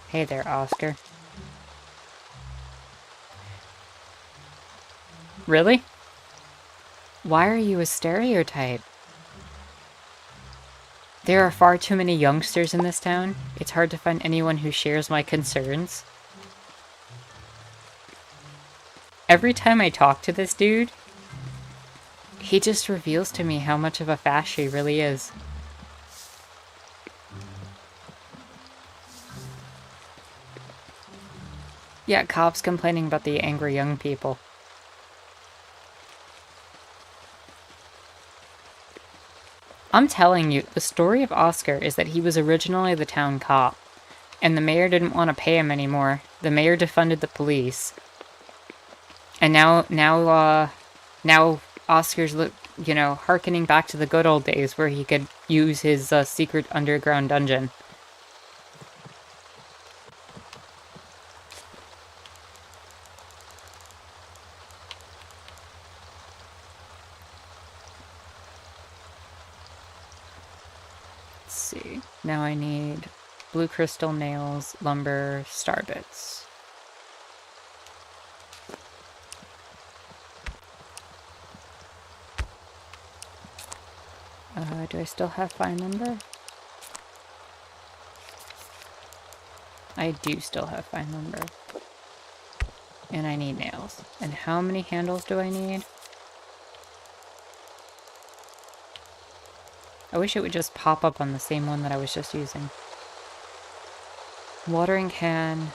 Hey there, Oscar. Really? Why are you a stereotype? There are far too many youngsters in this town. It's hard to find anyone who shares my concerns. Every time I talk to this dude, he just reveals to me how much of a fash he really is. Yeah, cops complaining about the angry young people. I'm telling you, the story of Oscar is that he was originally the town cop, and the mayor didn't want to pay him anymore. The mayor defunded the police, and now Oscar's, hearkening back to the good old days where he could use his secret underground dungeon. Let's see. Now I need blue crystal, nails, lumber, star bits. Do I still have fine lumber? I do still have fine lumber. And I need nails. And how many handles do I need? I wish it would just pop up on the same one that I was just using. Watering can.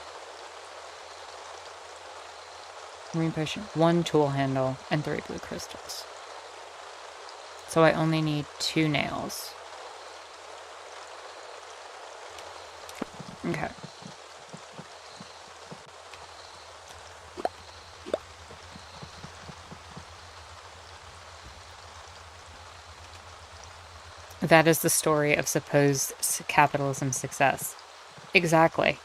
Marine potion. 1 tool handle and 3 blue crystals. So I only need 2 nails. Okay. That is the story of supposed capitalism success. Exactly.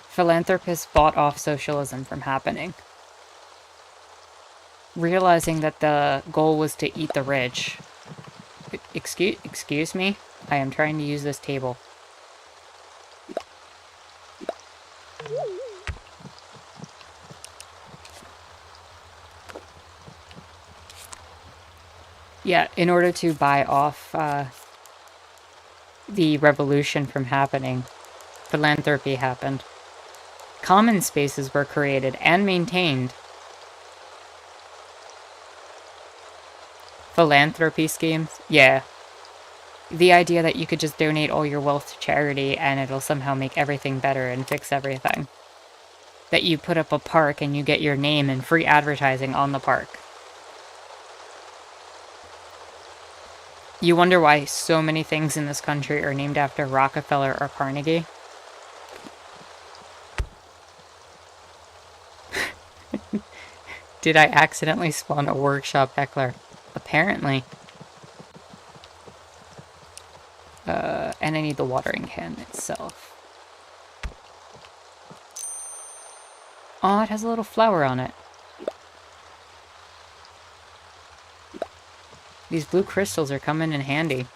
Philanthropists bought off socialism from happening. Realizing that the goal was to eat the rich. Excuse me? I am trying to use this table. Yeah, in order to buy off the revolution from happening, philanthropy happened. Common spaces were created and maintained. Philanthropy schemes? Yeah. The idea that you could just donate all your wealth to charity and it'll somehow make everything better and fix everything. That you put up a park and you get your name and free advertising on the park. You wonder why so many things in this country are named after Rockefeller or Carnegie? Did I accidentally spawn a workshop heckler? Apparently. And I need the watering can itself. Oh, it has a little flower on it. These blue crystals are coming in handy.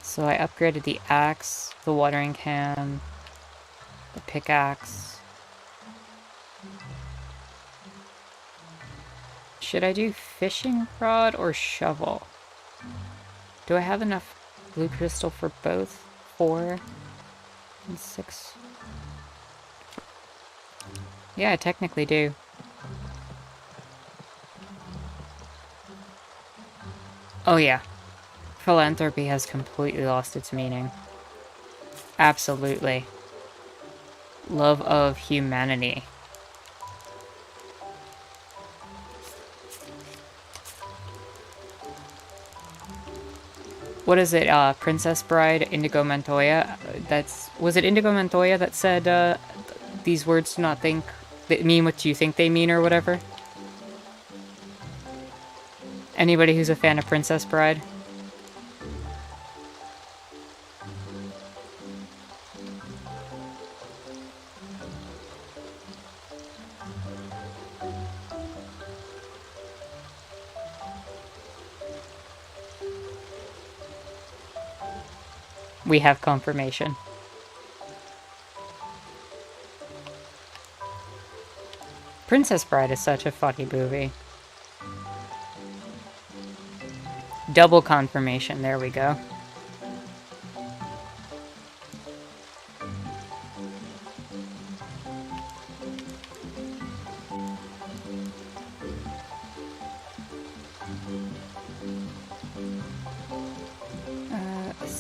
So I upgraded the axe, the watering can, the pickaxe. Should I do fishing rod or shovel? Do I have enough blue crystal for both? 4 and 6. Yeah, I technically do. Oh yeah. Philanthropy has completely lost its meaning. Absolutely. Love of humanity. What is it, Princess Bride, Indigo Montoya? Was it Indigo Montoya that said, these words do not mean what you think they mean, or whatever? Anybody who's a fan of Princess Bride? We have confirmation. Princess Bride is such a funny movie. Double confirmation, there we go.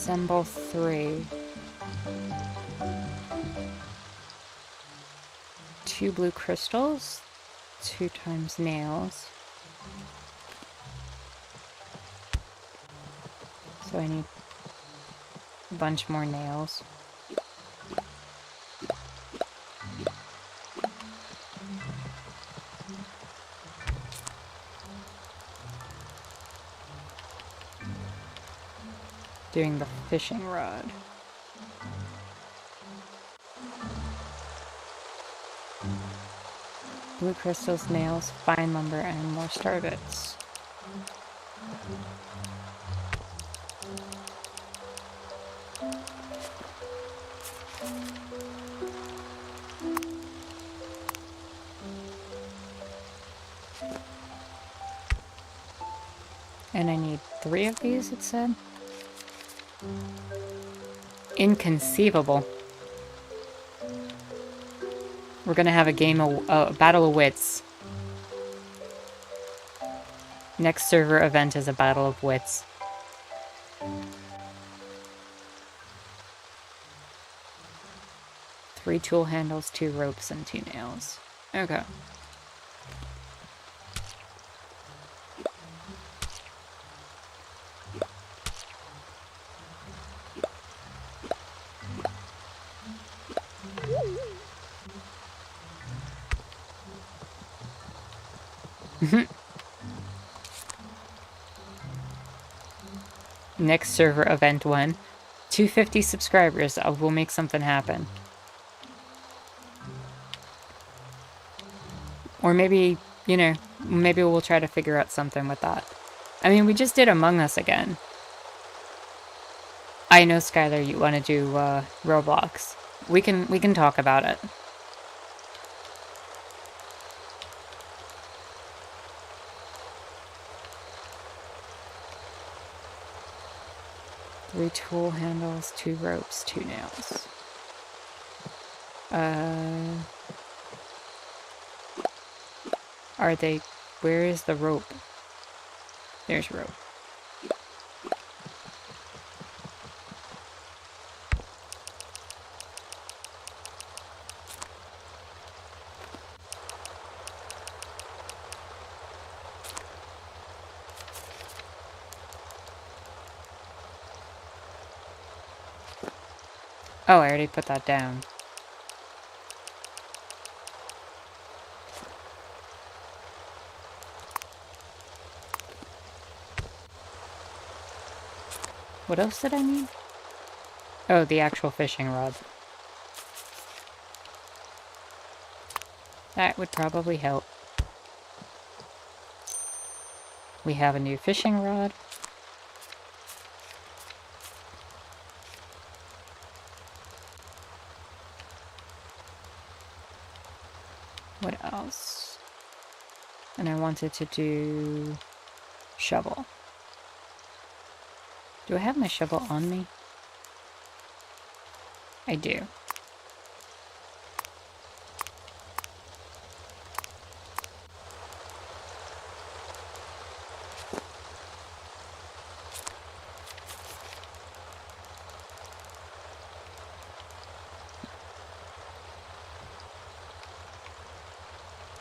Assemble 3. 2 blue crystals. 2 times nails. So I need a bunch more nails. Doing the fishing rod. Blue crystals, nails, fine lumber, and more star bits. And I need 3 of these, it said. Inconceivable. We're gonna have a battle of wits. Next server event is a battle of wits. Three tool handles, 2 ropes, and 2 nails. Okay. Next server event when 250 subscribers, we'll make something happen. Or maybe, you know, maybe we'll try to figure out something with that. I mean, we just did Among Us again. I know, Skylar, you want to do Roblox. We can talk about it. Three tool handles, 2 ropes, 2 nails. Are they... Where is the rope? There's rope. Oh, I already put that down. What else did I need? Oh, the actual fishing rod. That would probably help. We have a new fishing rod. What else? And I wanted to do shovel. Do I have my shovel on me? I do.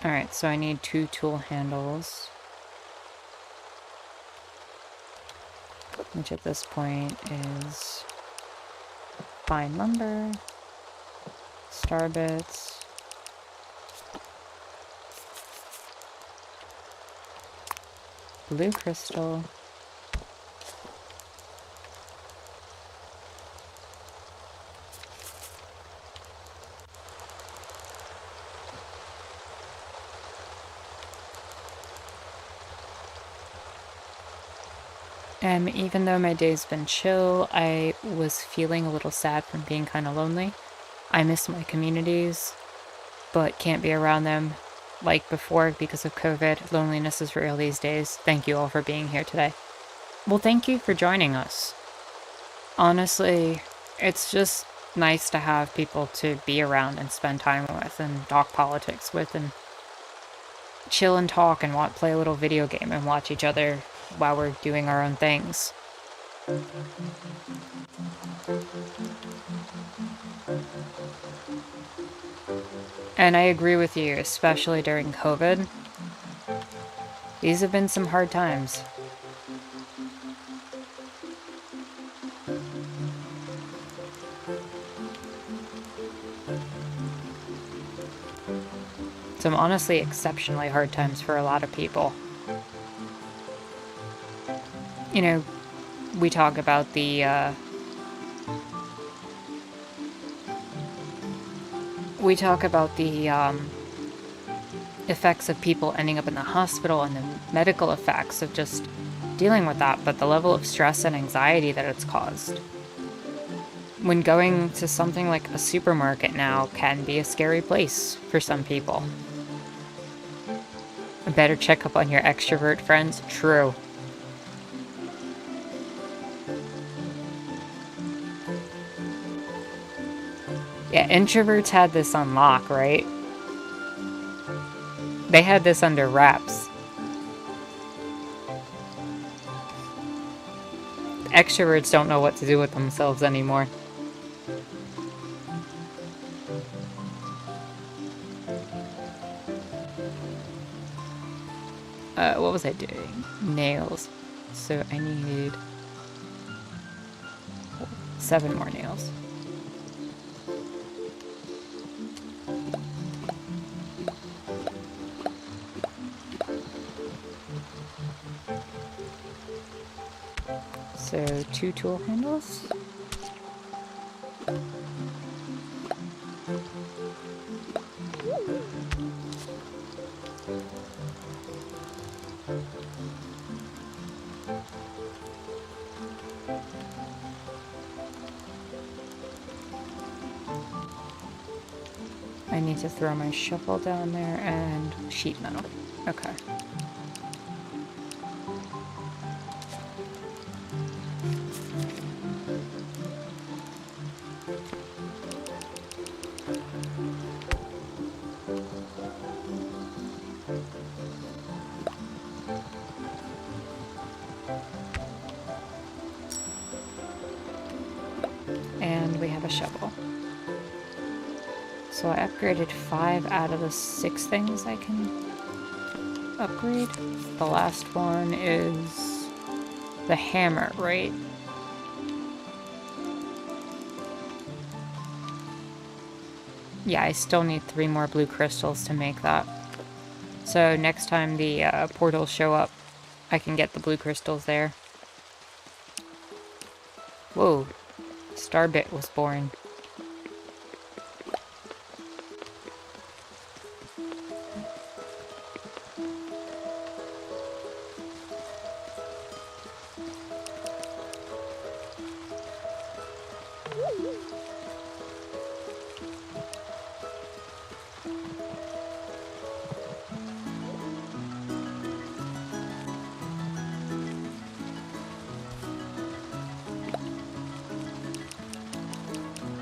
Alright, so I need 2 tool handles. Which at this point is fine lumber, star bits, blue crystal, even though my day's been chill, I was feeling a little sad from being kind of lonely. I miss my communities, but can't be around them like before because of COVID. Loneliness is real these days. Thank you all for being here today. Well, thank you for joining us. Honestly, it's just nice to have people to be around and spend time with and talk politics with and chill and talk and play a little video game and watch each other while we're doing our own things. And I agree with you, especially during COVID. These have been some hard times. Some honestly exceptionally hard times for a lot of people. You know, we talk about the effects of people ending up in the hospital and the medical effects of just dealing with that, but the level of stress and anxiety that it's caused. When going to something like a supermarket now can be a scary place for some people. A better check up on your extrovert friends? True. Yeah, introverts had this on lock, right? They had this under wraps. Extroverts don't know what to do with themselves anymore. What was I doing? Nails. So I need 7 more nails. So 2 tool handles. I need to throw my shovel down there and sheet metal. Okay. And we have a shovel. So I upgraded 5 out of the 6 things I can upgrade. The last one is the hammer, right? Yeah, I still need 3 more blue crystals to make that. So next time the portals show up, I can get the blue crystals there. Whoa, Starbit was born.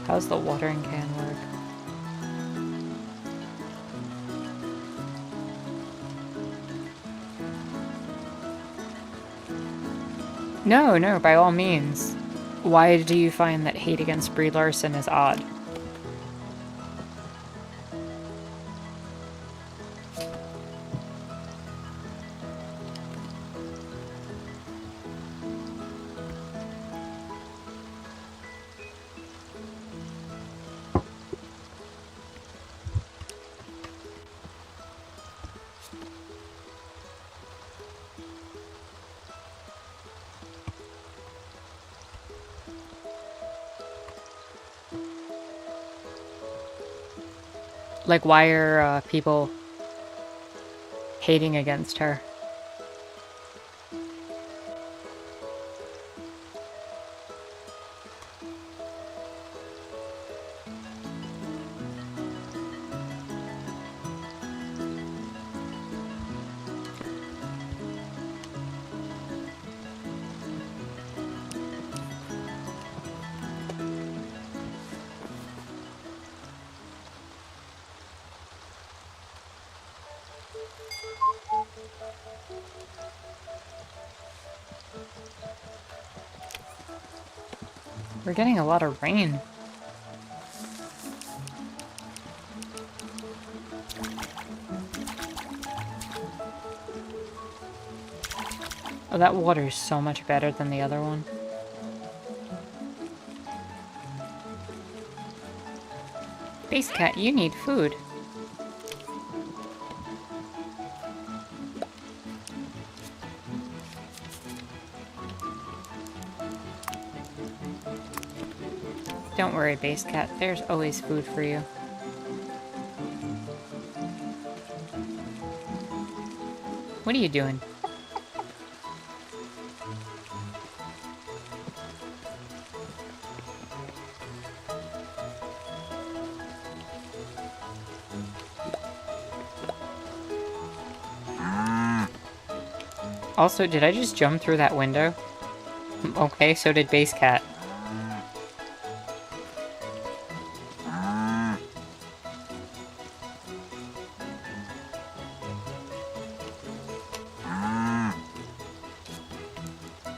How's the watering can work? No, no, by all means. Why do you find that hate against Brie Larson is odd? Like, why are people hating against her? We're getting a lot of rain. Oh, that water is so much better than the other one. Base Cat, you need food. Don't worry, Base Cat. There's always food for you. What are you doing? Also, did I just jump through that window? Okay, so did Base Cat.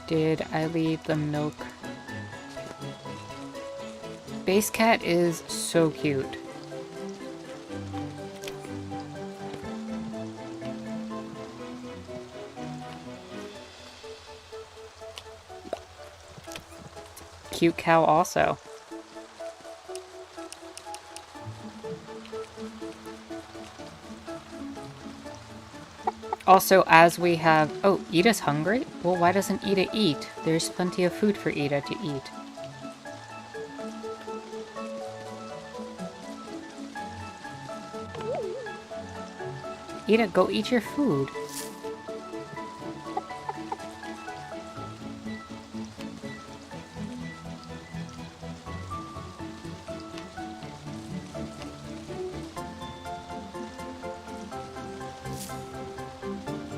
Did I leave the milk? Base Cat is so cute. Cute cow also. Also, as we have... Oh, Ida's hungry? Well, why doesn't Ida eat? There's plenty of food for Ida to eat. Ida, go eat your food.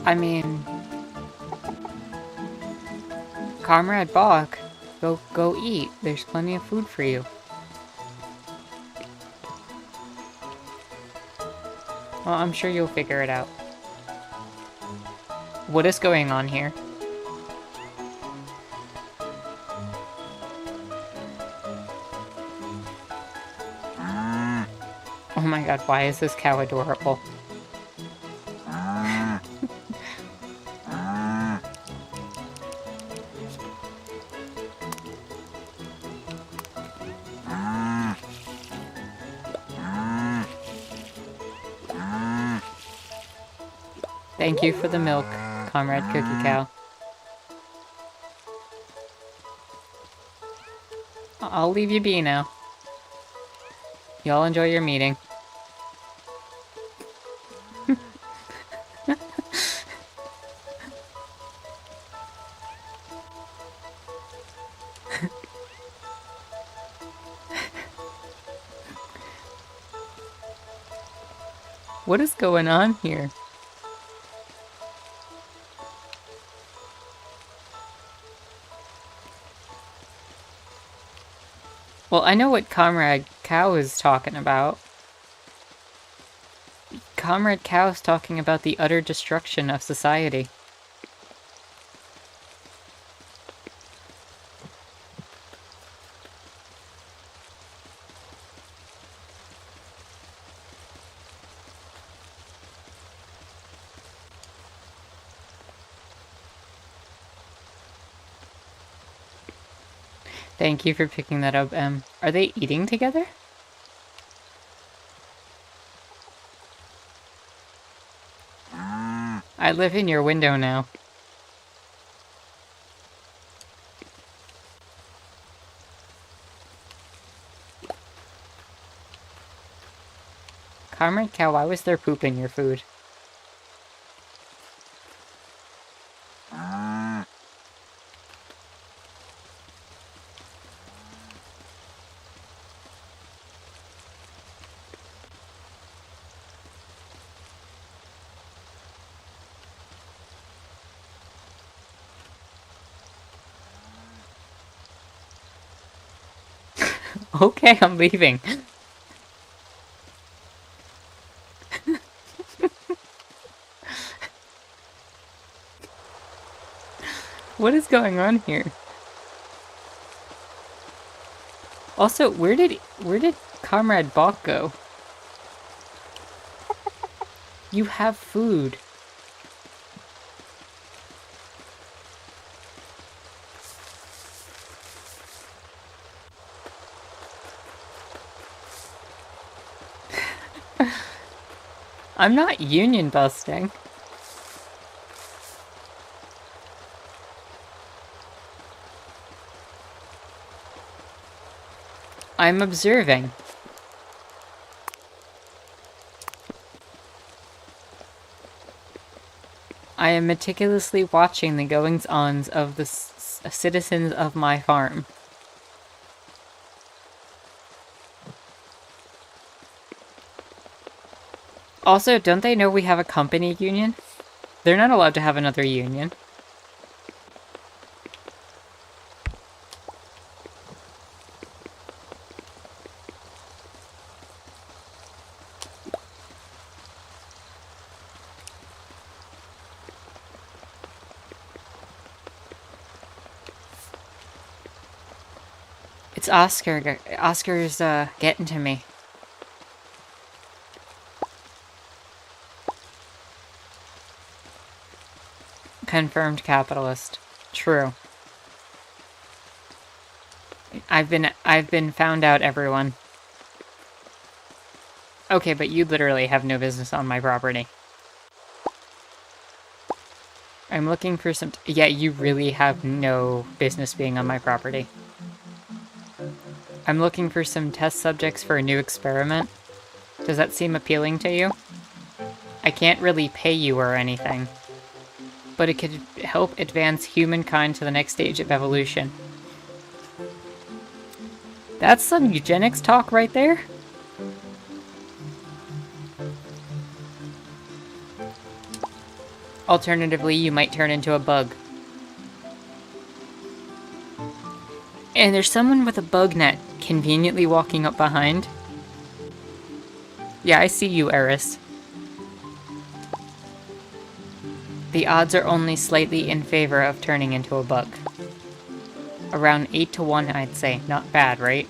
I mean... Comrade Bach, go eat. There's plenty of food for you. Well, I'm sure you'll figure it out. What is going on here? Oh my god, why is this cow adorable? Thank you for the milk, Comrade Cookie Cow. I'll leave you be now. Y'all enjoy your meeting. What is going on here? Well, I know what Comrade Cow is talking about. Comrade Cow is talking about the utter destruction of society. Thank you for picking that up, Em. Are they eating together? I live in your window now. Comrade Cow, why was there poop in your food? Okay, I'm leaving. What is going on here? Also, where did Comrade Bach go? You have food. I'm not union busting. I'm observing. I am meticulously watching the goings-ons of the citizens of my farm. Also, don't they know we have a company union? They're not allowed to have another union. It's Oscar. Oscar's, getting to me. Confirmed capitalist. True. I've been found out, everyone. Okay, but you literally have no business on my property. I'm looking for some... Yeah, you really have no business being on my property. I'm looking for some test subjects for a new experiment. Does that seem appealing to you? I can't really pay you or anything, but it could help advance humankind to the next stage of evolution. That's some eugenics talk right there. Alternatively, you might turn into a bug. And there's someone with a bug net conveniently walking up behind. Yeah, I see you, Eris. The odds are only slightly in favor of turning into a bug. Around 8 to 1, I'd say. Not bad, right?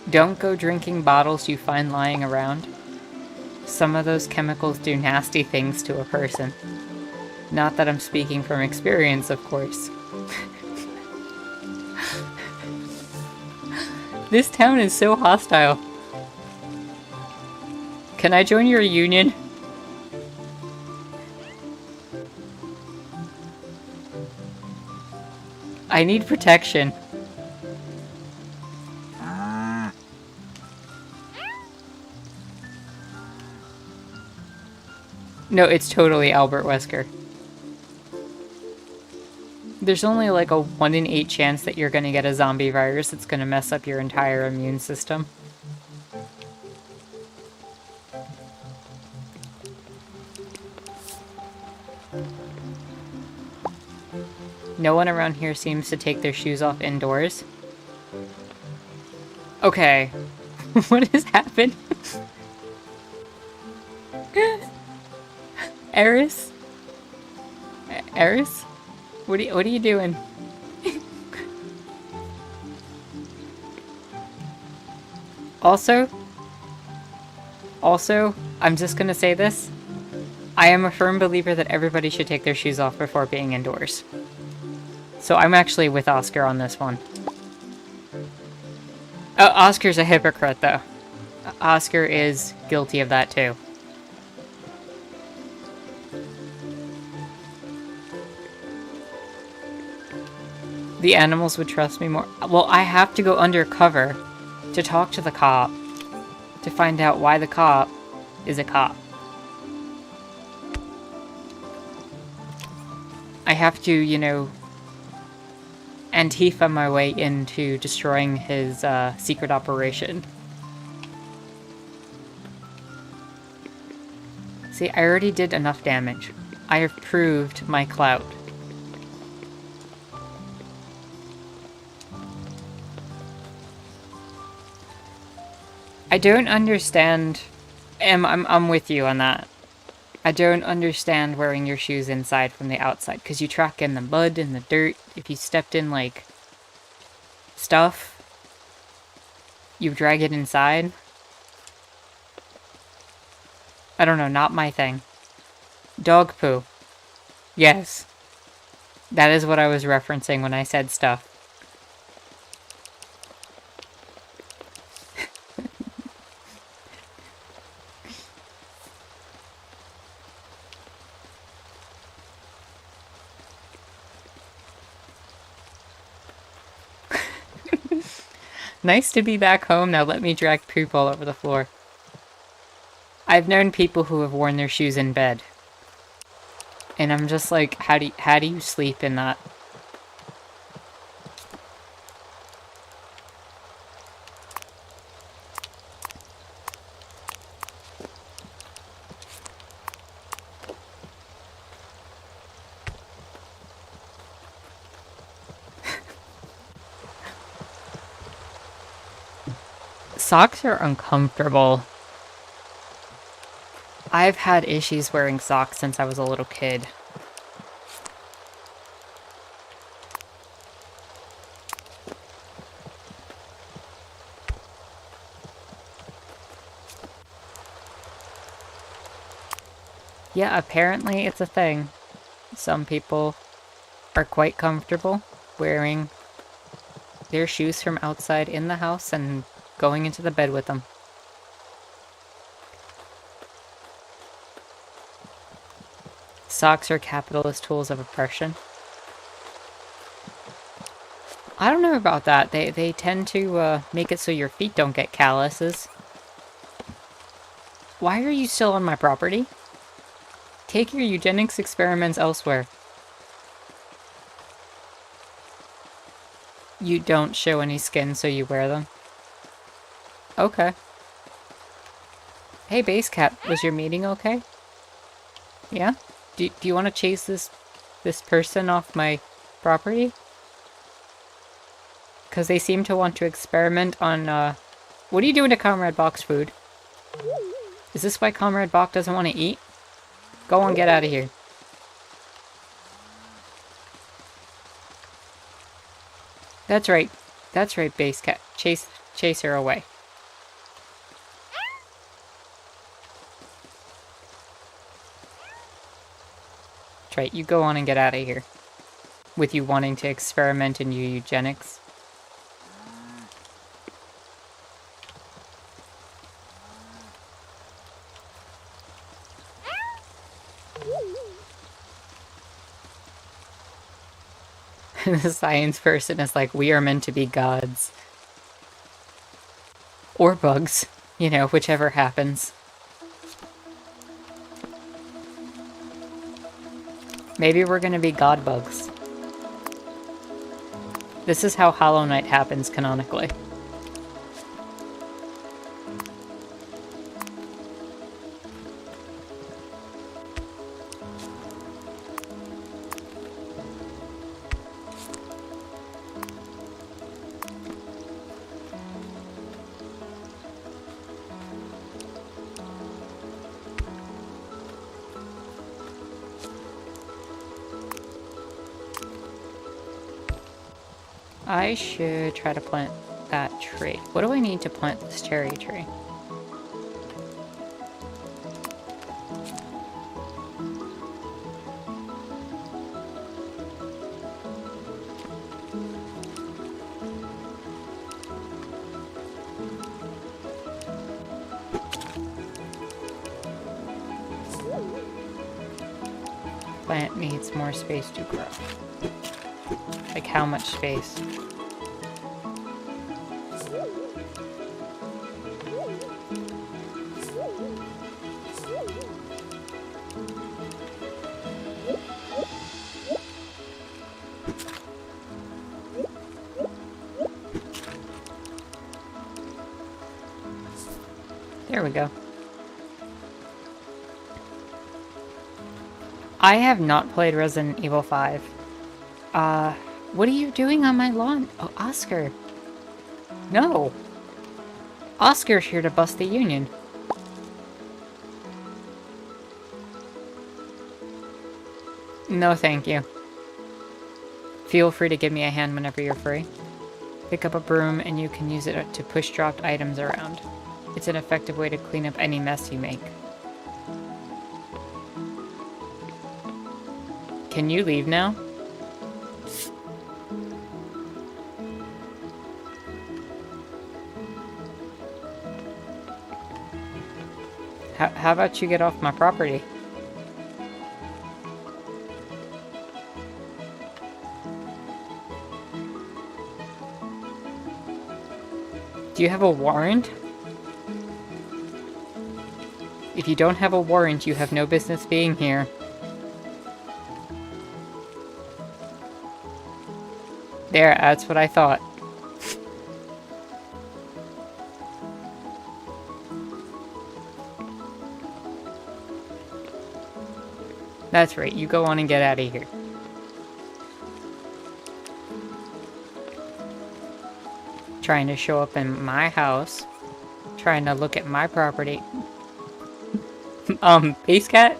Don't go drinking bottles you find lying around. Some of those chemicals do nasty things to a person. Not that I'm speaking from experience, of course. This town is so hostile. Can I join your union? I need protection. No, it's totally Albert Wesker. There's only like a 1 in 8 chance that you're gonna get a zombie virus that's gonna mess up your entire immune system. No one around here seems to take their shoes off indoors. Okay. What has happened? Eris? Eris? What are you doing? Also, I'm just gonna say this. I am a firm believer that everybody should take their shoes off before being indoors. So I'm actually with Oscar on this one. Oh, Oscar's a hypocrite, though. Oscar is guilty of that, too. The animals would trust me more. Well, I have to go undercover to talk to the cop to find out why the cop is a cop. I have to, you know, Antifa my way into destroying his secret operation. See, I already did enough damage. I have proved my clout. I don't understand. I'm with you on that. I don't understand wearing your shoes inside from the outside, because you track in the mud and the dirt. If you stepped in, like, stuff, you drag it inside. I don't know, not my thing. Dog poo. Yes. That is what I was referencing when I said stuff. Nice to be back home. Now let me drag poop all over the floor. I've known people who have worn their shoes in bed. And I'm just like, how do you sleep in that? Socks are uncomfortable. I've had issues wearing socks since I was a little kid. Yeah, apparently it's a thing. Some people are quite comfortable wearing their shoes from outside in the house and going into the bed with them. Socks are capitalist tools of oppression. I don't know about that. They tend to make it so your feet don't get calluses. Why are you still on my property? Take your eugenics experiments elsewhere. You don't show any skin, so you wear them? Okay. Hey, Base Cat, was your meeting okay? Yeah? Do you want to chase this person off my property? Because they seem to want to experiment on, What are you doing to Comrade Bach's food? Is this why Comrade Bach doesn't want to eat? Go on, get out of here. That's right. That's right, Base Cat. Chase her away. That's right, you go on and get out of here. With you wanting to experiment in your eugenics. The science person is like, we are meant to be gods. Or bugs. You know, whichever happens. Maybe we're gonna be god bugs. This is how Hollow Knight happens canonically. I should try to plant that tree. What do I need to plant this cherry tree? Plant needs more space to grow. Like how much space? There we go. I have not played Resident Evil 5. What are you doing on my lawn? Oh, Oscar. No. Oscar's here to bust the Union. No, thank you. Feel free to give me a hand whenever you're free. Pick up a broom and you can use it to push dropped items around. It's an effective way to clean up any mess you make. Can you leave now? How about you get off my property? Do you have a warrant? If you don't have a warrant, you have no business being here. There, that's what I thought. That's right, you go on and get out of here. Trying to show up in my house. Trying to look at my property. Base cat?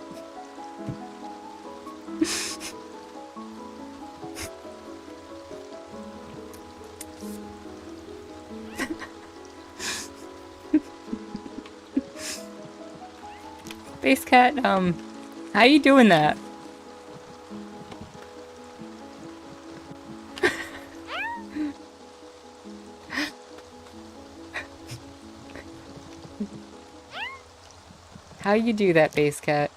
Base cat, how you doing that? How you do that, base cat?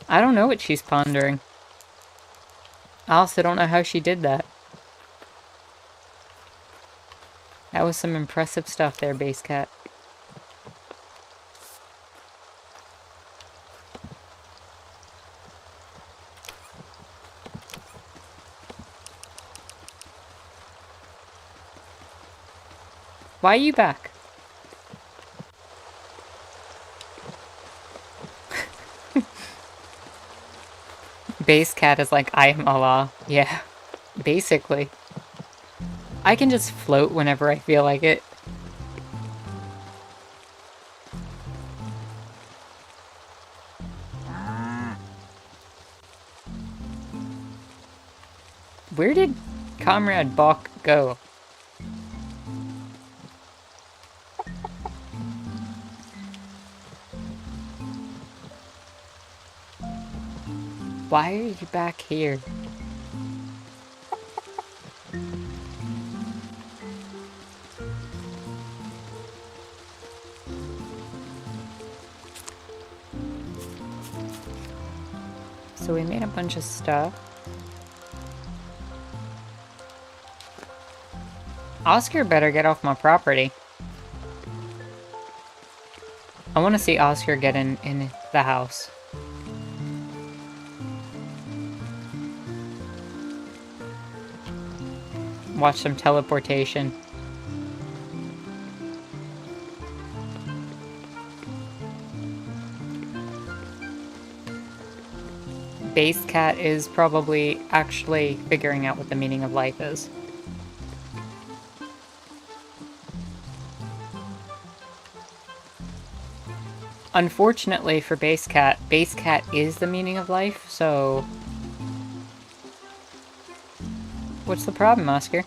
I don't know what she's pondering. I also don't know how she did that. That was some impressive stuff there, base cat. Why are you back? Base cat is like, I am Allah. Yeah, basically. I can just float whenever I feel like it. Where did Comrade Bach go? Why are you back here? So we made a bunch of stuff. Oscar better get off my property. I want to see Oscar get in the house. Watch some teleportation. Base cat is probably actually figuring out what the meaning of life is. Unfortunately for base cat is the meaning of life, so... What's the problem, Oscar?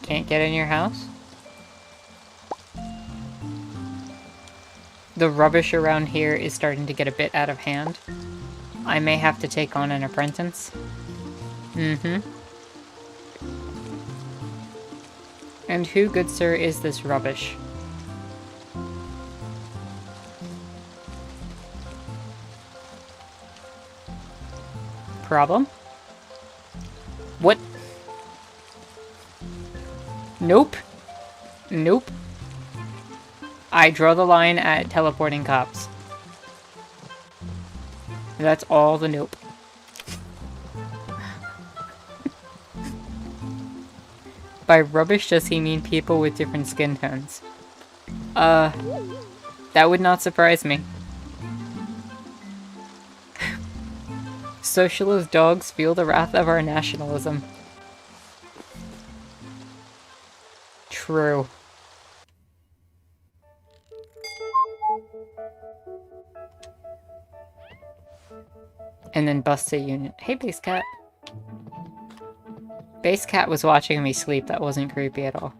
Can't get in your house? The rubbish around here is starting to get a bit out of hand. I may have to take on an apprentice. Mm-hmm. And who, good sir, is this rubbish? Problem? What? Nope. Nope. I draw the line at teleporting cops. That's all the nope. By rubbish, does he mean people with different skin tones? That would not surprise me. Socialist dogs feel the wrath of our nationalism. True. And then bust a unit. Hey, Base Cat. Base Cat was watching me sleep. That wasn't creepy at all.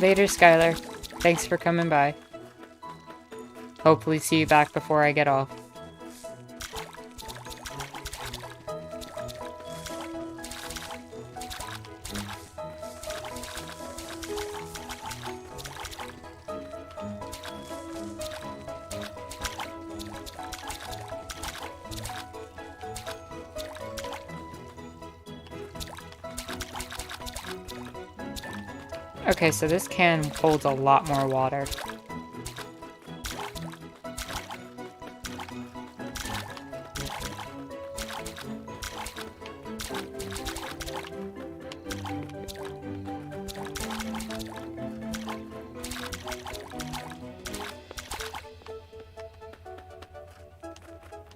Later, Skylar. Thanks for coming by. Hopefully see you back before I get off. Okay, so this can holds a lot more water.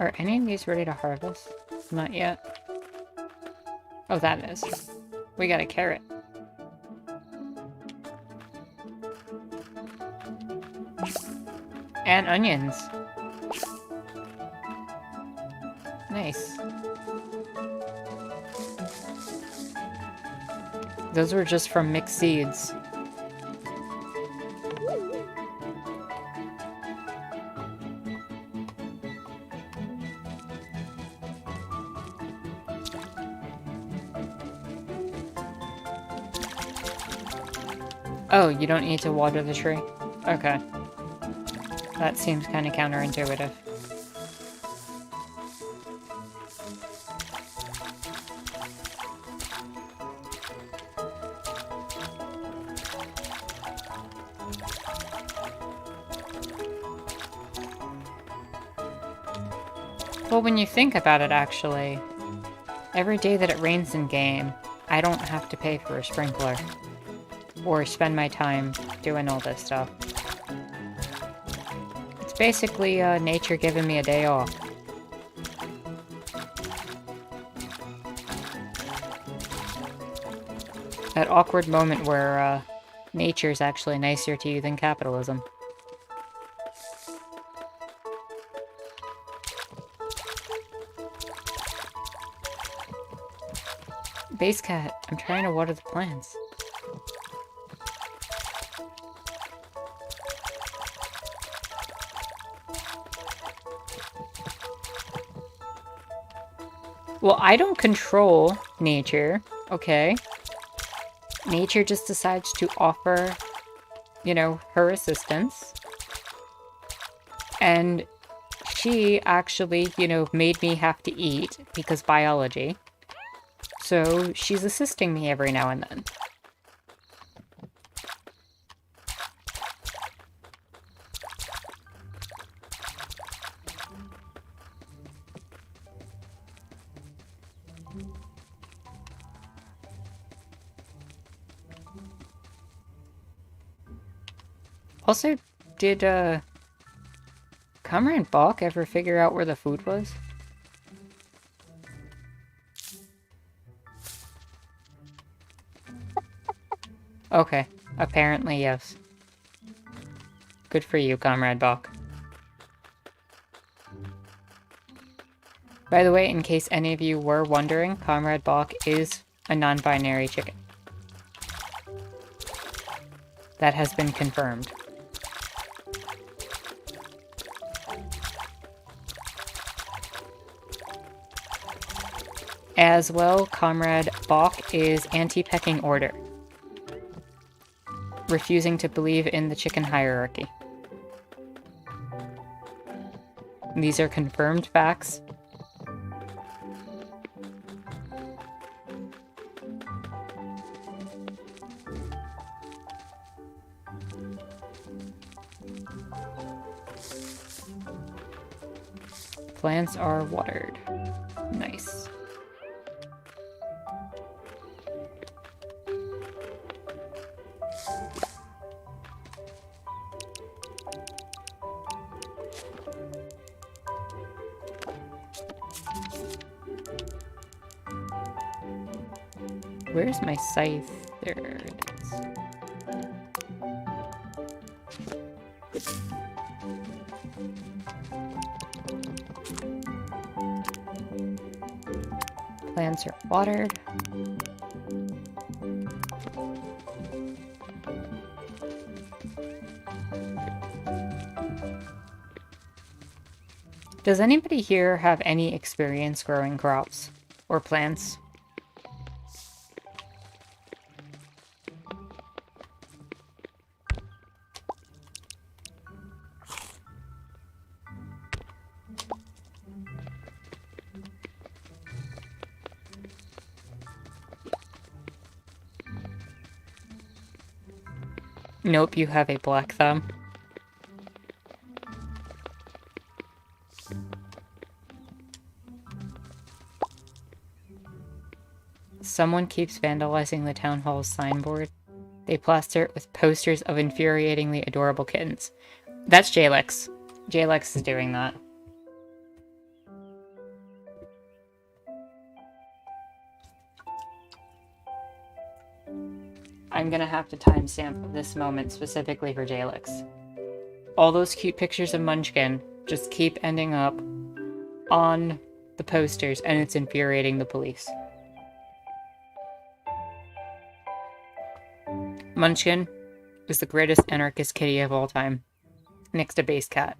Are any of these ready to harvest? Not yet. Oh, that is. We got a carrot. And onions. Nice. Those were just from mixed seeds. Oh, you don't need to water the tree? Okay. That seems kind of counterintuitive. Well, when you think about it, actually, every day that it rains in game, I don't have to pay for a sprinkler. Or spend my time doing all this stuff. It's basically nature giving me a day off. That awkward moment where nature's actually nicer to you than capitalism. Base Cat, I'm trying to water the plants. Well, I don't control nature, okay? Nature just decides to offer, you know, her assistance. And she actually, you know, made me have to eat because biology. So she's assisting me every now and then. Also, did, Comrade Balk ever figure out where the food was? Okay, apparently yes. Good for you, Comrade Balk. By the way, in case any of you were wondering, Comrade Balk is a non-binary chicken. That has been confirmed. As well, Comrade Balk is anti-pecking order, refusing to believe in the chicken hierarchy. These are confirmed facts. Plants are watered. Nice. Where's my scythe? There it is. Plants are watered. Does anybody here have any experience growing crops or plants? Nope, you have a black thumb. Someone keeps vandalizing the town hall's signboard. They plaster it with posters of infuriatingly adorable kittens. That's Jalix. Jalix is doing that. I'm gonna have to timestamp this moment specifically for Jalix. All those cute pictures of Munchkin just keep ending up on the posters, and it's infuriating the police. Munchkin is the greatest anarchist kitty of all time, next to Base Cat.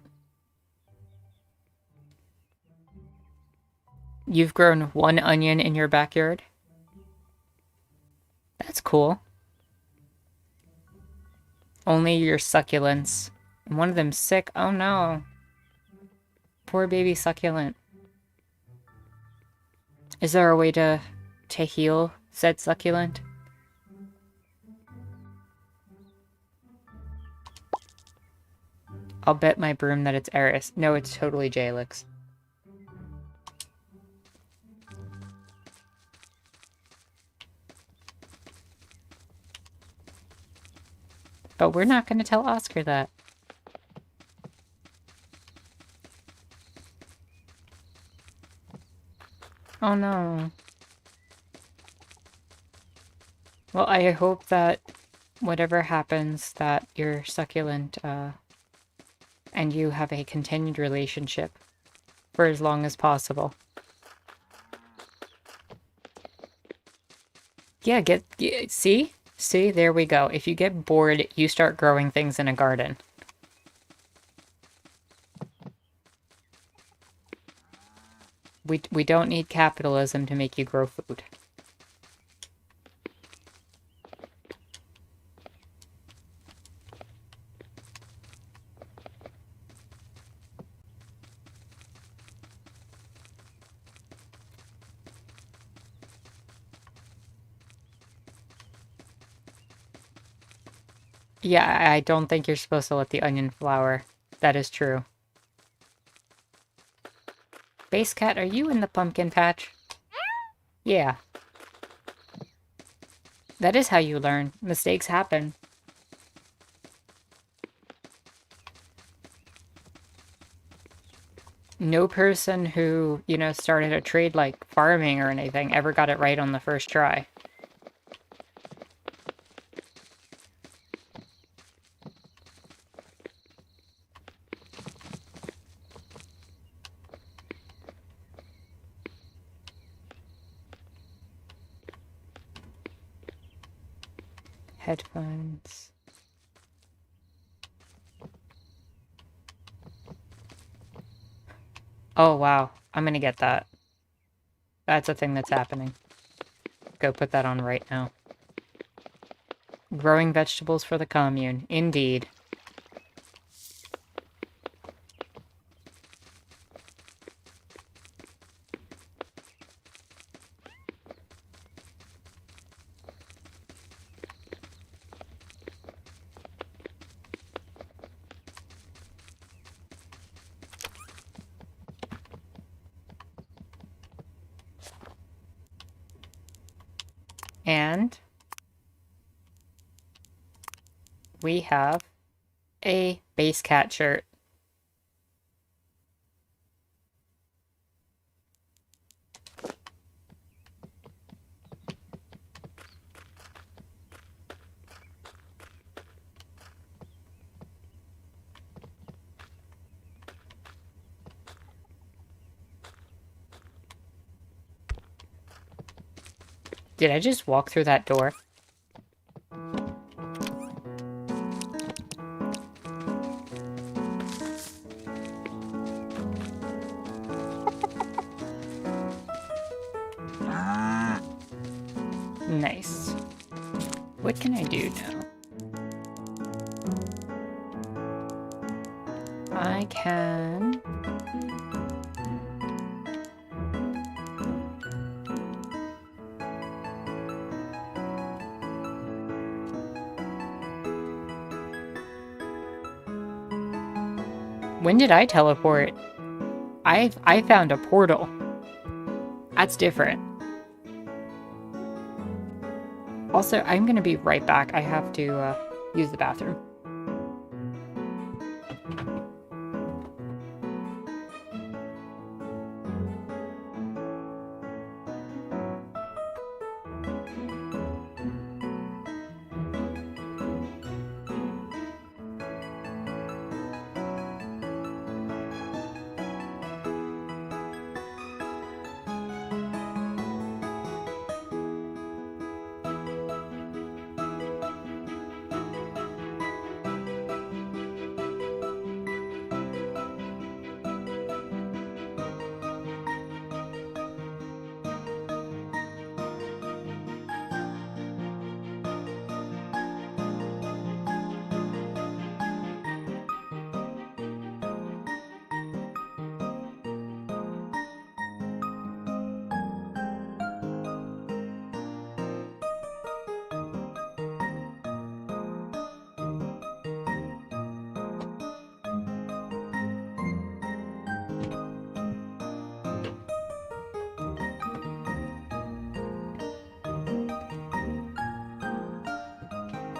You've grown one onion in your backyard? That's cool. Only your succulents. And one of them's sick. Oh no. Poor baby succulent. Is there a way to heal said succulent? I'll bet my broom that it's Eris. No, it's totally Jalix. But we're not going to tell Oscar that. Oh no. Well, I hope that whatever happens, that your succulent, and you have a continued relationship for as long as possible. Yeah, see? See, there we go. If you get bored, you start growing things in a garden. We don't need capitalism to make you grow food. Yeah, I don't think you're supposed to let the onion flower. That is true. Base Cat, are you in the pumpkin patch? Yeah. That is how you learn. Mistakes happen. No person who, you know, started a trade like farming or anything ever got it right on the first try. Headphones. Oh, wow. I'm gonna get that. That's a thing that's happening. Go put that on right now. Growing vegetables for the commune. Indeed. And we have a base cat shirt. Did I just walk through that door? Nice. What can I do now? I can... When did I teleport? I found a portal. That's different. Also, I'm gonna be right back. I have to use the bathroom.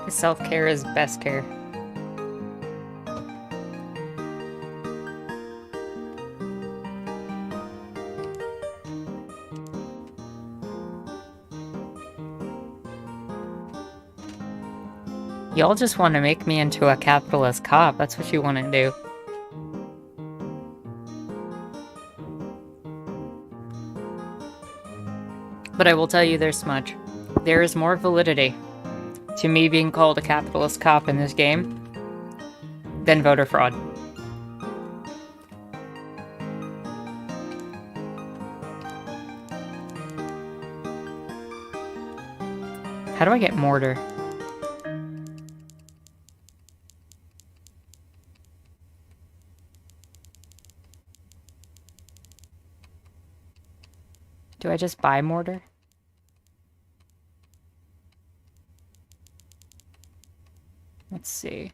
Self-care is best care. Y'all just want to make me into a capitalist cop. That's what you want to do. But I will tell you this much. There is more validity to me being called a capitalist cop in this game than voter fraud. How do I get mortar? Do I just buy mortar? Let's see.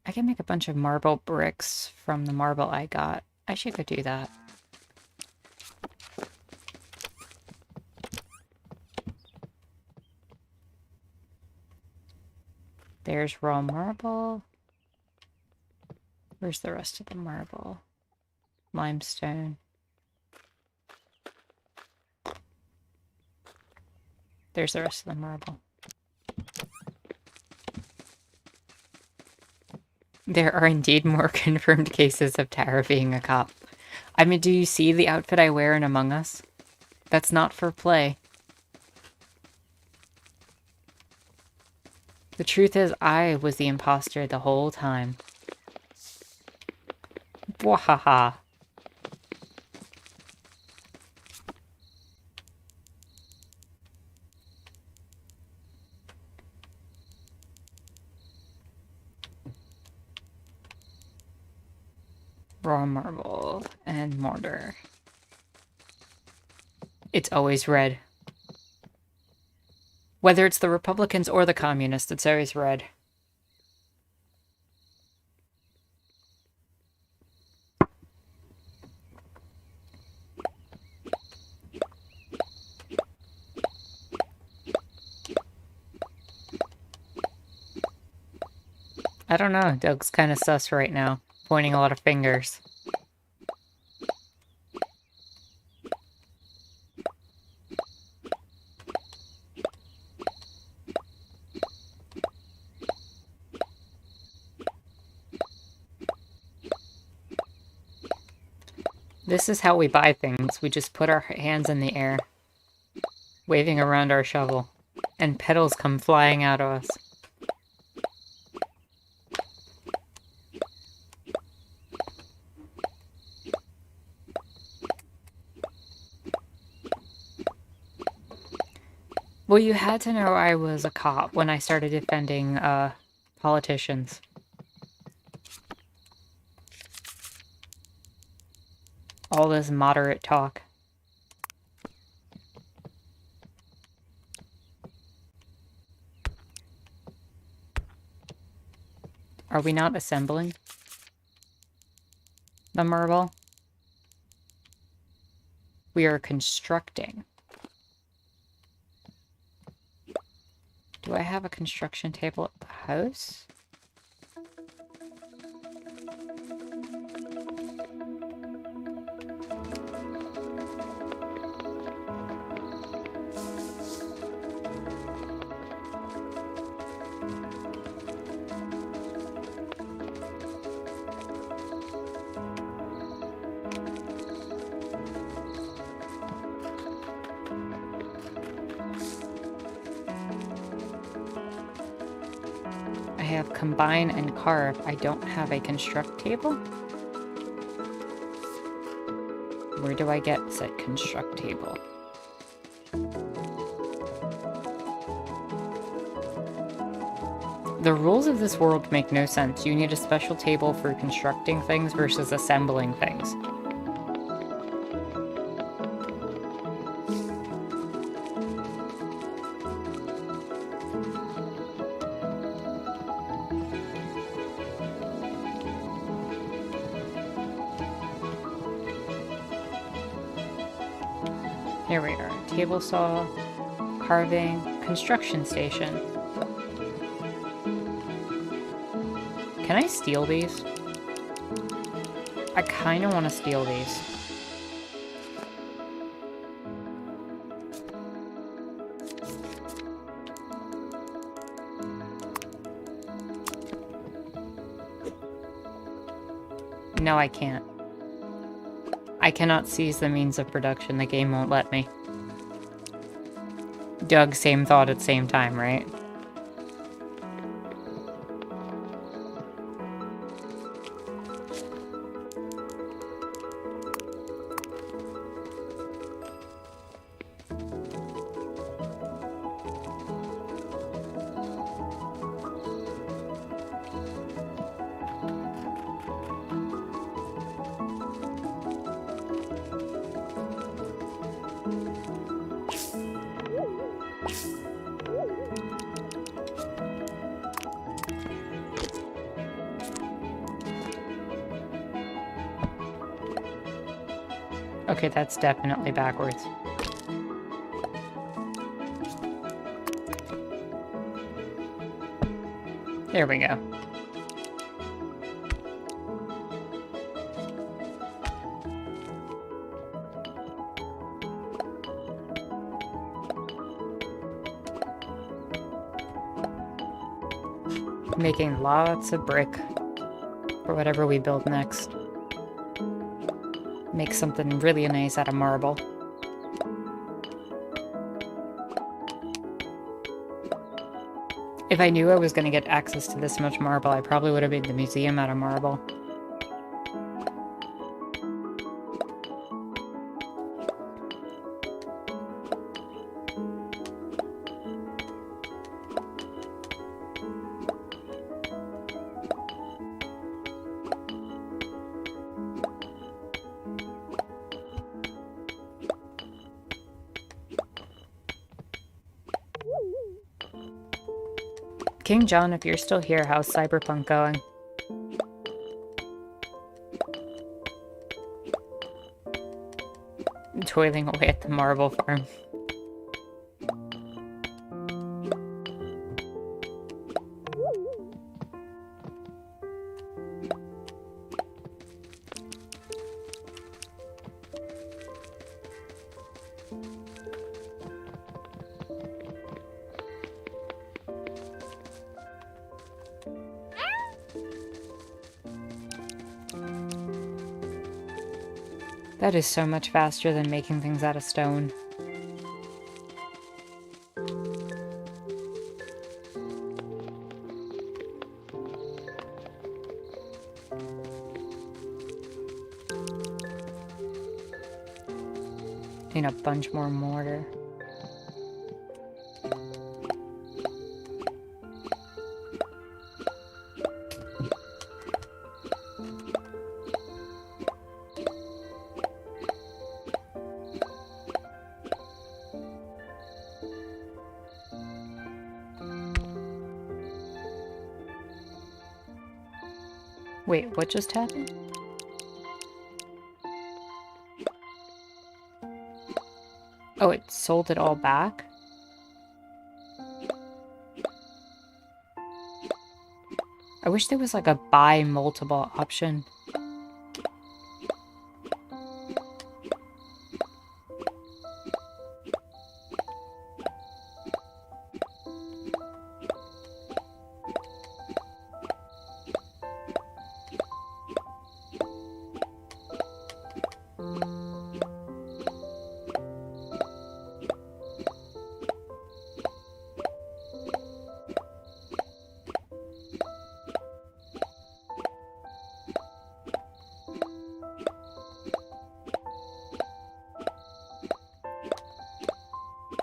I can make a bunch of marble bricks from the marble I got. I should go do that. There's raw marble. Where's the rest of the marble? Limestone. There's the rest of the marble. There are indeed more confirmed cases of Tara being a cop. I mean, do you see the outfit I wear in Among Us? That's not for play. The truth is, I was the imposter the whole time. Wahaha. Raw marble and mortar. It's always red. Whether it's the Republicans or the Communists, it's always red. I don't know. Doug's kind of sus right now, pointing a lot of fingers. This is how we buy things. We just put our hands in the air, waving around our shovel, and petals come flying out of us. Well, you had to know I was a cop when I started defending politicians. All this moderate talk. Are we not assembling the marble? We are constructing. Do I have a construction table at the house? I have combine and carve. I don't have a construct table. Where do I get said construct table? The rules of this world make no sense. You need a special table for constructing things versus assembling things. Here we are. Table saw, carving, construction station. Can I steal these? I kind of want to steal these. No, I can't. I cannot seize the means of production. The game won't let me. Doug, same thought at same time, right? Okay, that's definitely backwards. There we go. Making lots of brick for whatever we build next. Make something really nice out of marble. If I knew I was going to get access to this much marble, I probably would have made the museum out of marble. King John, if you're still here, how's Cyberpunk going? Toiling away at the marble farm. That is so much faster than making things out of stone. Need a bunch more mortar. Wait, what just happened? Oh, it sold it all back? I wish there was like a buy multiple option.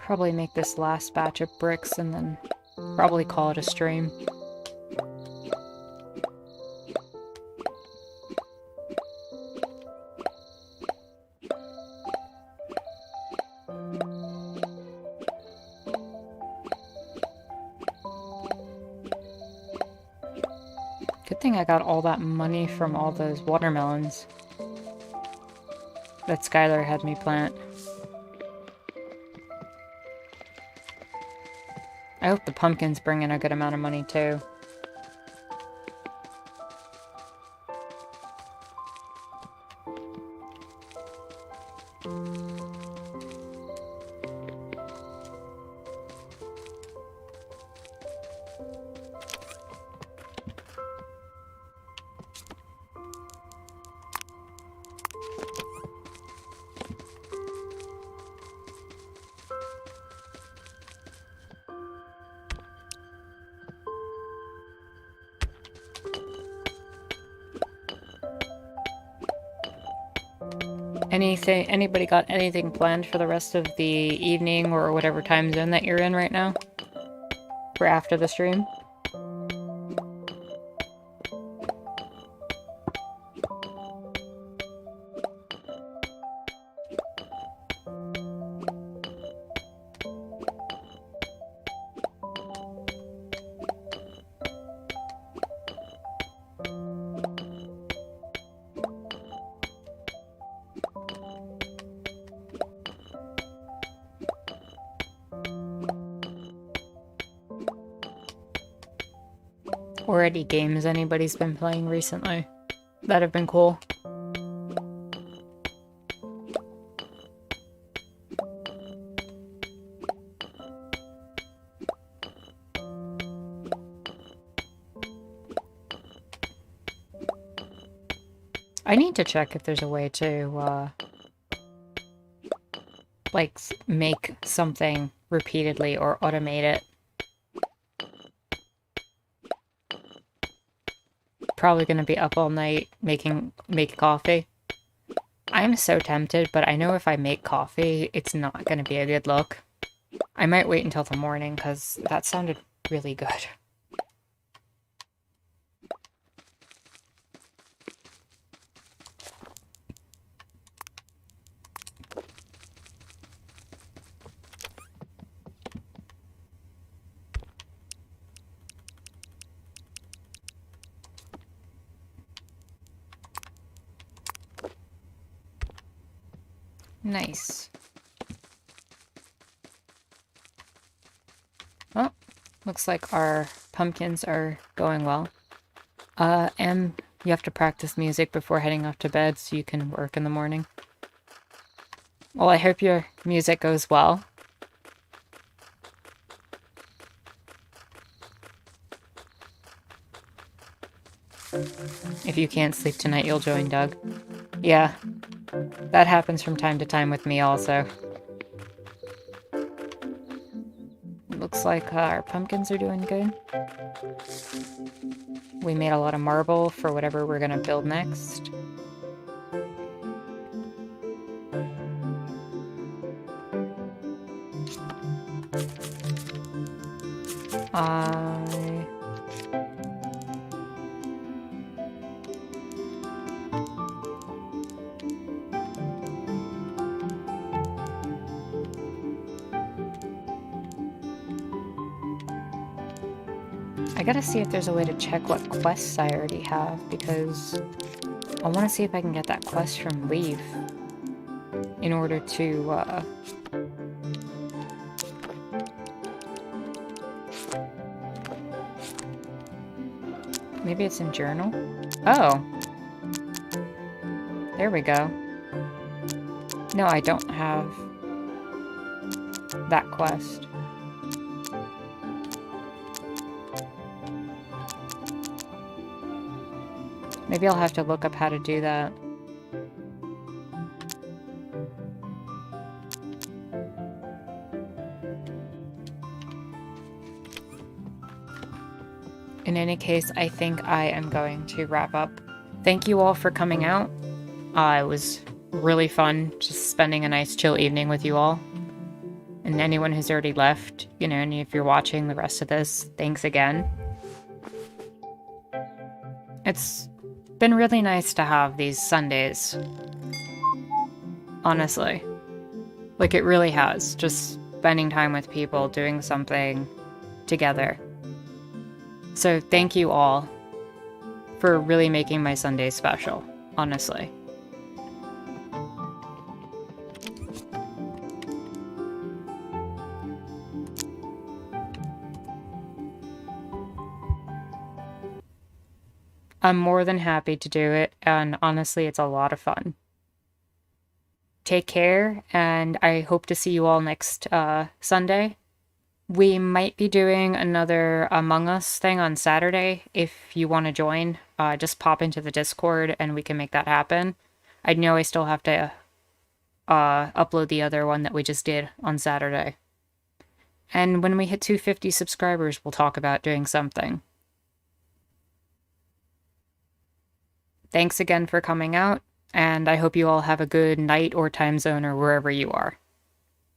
Probably make this last batch of bricks and then probably call it a stream. Good thing I got all that money from all those watermelons that Skylar had me plant. I hope the pumpkins bring in a good amount of money too. Anybody got anything planned for the rest of the evening or whatever time zone that you're in right now? For after the stream? Or any games anybody's been playing recently that have been cool? I need to check if there's a way to, like, make something repeatedly or automate it. Probably gonna be up all night making coffee. I'm so tempted, but I know if I make coffee, it's not gonna be a good look. I might wait until the morning, because that sounded really good. Nice. Well, looks like our pumpkins are going well. And you have to practice music before heading off to bed so you can work in the morning. Well, I hope your music goes well. If you can't sleep tonight, you'll join Doug. Yeah. That happens from time to time with me also. Looks like our pumpkins are doing good. We made a lot of marble for whatever we're gonna build next. I gotta see if there's a way to check what quests I already have, because I want to see if I can get that quest from Leaf in order to, maybe it's in Journal? Oh! There we go. No, I don't have that quest. Maybe I'll have to look up how to do that. In any case, I think I am going to wrap up. Thank you all for coming out. It was really fun just spending a nice chill evening with you all. And anyone who's already left, you know, and if you're watching the rest of this, thanks again. It's been really nice to have these Sundays. Honestly. Like, it really has. Just spending time with people, doing something together. So thank you all for really making my Sunday special, honestly. I'm more than happy to do it, and honestly, it's a lot of fun. Take care, and I hope to see you all next Sunday. We might be doing another Among Us thing on Saturday. If you want to join, just pop into the Discord and we can make that happen. I know I still have to upload the other one that we just did on Saturday. And when we hit 250 subscribers, we'll talk about doing something. Thanks again for coming out, and I hope you all have a good night or time zone or wherever you are.